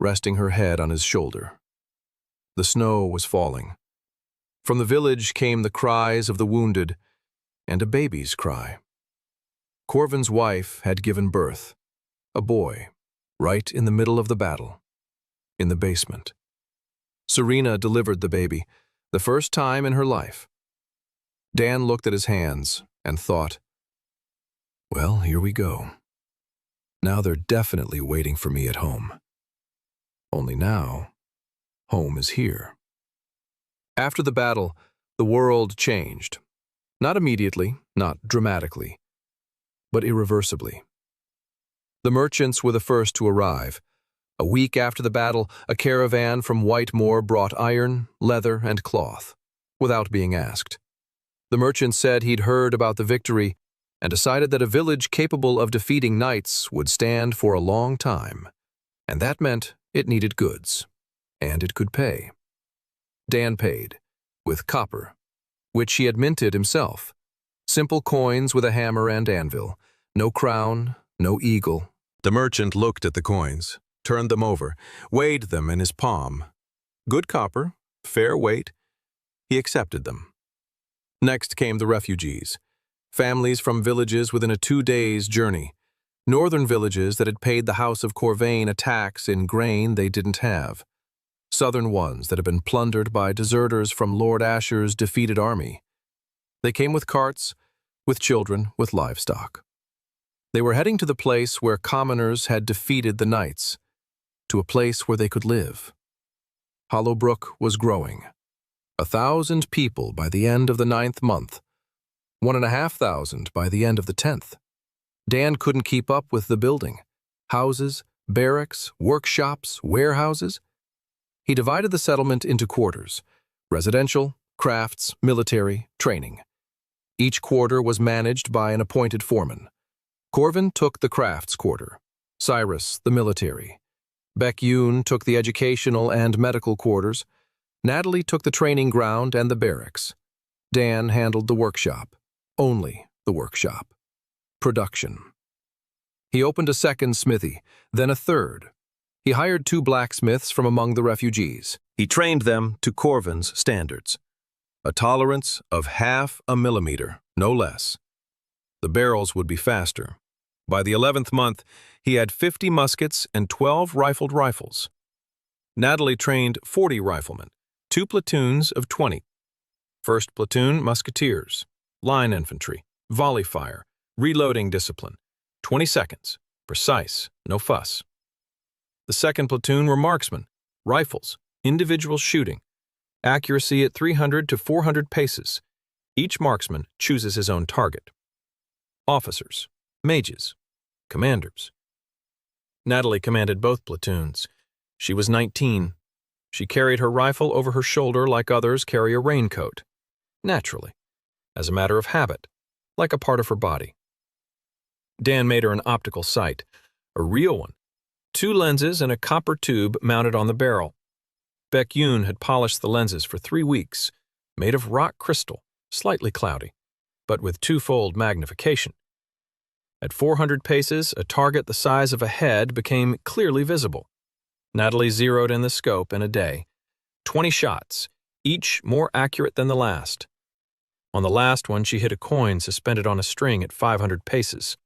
resting her head on his shoulder. The snow was falling. From the village came the cries of the wounded, and a baby's cry. Corvin's wife had given birth, a boy, right in the middle of the battle, in the basement. Serena delivered the baby, the first time in her life. Dan looked at his hands and thought, well, here we go. Now they're definitely waiting for me at home. Only now, home is here. After the battle, the world changed. Not immediately, not dramatically, but irreversibly. The merchants were the first to arrive. A week after the battle, a caravan from Whitemore brought iron, leather, and cloth, without being asked. The merchant said he'd heard about the victory and decided that a village capable of defeating knights would stand for a long time, and that meant it needed goods, and it could pay. Dan paid, with copper, which he had minted himself. Simple coins with a hammer and anvil, no crown, no eagle. The merchant looked at the coins, turned them over, weighed them in his palm. Good copper, fair weight. He accepted them. Next came the refugees, families from villages within a 2 days' journey, northern villages that had paid the House of Corvain a tax in grain they didn't have, southern ones that had been plundered by deserters from Lord Asher's defeated army. They came with carts, with children, with livestock. They were heading to the place where commoners had defeated the knights, to a place where they could live. Hollowbrook was growing. 1,000 people by the end of the 9th month, 1,500 by the end of the 10th. Dan couldn't keep up with the building. Houses, barracks, workshops, warehouses. He divided the settlement into quarters: residential, crafts, military, training. Each quarter was managed by an appointed foreman. Corvin took the crafts quarter, Cyrus the military. Beck-Yoon took the educational and medical quarters. Natalie took the training ground and the barracks. Dan handled the workshop, only the workshop. Production. He opened a second smithy, then a third. He hired 2 blacksmiths from among the refugees. He trained them to Corvin's standards. A tolerance of 0.5 millimeter, no less. The barrels would be faster. By the 11th month, he had 50 muskets and 12 rifled rifles. Natalie trained 40 riflemen, 2 platoons of 20. First platoon, musketeers, line infantry, volley fire, reloading discipline, 20 seconds, precise, no fuss. The second platoon were marksmen, rifles, individual shooting, accuracy at 300 to 400 paces. Each marksman chooses his own target. Officers, mages, commanders. Natalie commanded both platoons. She was 19. She carried her rifle over her shoulder like others carry a raincoat, naturally, as a matter of habit, like a part of her body. Dan made her an optical sight, a real one, 2 lenses and a copper tube mounted on the barrel. Beck-Yoon had polished the lenses for 3 weeks, made of rock crystal, slightly cloudy. but with twofold magnification. At 400 paces, a target the size of a head became clearly visible. Natalie zeroed in the scope in a day. 20 shots, each more accurate than the last. On the last one, she hit a coin suspended on a string at 500 paces.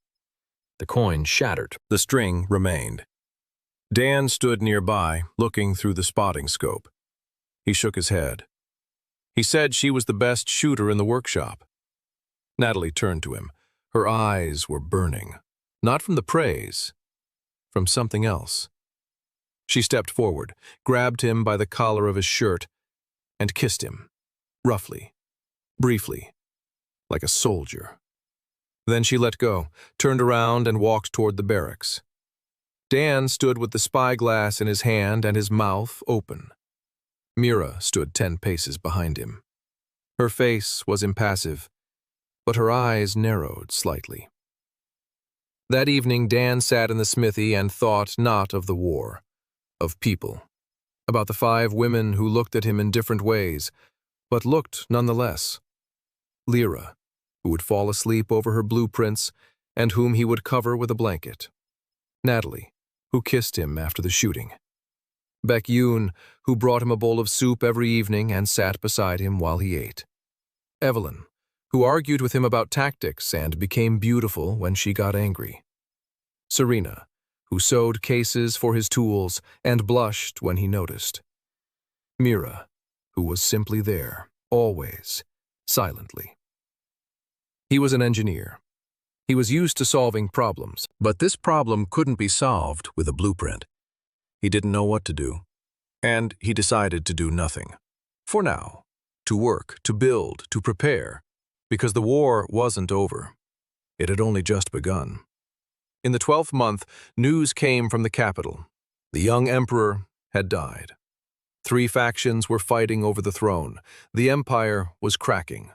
The coin shattered. The string remained. Dan stood nearby, looking through the spotting scope. He shook his head. He said she was the best shooter in the workshop. Natalie turned to him. Her eyes were burning, not from the praise, from something else. She stepped forward, grabbed him by the collar of his shirt, and kissed him, roughly, briefly, like a soldier. Then she let go, turned around and walked toward the barracks. Dan stood with the spyglass in his hand and his mouth open. Mira stood 10 paces behind him. Her face was impassive, but her eyes narrowed slightly. That evening, Dan sat in the smithy and thought not of the war, of people, about the 5 women who looked at him in different ways, but looked nonetheless. Lyra, who would fall asleep over her blueprints and whom he would cover with a blanket. Natalie, who kissed him after the shooting. Baek-yoon, who brought him a bowl of soup every evening and sat beside him while he ate. Evelyn, who argued with him about tactics and became beautiful when she got angry. Serena, who sewed cases for his tools and blushed when he noticed. Mira, who was simply there, always, silently. He was an engineer. He was used to solving problems, but this problem couldn't be solved with a blueprint. He didn't know what to do, and he decided to do nothing. For now, to work, to build, to prepare, because the war wasn't over. It had only just begun. In the 12th month, news came from the capital. The young emperor had died. 3 factions were fighting over the throne. The empire was cracking.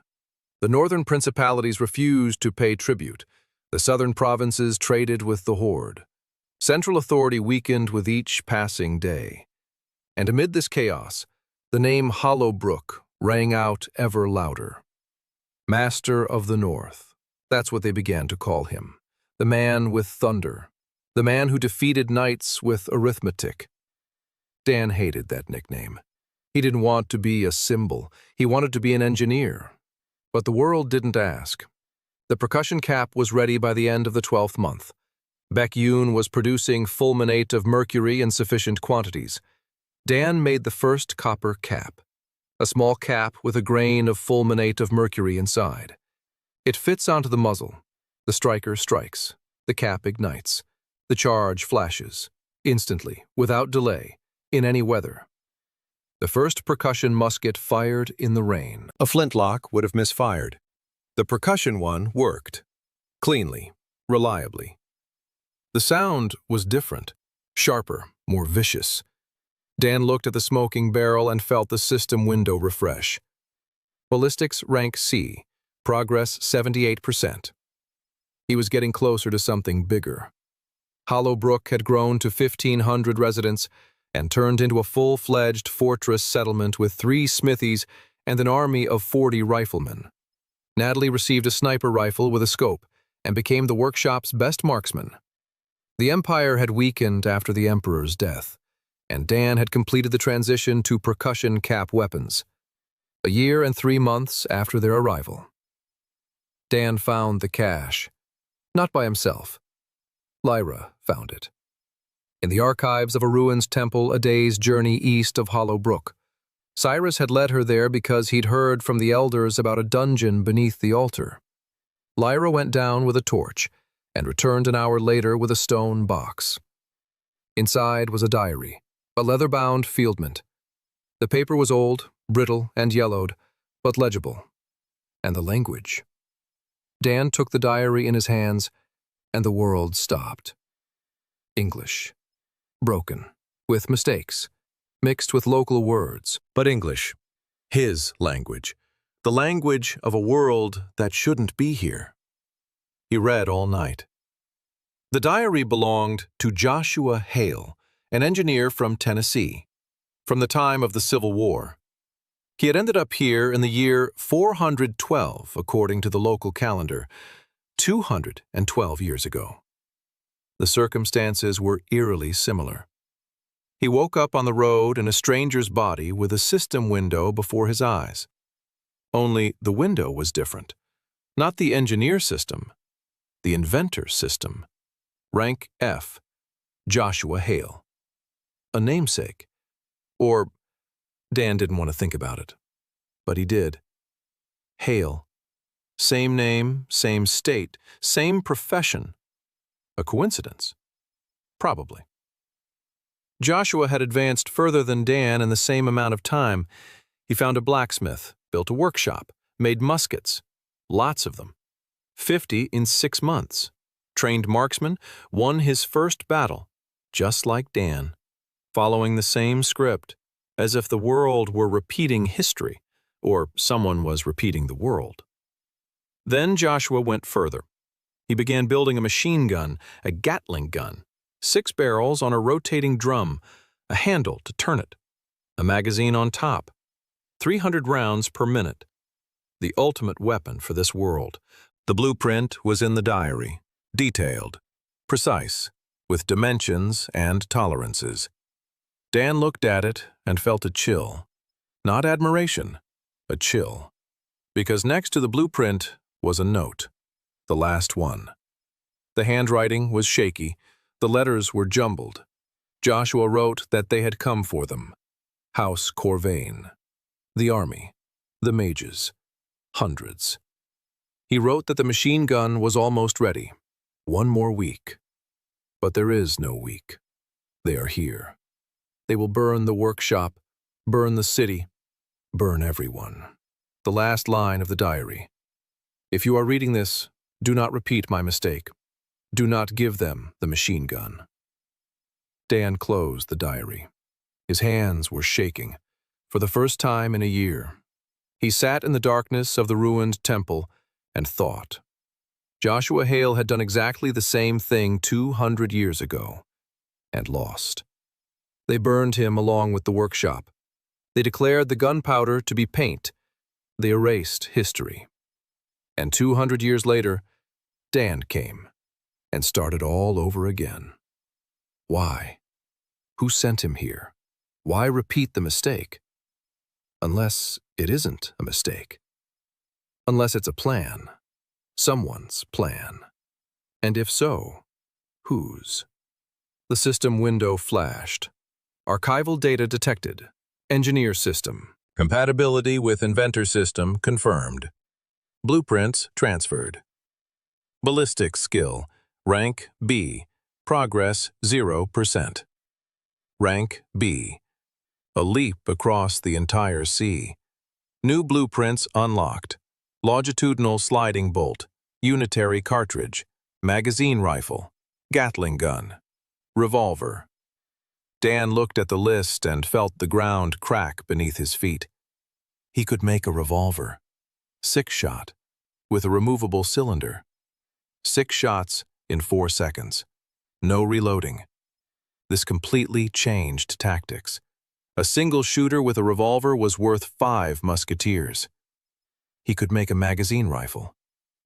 The northern principalities refused to pay tribute. The southern provinces traded with the horde. Central authority weakened with each passing day. And amid this chaos, the name Hollow Brook rang out ever louder. Master of the North, that's what they began to call him. The man with thunder. The man who defeated knights with arithmetic. Dan hated that nickname. He didn't want to be a symbol. He wanted to be an engineer. But the world didn't ask. The percussion cap was ready by the end of the 12th month. Baek-yoon was producing fulminate of mercury in sufficient quantities. Dan made the first copper cap. A small cap with a grain of fulminate of mercury inside. It fits onto the muzzle. The striker strikes. The cap ignites. The charge flashes, instantly, without delay, in any weather. The first percussion musket fired in the rain. A flintlock would have misfired. The percussion one worked. Cleanly, reliably. The sound was different, sharper, more vicious. Dan looked at the smoking barrel and felt the system window refresh. Ballistics rank C, progress 78%. He was getting closer to something bigger. Hollow Brook had grown to 1,500 residents and turned into a full-fledged fortress settlement with 3 smithies and an army of 40 riflemen. Natalie received a sniper rifle with a scope and became the workshop's best marksman. The empire had weakened after the emperor's death, and Dan had completed the transition to percussion cap weapons, a year and 3 months after their arrival. Dan found the cache, not by himself. Lyra found it. In the archives of a ruined temple a day's journey east of Hollow Brook. Cyrus had led her there because he'd heard from the elders about a dungeon beneath the altar. Lyra went down with a torch and returned an hour later with a stone box. Inside was a diary, a leather-bound fieldment. The paper was old, brittle, and yellowed, but legible. And the language. Dan took the diary in his hands, and the world stopped. English. Broken, with mistakes, mixed with local words. But English. His language. The language of a world that shouldn't be here. He read all night. The diary belonged to Joshua Hale, an engineer from Tennessee, from the time of the Civil War. He had ended up here in the year 412, according to the local calendar, 212 years ago. The circumstances were eerily similar. He woke up on the road in a stranger's body with a system window before his eyes. Only the window was different. Not the engineer system, the inventor system. Rank F, Joshua Hale. A namesake. Or Dan didn't want to think about it, but he did. Hale. Same name, same state, same profession. A coincidence? Probably. Joshua had advanced further than Dan in the same amount of time. He found a blacksmith, built a workshop, made muskets, lots of them. 50 in 6 months. Trained marksmen, won his first battle, just like Dan, following the same script, as if the world were repeating history, or someone was repeating the world. Then Joshua went further. He began building a machine gun, a Gatling gun, 6 barrels on a rotating drum, a handle to turn it, a magazine on top, 300 rounds per minute. The ultimate weapon for this world. The blueprint was in the diary, detailed, precise, with dimensions and tolerances. Dan looked at it and felt a chill. Not admiration, a chill. Because next to the blueprint was a note, the last one. The handwriting was shaky, the letters were jumbled. Joshua wrote that they had come for them. House Corvain. The army. The mages. Hundreds. He wrote that the machine gun was almost ready. 1 more week. But there is no week. They are here. They will burn the workshop, burn the city, burn everyone. The last line of the diary. If you are reading this, do not repeat my mistake. Do not give them the machine gun. Dan closed the diary. His hands were shaking, for the first time in a year. He sat in the darkness of the ruined temple and thought. Joshua Hale had done exactly the same thing 200 years ago, and lost. They burned him along with the workshop. They declared the gunpowder to be paint. They erased history. And 200 years later, Dan came and started all over again. Why? Who sent him here? Why repeat the mistake? Unless it isn't a mistake. Unless it's a plan. Someone's plan. And if so, whose? The system window flashed. Archival data detected. Engineer system. Compatibility with inventor system confirmed. Blueprints transferred. Ballistics skill. Rank B. Progress 0%. Rank B. A leap across the entire sea. New blueprints unlocked. Longitudinal sliding bolt. Unitary cartridge. Magazine rifle. Gatling gun. Revolver. Dan looked at the list and felt the ground crack beneath his feet. He could make a revolver. 6-shot. With a removable cylinder. 6 shots in 4 seconds. No reloading. This completely changed tactics. A single shooter with a revolver was worth 5 musketeers. He could make a magazine rifle.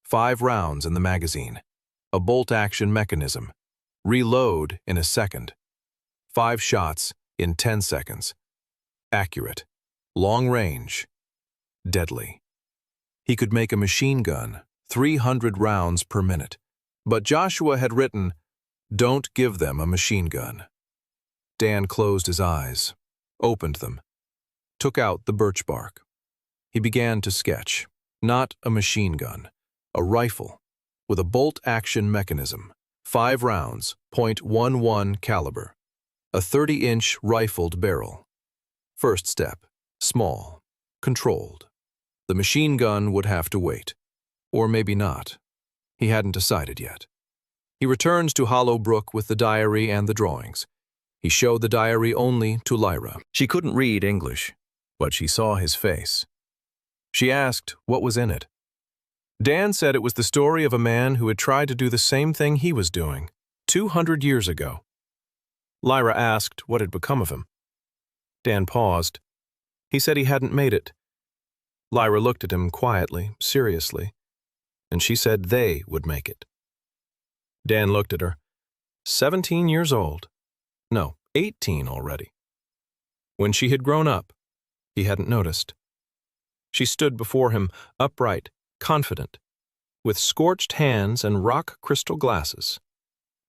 5 rounds in the magazine. A bolt-action mechanism. Reload in a second. 5 shots in 10 seconds. Accurate. Long range. Deadly. He could make a machine gun, 300 rounds per minute. But Joshua had written, "Don't give them a machine gun." Dan closed his eyes, opened them, took out the birch bark. He began to sketch, not a machine gun, a rifle, with a bolt-action mechanism, 5 rounds, .11 caliber, a 30-inch rifled barrel. First step, small, controlled. The machine gun would have to wait, or maybe not. He hadn't decided yet. He returned to Hollow Brook with the diary and the drawings. He showed the diary only to Lyra. She couldn't read English, but she saw his face. She asked what was in it. Dan said it was the story of a man who had tried to do the same thing he was doing 200 years ago. Lyra asked what had become of him. Dan paused. He said he hadn't made it. Lyra looked at him quietly, seriously, and she said they would make it. Dan looked at her. 17 years old. No, 18 already. When she had grown up, he hadn't noticed. She stood before him, upright, confident, with scorched hands and rock crystal glasses,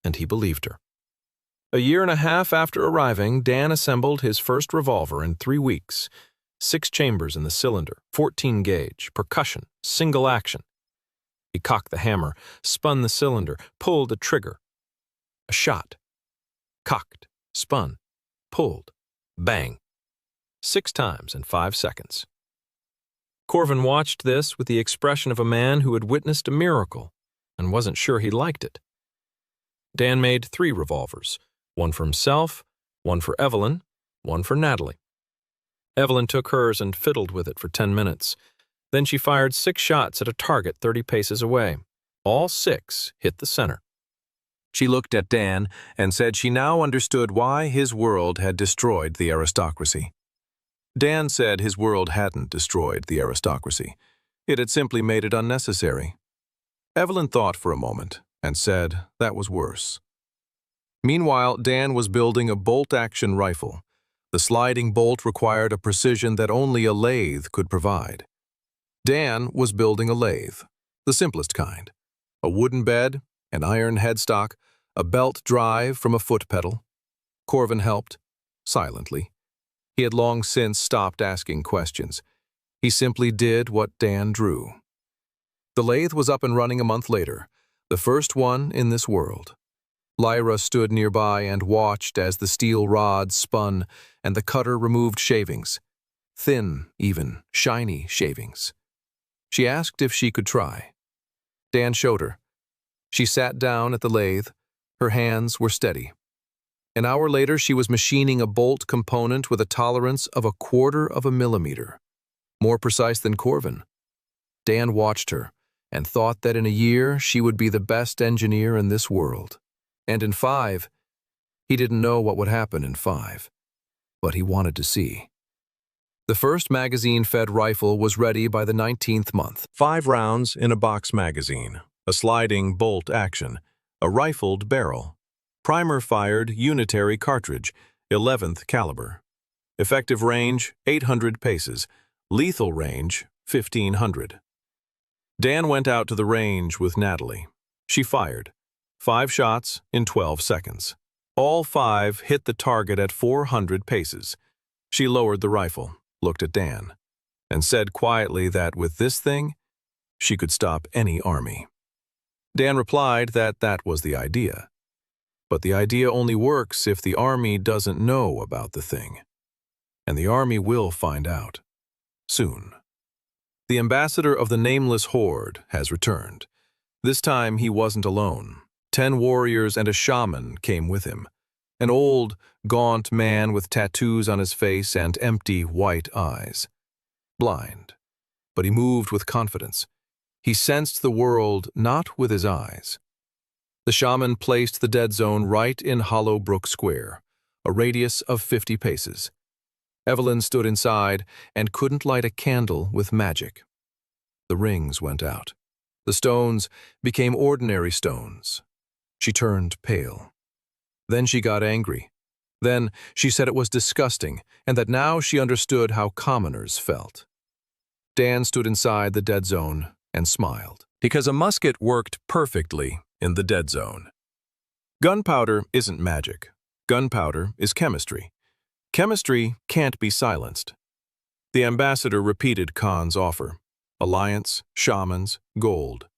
and he believed her. A year and a half after arriving, Dan assembled his first revolver in 3 weeks. 6 chambers in the cylinder, 14 gauge, percussion, single action. He cocked the hammer, spun the cylinder, pulled a trigger. A shot. Cocked, spun, pulled, bang. 6 times in 5 seconds. Corvin watched this with the expression of a man who had witnessed a miracle and wasn't sure he liked it. Dan made 3 revolvers, one for himself, one for Evelyn, one for Natalie. Evelyn took hers and fiddled with it for 10 minutes. Then she fired 6 shots at a target 30 paces away. All 6 hit the center. She looked at Dan and said she now understood why his world had destroyed the aristocracy. Dan said his world hadn't destroyed the aristocracy. It had simply made it unnecessary. Evelyn thought for a moment and said that was worse. Meanwhile, Dan was building a bolt-action rifle. The sliding bolt required a precision that only a lathe could provide. Dan was building a lathe, the simplest kind. A wooden bed, an iron headstock, a belt drive from a foot pedal. Corvin helped, silently. He had long since stopped asking questions. He simply did what Dan drew. The lathe was up and running a month later, the first one in this world. Lyra stood nearby and watched as the steel rods spun and the cutter removed shavings. Thin, even, shiny shavings. She asked if she could try. Dan showed her. She sat down at the lathe. Her hands were steady. An hour later, she was machining a bolt component with a tolerance of 1/4 of a millimeter. More precise than Corvin. Dan watched her and thought that in a year she would be the best engineer in this world. And in 5, he didn't know what would happen in 5, but he wanted to see. The first magazine-fed rifle was ready by the 19th month. 5 rounds in a box magazine, a sliding bolt action, a rifled barrel, primer-fired unitary cartridge, 11th caliber. Effective range, 800 paces. Lethal range, 1,500. Dan went out to the range with Natalie. She fired. 5 shots in 12 seconds. All 5 hit the target at 400 paces. She lowered the rifle, looked at Dan, and said quietly that with this thing, she could stop any army. Dan replied that that was the idea. But the idea only works if the army doesn't know about the thing. And the army will find out. Soon. The ambassador of the nameless horde has returned. This time he wasn't alone. 10 warriors and a shaman came with him. An old, gaunt man with tattoos on his face and empty white eyes. Blind. But he moved with confidence. He sensed the world not with his eyes. The shaman placed the dead zone right in Hollow Brook Square, a radius of 50 paces. Evelyn stood inside and couldn't light a candle with magic. The rings went out. The stones became ordinary stones. She turned pale. Then she got angry. Then she said it was disgusting and that now she understood how commoners felt. Dan stood inside the dead zone and smiled, because a musket worked perfectly in the dead zone. Gunpowder isn't magic. Gunpowder is chemistry. Chemistry can't be silenced. The ambassador repeated Khan's offer. Alliance, shamans, gold.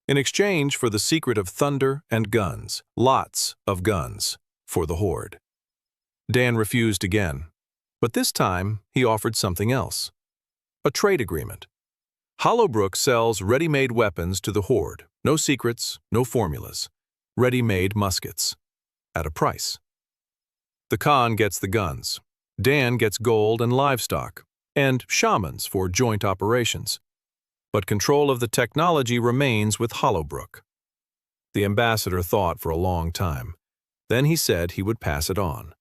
In exchange for the secret of thunder and guns, lots of guns, for the horde. Dan refused again, but this time he offered something else. A trade agreement. Hollowbrook sells ready-made weapons to the horde. No secrets, no formulas. Ready-made muskets. At a price. The Khan gets the guns. Dan gets gold and livestock, and shamans for joint operations. But control of the technology remains with Hollowbrook. The ambassador thought for a long time. Then he said he would pass it on.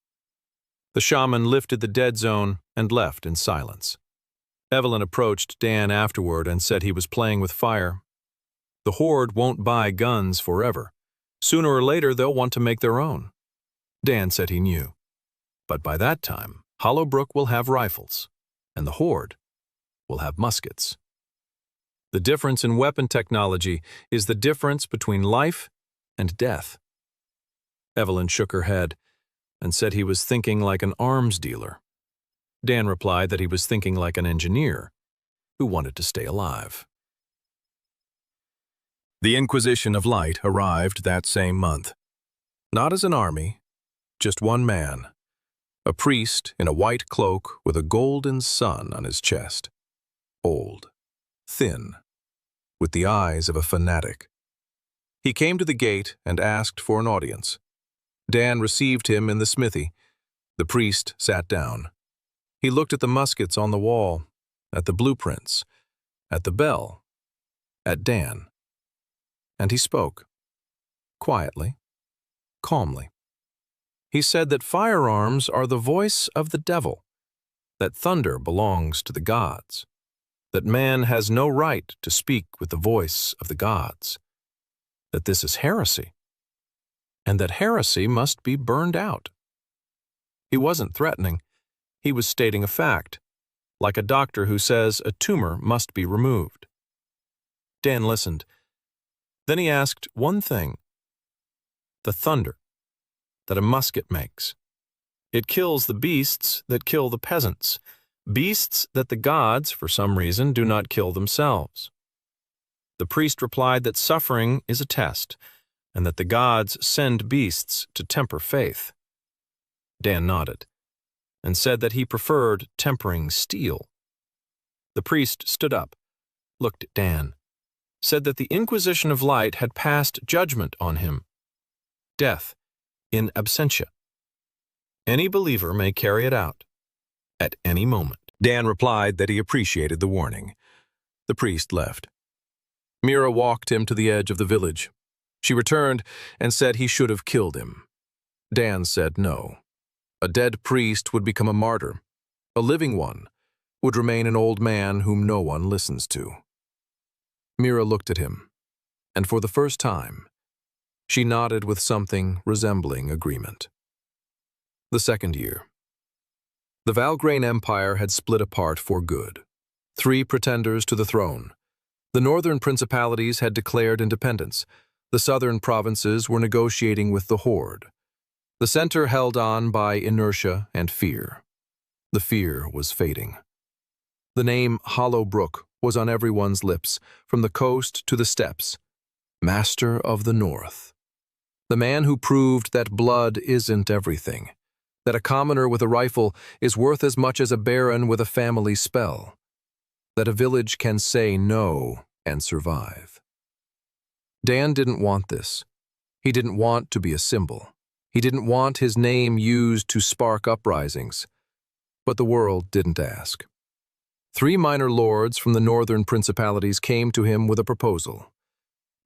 The shaman lifted the dead zone and left in silence. Evelyn approached Dan afterward and said he was playing with fire. The Horde won't buy guns forever. Sooner or later, they'll want to make their own. Dan said he knew. But by that time, Hollowbrook will have rifles, and the Horde will have muskets. The difference in weapon technology is the difference between life and death. Evelyn shook her head and said he was thinking like an arms dealer. Dan replied that he was thinking like an engineer who wanted to stay alive. The Inquisition of Light arrived that same month. Not as an army, just one man, a priest in a white cloak with a golden sun on his chest. Old, thin, with the eyes of a fanatic. He came to the gate and asked for an audience. Dan received him in the smithy. The priest sat down. He looked at the muskets on the wall, at the blueprints, at the bell, at Dan. And he spoke, quietly, calmly. He said that firearms are the voice of the devil, that thunder belongs to the gods, that man has no right to speak with the voice of the gods, that this is heresy, and that heresy must be burned out. He wasn't threatening. He was stating a fact, like a doctor who says a tumor must be removed. Dan listened. Then he asked one thing. The thunder that a musket makes. It kills the beasts that kill the peasants, beasts that the gods, for some reason, do not kill themselves. The priest replied that suffering is a test, and that the gods send beasts to temper faith. Dan nodded, and said that he preferred tempering steel. The priest stood up, looked at Dan, said that the Inquisition of Light had passed judgment on him. Death in absentia. Any believer may carry it out at any moment. Dan replied that he appreciated the warning. The priest left. Mira walked him to the edge of the village. She returned and said he should have killed him. Dan said no. A dead priest would become a martyr. A living one would remain an old man whom no one listens to. Mira looked at him, and for the first time, she nodded with something resembling agreement. The second year. The Valgrain Empire had split apart for good. 3 pretenders to the throne. The northern principalities had declared independence. The southern provinces were negotiating with the Horde. The center held on by inertia and fear. The fear was fading. The name Hollowbrook was on everyone's lips, from the coast to the steppes. Master of the North. The man who proved that blood isn't everything, that a commoner with a rifle is worth as much as a baron with a family spell, that a village can say no and survive. Dan didn't want this. He didn't want to be a symbol. He didn't want his name used to spark uprisings. But the world didn't ask. 3 minor lords from the northern principalities came to him with a proposal.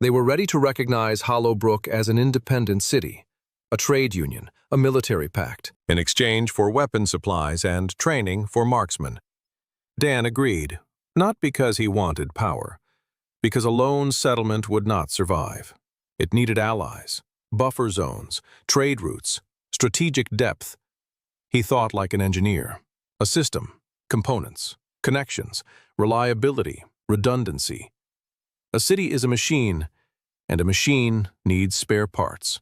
They were ready to recognize Hollowbrook as an independent city, a trade union, a military pact, in exchange for weapon supplies and training for marksmen. Dan agreed, not because he wanted power, because a lone settlement would not survive. It needed allies, buffer zones, trade routes, strategic depth. He thought like an engineer. A system, components, connections, reliability, redundancy. A city is a machine, and a machine needs spare parts.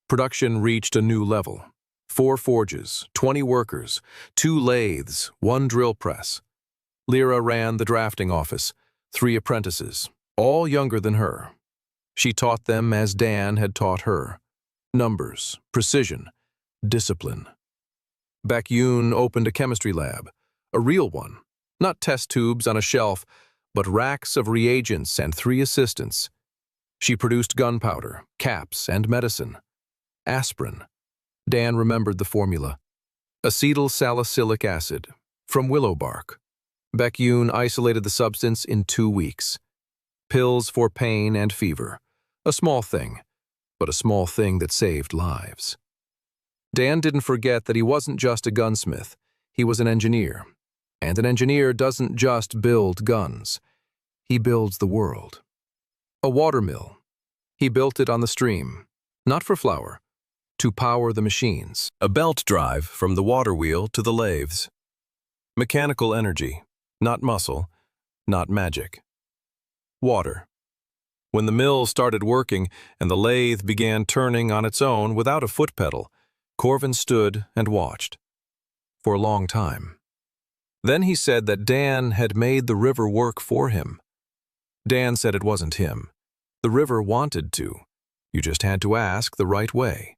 Production reached a new level. 4 forges, 20 workers, 2 lathes, 1 drill press. Lyra ran the drafting office, 3 apprentices, all younger than her. She taught them as Dan had taught her. Numbers, precision, discipline. Baek-yoon opened a chemistry lab, a real one, not test tubes on a shelf, but racks of reagents and 3 assistants. She produced gunpowder, caps, and medicine. Aspirin. Dan remembered the formula. Acetyl salicylic acid, from willow bark. Baek-yoon isolated the substance in 2 weeks. Pills for pain and fever. A small thing, but a small thing that saved lives. Dan didn't forget that he wasn't just a gunsmith. He was an engineer. And an engineer doesn't just build guns. He builds the world. A water mill. He built it on the stream, not for flour, to power the machines. A belt drive from the water wheel to the lathes. Mechanical energy, not muscle, not magic. Water. When the mill started working and the lathe began turning on its own without a foot pedal, Corvin stood and watched. For a long time. Then he said that Dan had made the river work for him. Dan said it wasn't him. The river wanted to. You just had to ask the right way.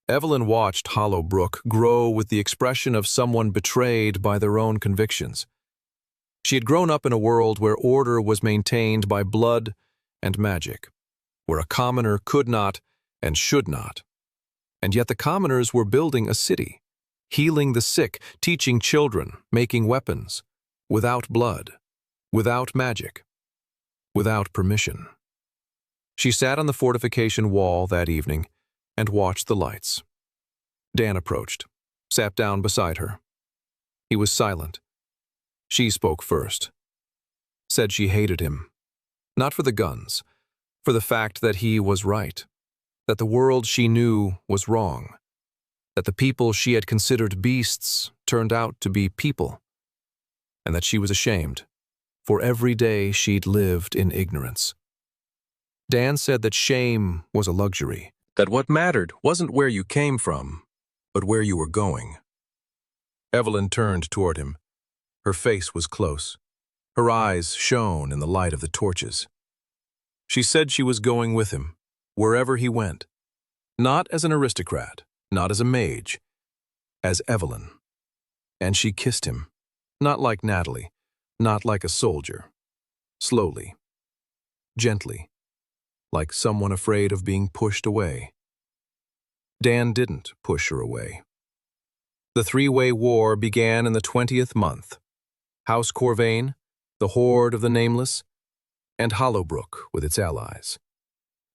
Evelyn watched Hollow Brook grow with the expression of someone betrayed by their own convictions. She had grown up in a world where order was maintained by blood and magic, where a commoner could not and should not. And yet the commoners were building a city, healing the sick, teaching children, making weapons, without blood, without magic, without permission. She sat on the fortification wall that evening and watched the lights. Dan approached, sat down beside her. He was silent. She spoke first. Said she hated him, not for the guns, for the fact that he was right, that the world she knew was wrong, that the people she had considered beasts turned out to be people, and that she was ashamed, for every day she'd lived in ignorance. Dan said that shame was a luxury, that what mattered wasn't where you came from, but where you were going. Evelyn turned toward him. Her face was close. Her eyes shone in the light of the torches. She said she was going with him, wherever he went, not as an aristocrat, not as a mage, as Evelyn. And she kissed him, not like Natalie, not like a soldier, slowly, gently, like someone afraid of being pushed away. Dan didn't push her away. The three-way war began in the 20th month. House Corvain, the Horde of the Nameless, and Hollowbrook with its allies.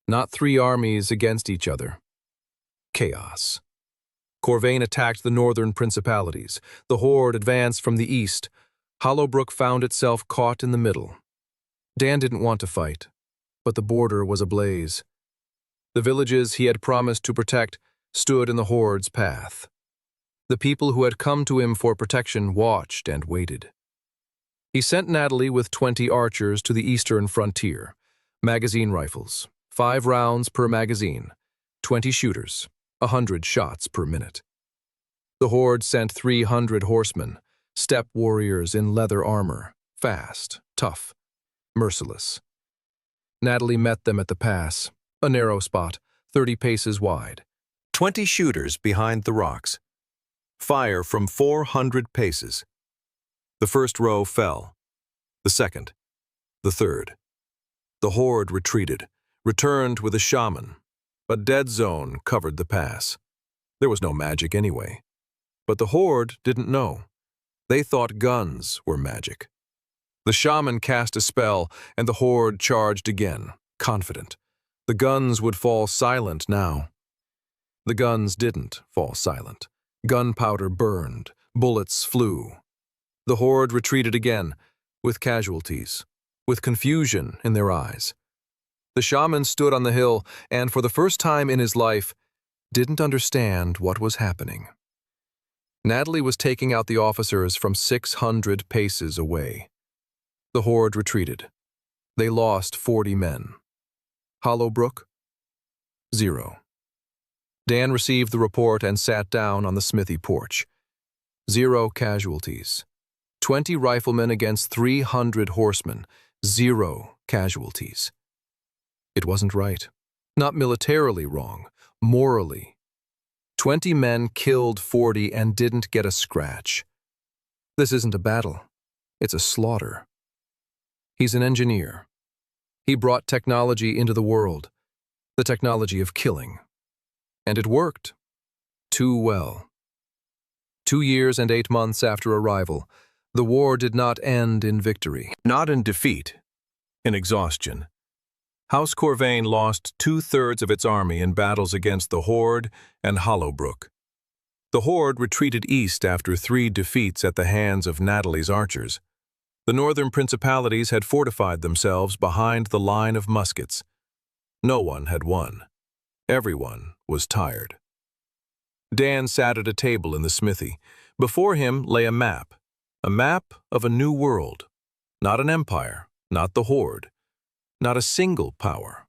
Not three armies against each other. Chaos. Corvain attacked the northern principalities. The Horde advanced from the east. Hollowbrook found itself caught in the middle. Dan didn't want to fight, but the border was ablaze. The villages he had promised to protect stood in the Horde's path. The people who had come to him for protection watched and waited. He sent Natalie with 20 archers to the eastern frontier. Magazine rifles, 5 rounds per magazine, 20 shooters, 100 shots per minute. The Horde sent 300 horsemen, steppe warriors in leather armor, fast, tough, merciless. Natalie met them at the pass, a narrow spot, 30 paces wide. 20 shooters behind the rocks. Fire from 400 paces. The first row fell. The second. The third. The Horde retreated, returned with a shaman. A dead zone covered the pass. There was no magic anyway. But the Horde didn't know. They thought guns were magic. The shaman cast a spell, and the Horde charged again, confident. The guns would fall silent now. The guns didn't fall silent. Gunpowder burned, bullets flew. The Horde retreated again, with casualties, with confusion in their eyes. The shaman stood on the hill and, for the first time in his life, didn't understand what was happening. Natalie was taking out the officers from 600 paces away. The Horde retreated. They lost 40 men. Hollowbrook? 0. Dan received the report and sat down on the smithy porch. 0 casualties. 20 riflemen against 300 horsemen. 0 casualties. It wasn't right. Not militarily wrong. Morally. 20 men killed 40 and didn't get a scratch. This isn't a battle. It's a slaughter. He's an engineer. He brought technology into the world. The technology of killing. And it worked. Too well. 2 years and 8 months after arrival, the war did not end in victory. Not in defeat. In exhaustion. House Corvain lost 2/3 of its army in battles against the Horde and Hollowbrook. The horde retreated east after 3 defeats at the hands of Natalie's archers. The northern principalities had fortified themselves behind the line of muskets. No one had won. Everyone was tired. Dan sat at a table in the smithy. Before him lay a map of a new world. Not an empire, not the horde, not a single power.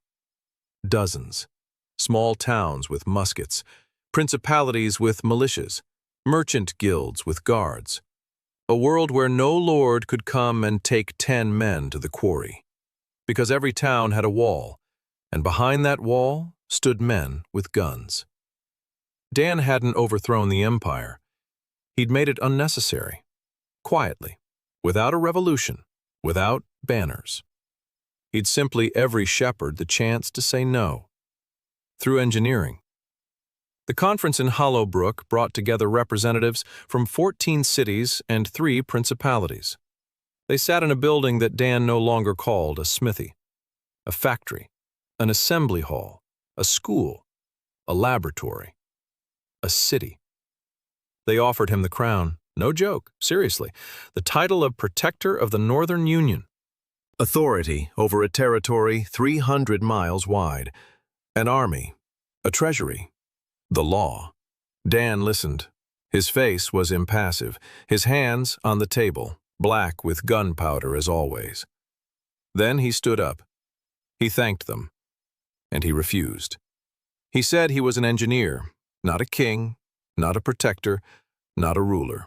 Dozens. Small towns with muskets, principalities with militias, merchant guilds with guards. A world where no lord could come and take 10 men to the quarry. Because every town had a wall, and behind that wall stood men with guns. Dan hadn't overthrown the empire. He'd made it unnecessary. Quietly, without a revolution, without banners. He'd simply every shepherd the chance to say no. Through engineering. The conference in Hollowbrook brought together representatives from 14 cities and 3 principalities. They sat in a building that Dan no longer called a smithy, a factory, an assembly hall, a school, a laboratory, a city. They offered him the crown, no joke, seriously, the title of Protector of the Northern Union. Authority over a territory 300 miles wide, an army, a treasury, the law. Dan listened. His face was impassive, his hands on the table, black with gunpowder as always. Then he stood up. He thanked them, and he refused. He said he was an engineer, not a king, not a protector, not a ruler.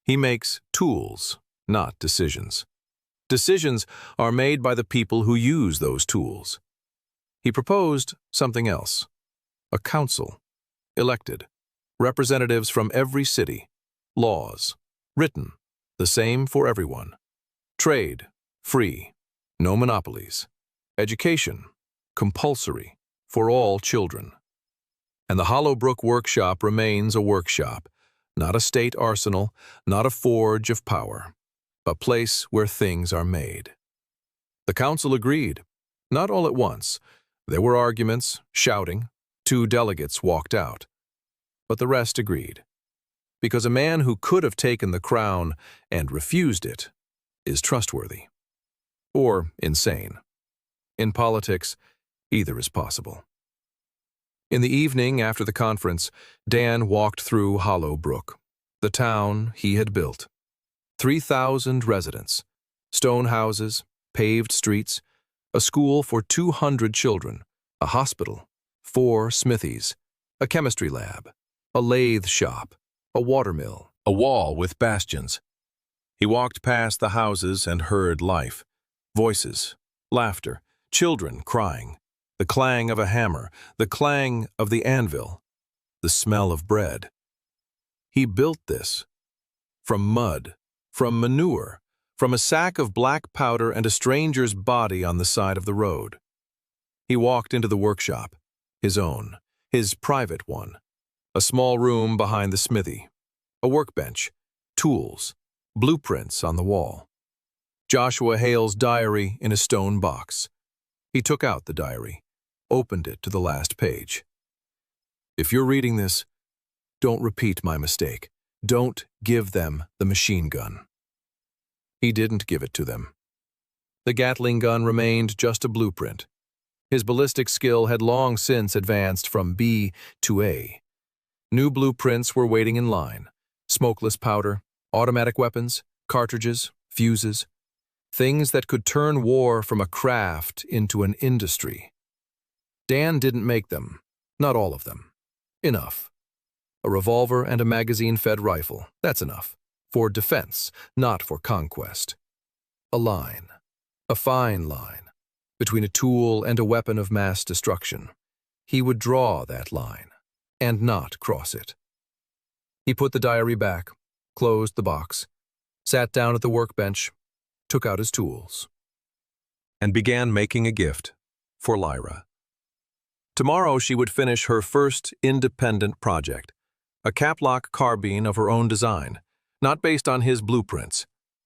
He makes tools, not decisions. Decisions are made by the people who use those tools. He proposed something else. A council, elected, representatives from every city, laws, written, the same for everyone. Trade, free, no monopolies. Education, compulsory, for all children. And the Hollowbrook workshop remains a workshop, not a state arsenal, not a forge of power, a place where things are made. The council agreed, not all at once. There were arguments, shouting. 2 delegates walked out. But the rest agreed. Because a man who could have taken the crown and refused it is trustworthy. Or insane. In politics, either is possible. In the evening after the conference, Dan walked through Hollowbrook, the town he had built. 3,000 residents, stone houses, paved streets, a school for 200 children, a hospital, 4 smithies, a chemistry lab, a lathe shop, a watermill, a wall with bastions. He walked past the houses and heard life, voices, laughter, children crying, the clang of a hammer, the clang of the anvil, the smell of bread. He built this from mud, from manure, from a sack of black powder and a stranger's body on the side of the road. He walked into the workshop, his own, his private one, a small room behind the smithy, a workbench, tools, blueprints on the wall. Joshua Hale's diary in a stone box. He took out the diary, opened it to the last page. If you're reading this, don't repeat my mistake. Don't give them the machine gun. He didn't give it to them. The Gatling gun remained just a blueprint. His ballistic skill had long since advanced from B to A. New blueprints were waiting in line. Smokeless powder, automatic weapons, cartridges, fuses. Things that could turn war from a craft into an industry. Dan didn't make them, not all of them. Enough. A revolver and a magazine-fed rifle, that's enough. For defense, not for conquest. A line, a fine line, between a tool and a weapon of mass destruction. He would draw that line, and not cross it. He put the diary back, closed the box, sat down at the workbench, took out his tools, and began making a gift for Lyra. Tomorrow she would finish her first independent project, a caplock carbine of her own design, not based on his blueprints,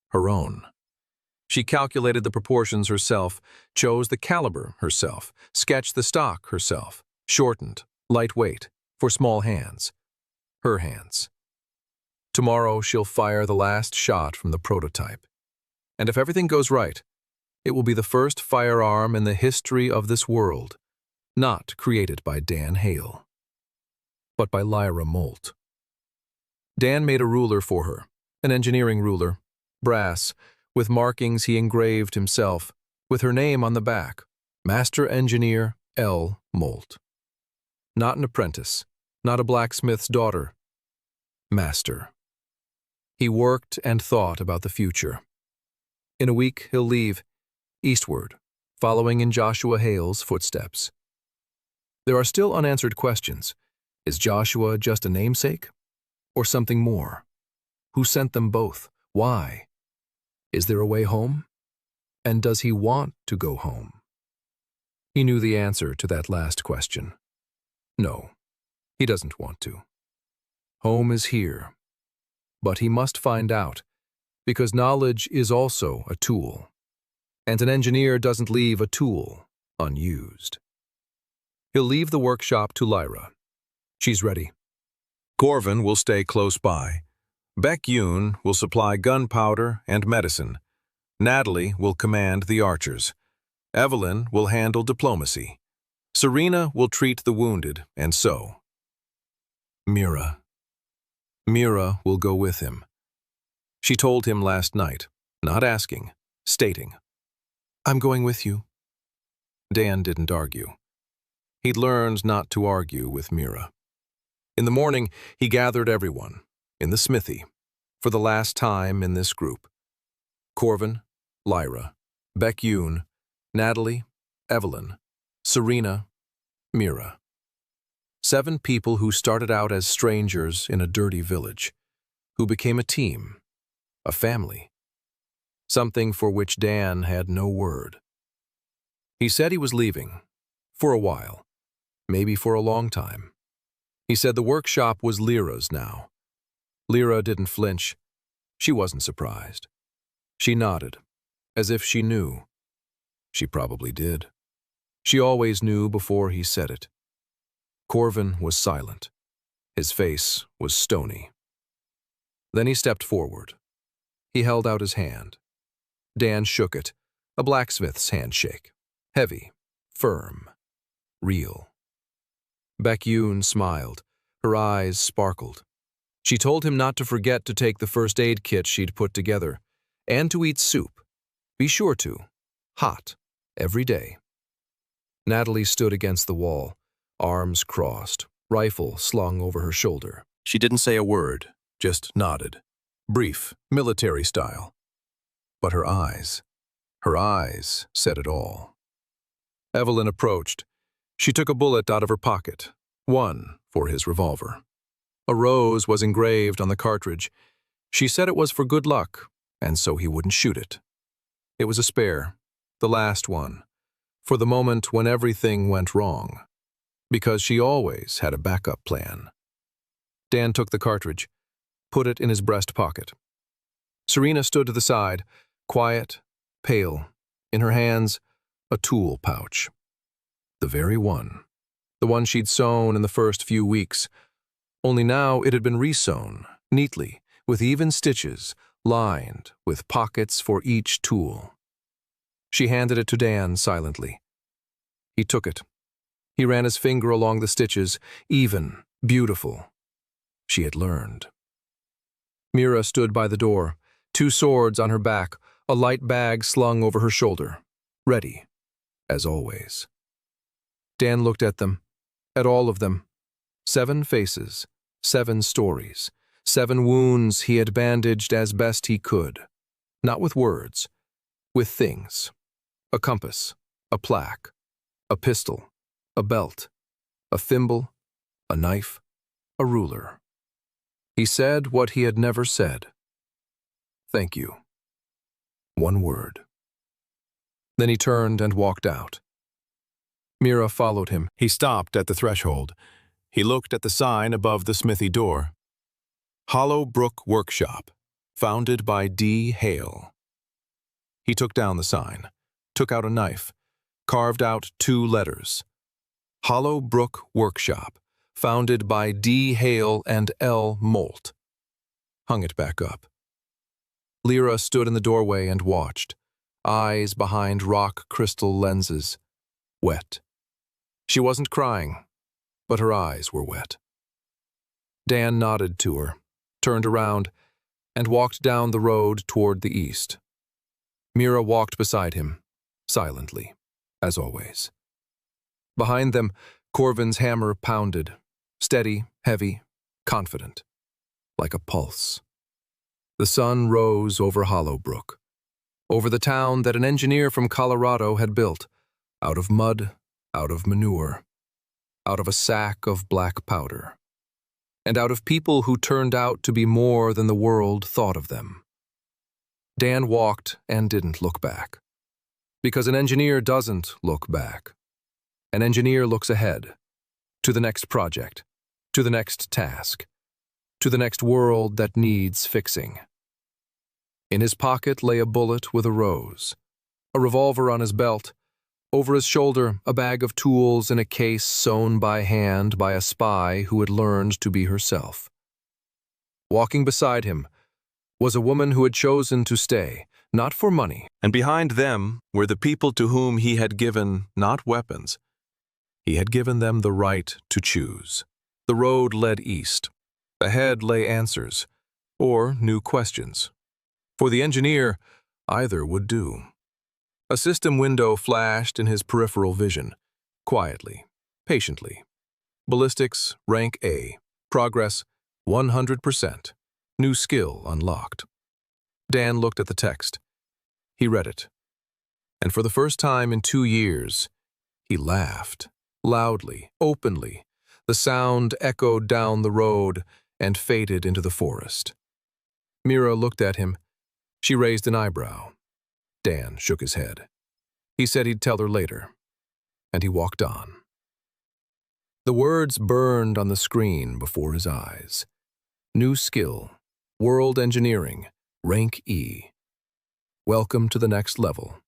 her own. She calculated the proportions herself, chose the caliber herself, sketched the stock herself, shortened, lightweight, for small hands. her hands. Tomorrow she'll fire the last shot from the prototype. And if everything goes right, it will be the first firearm in the history of this world, not created by Dan Hale, but by Lyra Molt. Dan made a ruler for her, an engineering ruler, brass, with markings he engraved himself, with her name on the back, Master Engineer L. Molt. Not an apprentice, not a blacksmith's daughter. Master. He worked and thought about the future. In a week he'll leave, eastward, following in Joshua Hale's footsteps. There are still unanswered questions. Is Joshua just a namesake? Or something more? Who sent them both? Why? Is there a way home? And does he want to go home? He knew the answer to that last question. No, he doesn't want to. Home is here. But he must find out, because knowledge is also a tool, and an engineer doesn't leave a tool unused. He'll leave the workshop to Lyra. She's ready. Corvin will stay close by. Baek-yoon will supply gunpowder and medicine. Natalie will command the archers. Evelyn will handle diplomacy. Serena will treat the wounded, and so. Mira will go with him. She told him last night, not asking, stating, "I'm going with you." Dan didn't argue. He'd learned not to argue with Mira. In the morning, he gathered everyone, in the smithy, for the last time in this group. Corvin, Lyra, Baek-yoon, Natalie, Evelyn, Serena, Mira. 7 people who started out as strangers in a dirty village, who became a team, a family, something for which Dan had no word. He said he was leaving, for a while, maybe for a long time. He said the workshop was Lyra's now. Lyra didn't flinch. She wasn't surprised. She nodded, as if she knew. She probably did. She always knew before he said it. Corvin was silent. His face was stony. Then he stepped forward. He held out his hand. Dan shook it, a blacksmith's handshake. Heavy, firm, real. Baek-yoon smiled. Her eyes sparkled. She told him not to forget to take the first aid kit she'd put together, and to eat soup. Be sure to. Hot. Every day. Natalie stood against the wall, arms crossed, rifle slung over her shoulder. She didn't say a word, just nodded. Brief, military style. But her eyes said it all. Evelyn approached. She took a bullet out of her pocket, one for his revolver. A rose was engraved on the cartridge. She said it was for good luck, and so he wouldn't shoot it. It was a spare, the last one, for the moment when everything went wrong, because she always had a backup plan. Dan took the cartridge, put it in his breast pocket. Serena stood to the side, quiet, pale, in her hands, a tool pouch. The very one. The one she'd sewn in the first few weeks. Only now it had been resewn, neatly, with even stitches, lined with pockets for each tool. She handed it to Dan silently. He took it. He ran his finger along the stitches, even, beautiful. She had learned. Mira stood by the door, 2 swords on her back, a light bag slung over her shoulder, ready, as always. Dan looked at them, at all of them. 7 faces, 7 stories, 7 wounds he had bandaged as best he could. Not with words, with things. A compass, a plaque, a pistol, a belt, a thimble, a knife, a ruler. He said what he had never said. Thank you. 1 word. Then he turned and walked out. Mira followed him. He stopped at the threshold. He looked at the sign above the smithy door. Hollow Brook Workshop, founded by D. Hale. He took down the sign, took out a knife, carved out 2 letters. Hollow Brook Workshop, founded by D. Hale and L. Molt. Hung it back up. Lyra stood in the doorway and watched, eyes behind rock crystal lenses, wet. She wasn't crying, but her eyes were wet. Dan nodded to her, turned around, and walked down the road toward the east. Mira walked beside him, silently, as always. Behind them, Corvin's hammer pounded, steady, heavy, confident, like a pulse. The sun rose over Hollowbrook, over the town that an engineer from Colorado had built, out of mud, out of manure, out of a sack of black powder, and out of people who turned out to be more than the world thought of them. Dan walked and didn't look back, because an engineer doesn't look back. An engineer looks ahead, to the next project, to the next task, to the next world that needs fixing. In his pocket lay a bullet with a rose, a revolver on his belt, over his shoulder a bag of tools in a case sewn by hand by a spy who had learned to be herself. Walking beside him was a woman who had chosen to stay, not for money. And behind them were the people to whom he had given not weapons. He had given them the right to choose. The road led east. Ahead lay answers, or new questions. For the engineer, either would do. A system window flashed in his peripheral vision, quietly, patiently. Ballistics, rank A. Progress, 100%. New skill unlocked. Dan looked at the text. He read it. And for the first time in 2 years, he laughed, loudly, openly. The sound echoed down the road and faded into the forest. Mira looked at him. She raised an eyebrow. Dan shook his head. He said he'd tell her later, and he walked on. The words burned on the screen before his eyes. New skill, world engineering, rank E. Welcome to the next level.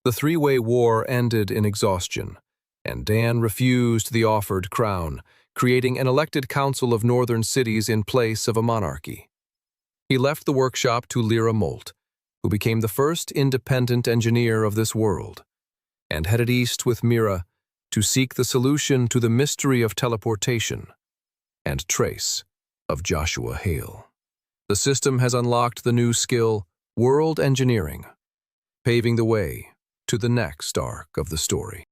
The three-way war ended in exhaustion, and Dan refused the offered crown, creating an elected council of northern cities in place of a monarchy. He left the workshop to Lyra Molt, who became the first independent engineer of this world, and headed east with Mira to seek the solution to the mystery of teleportation and trace of Joshua Hale. The system has unlocked the new skill, world engineering, paving the way to the next arc of the story.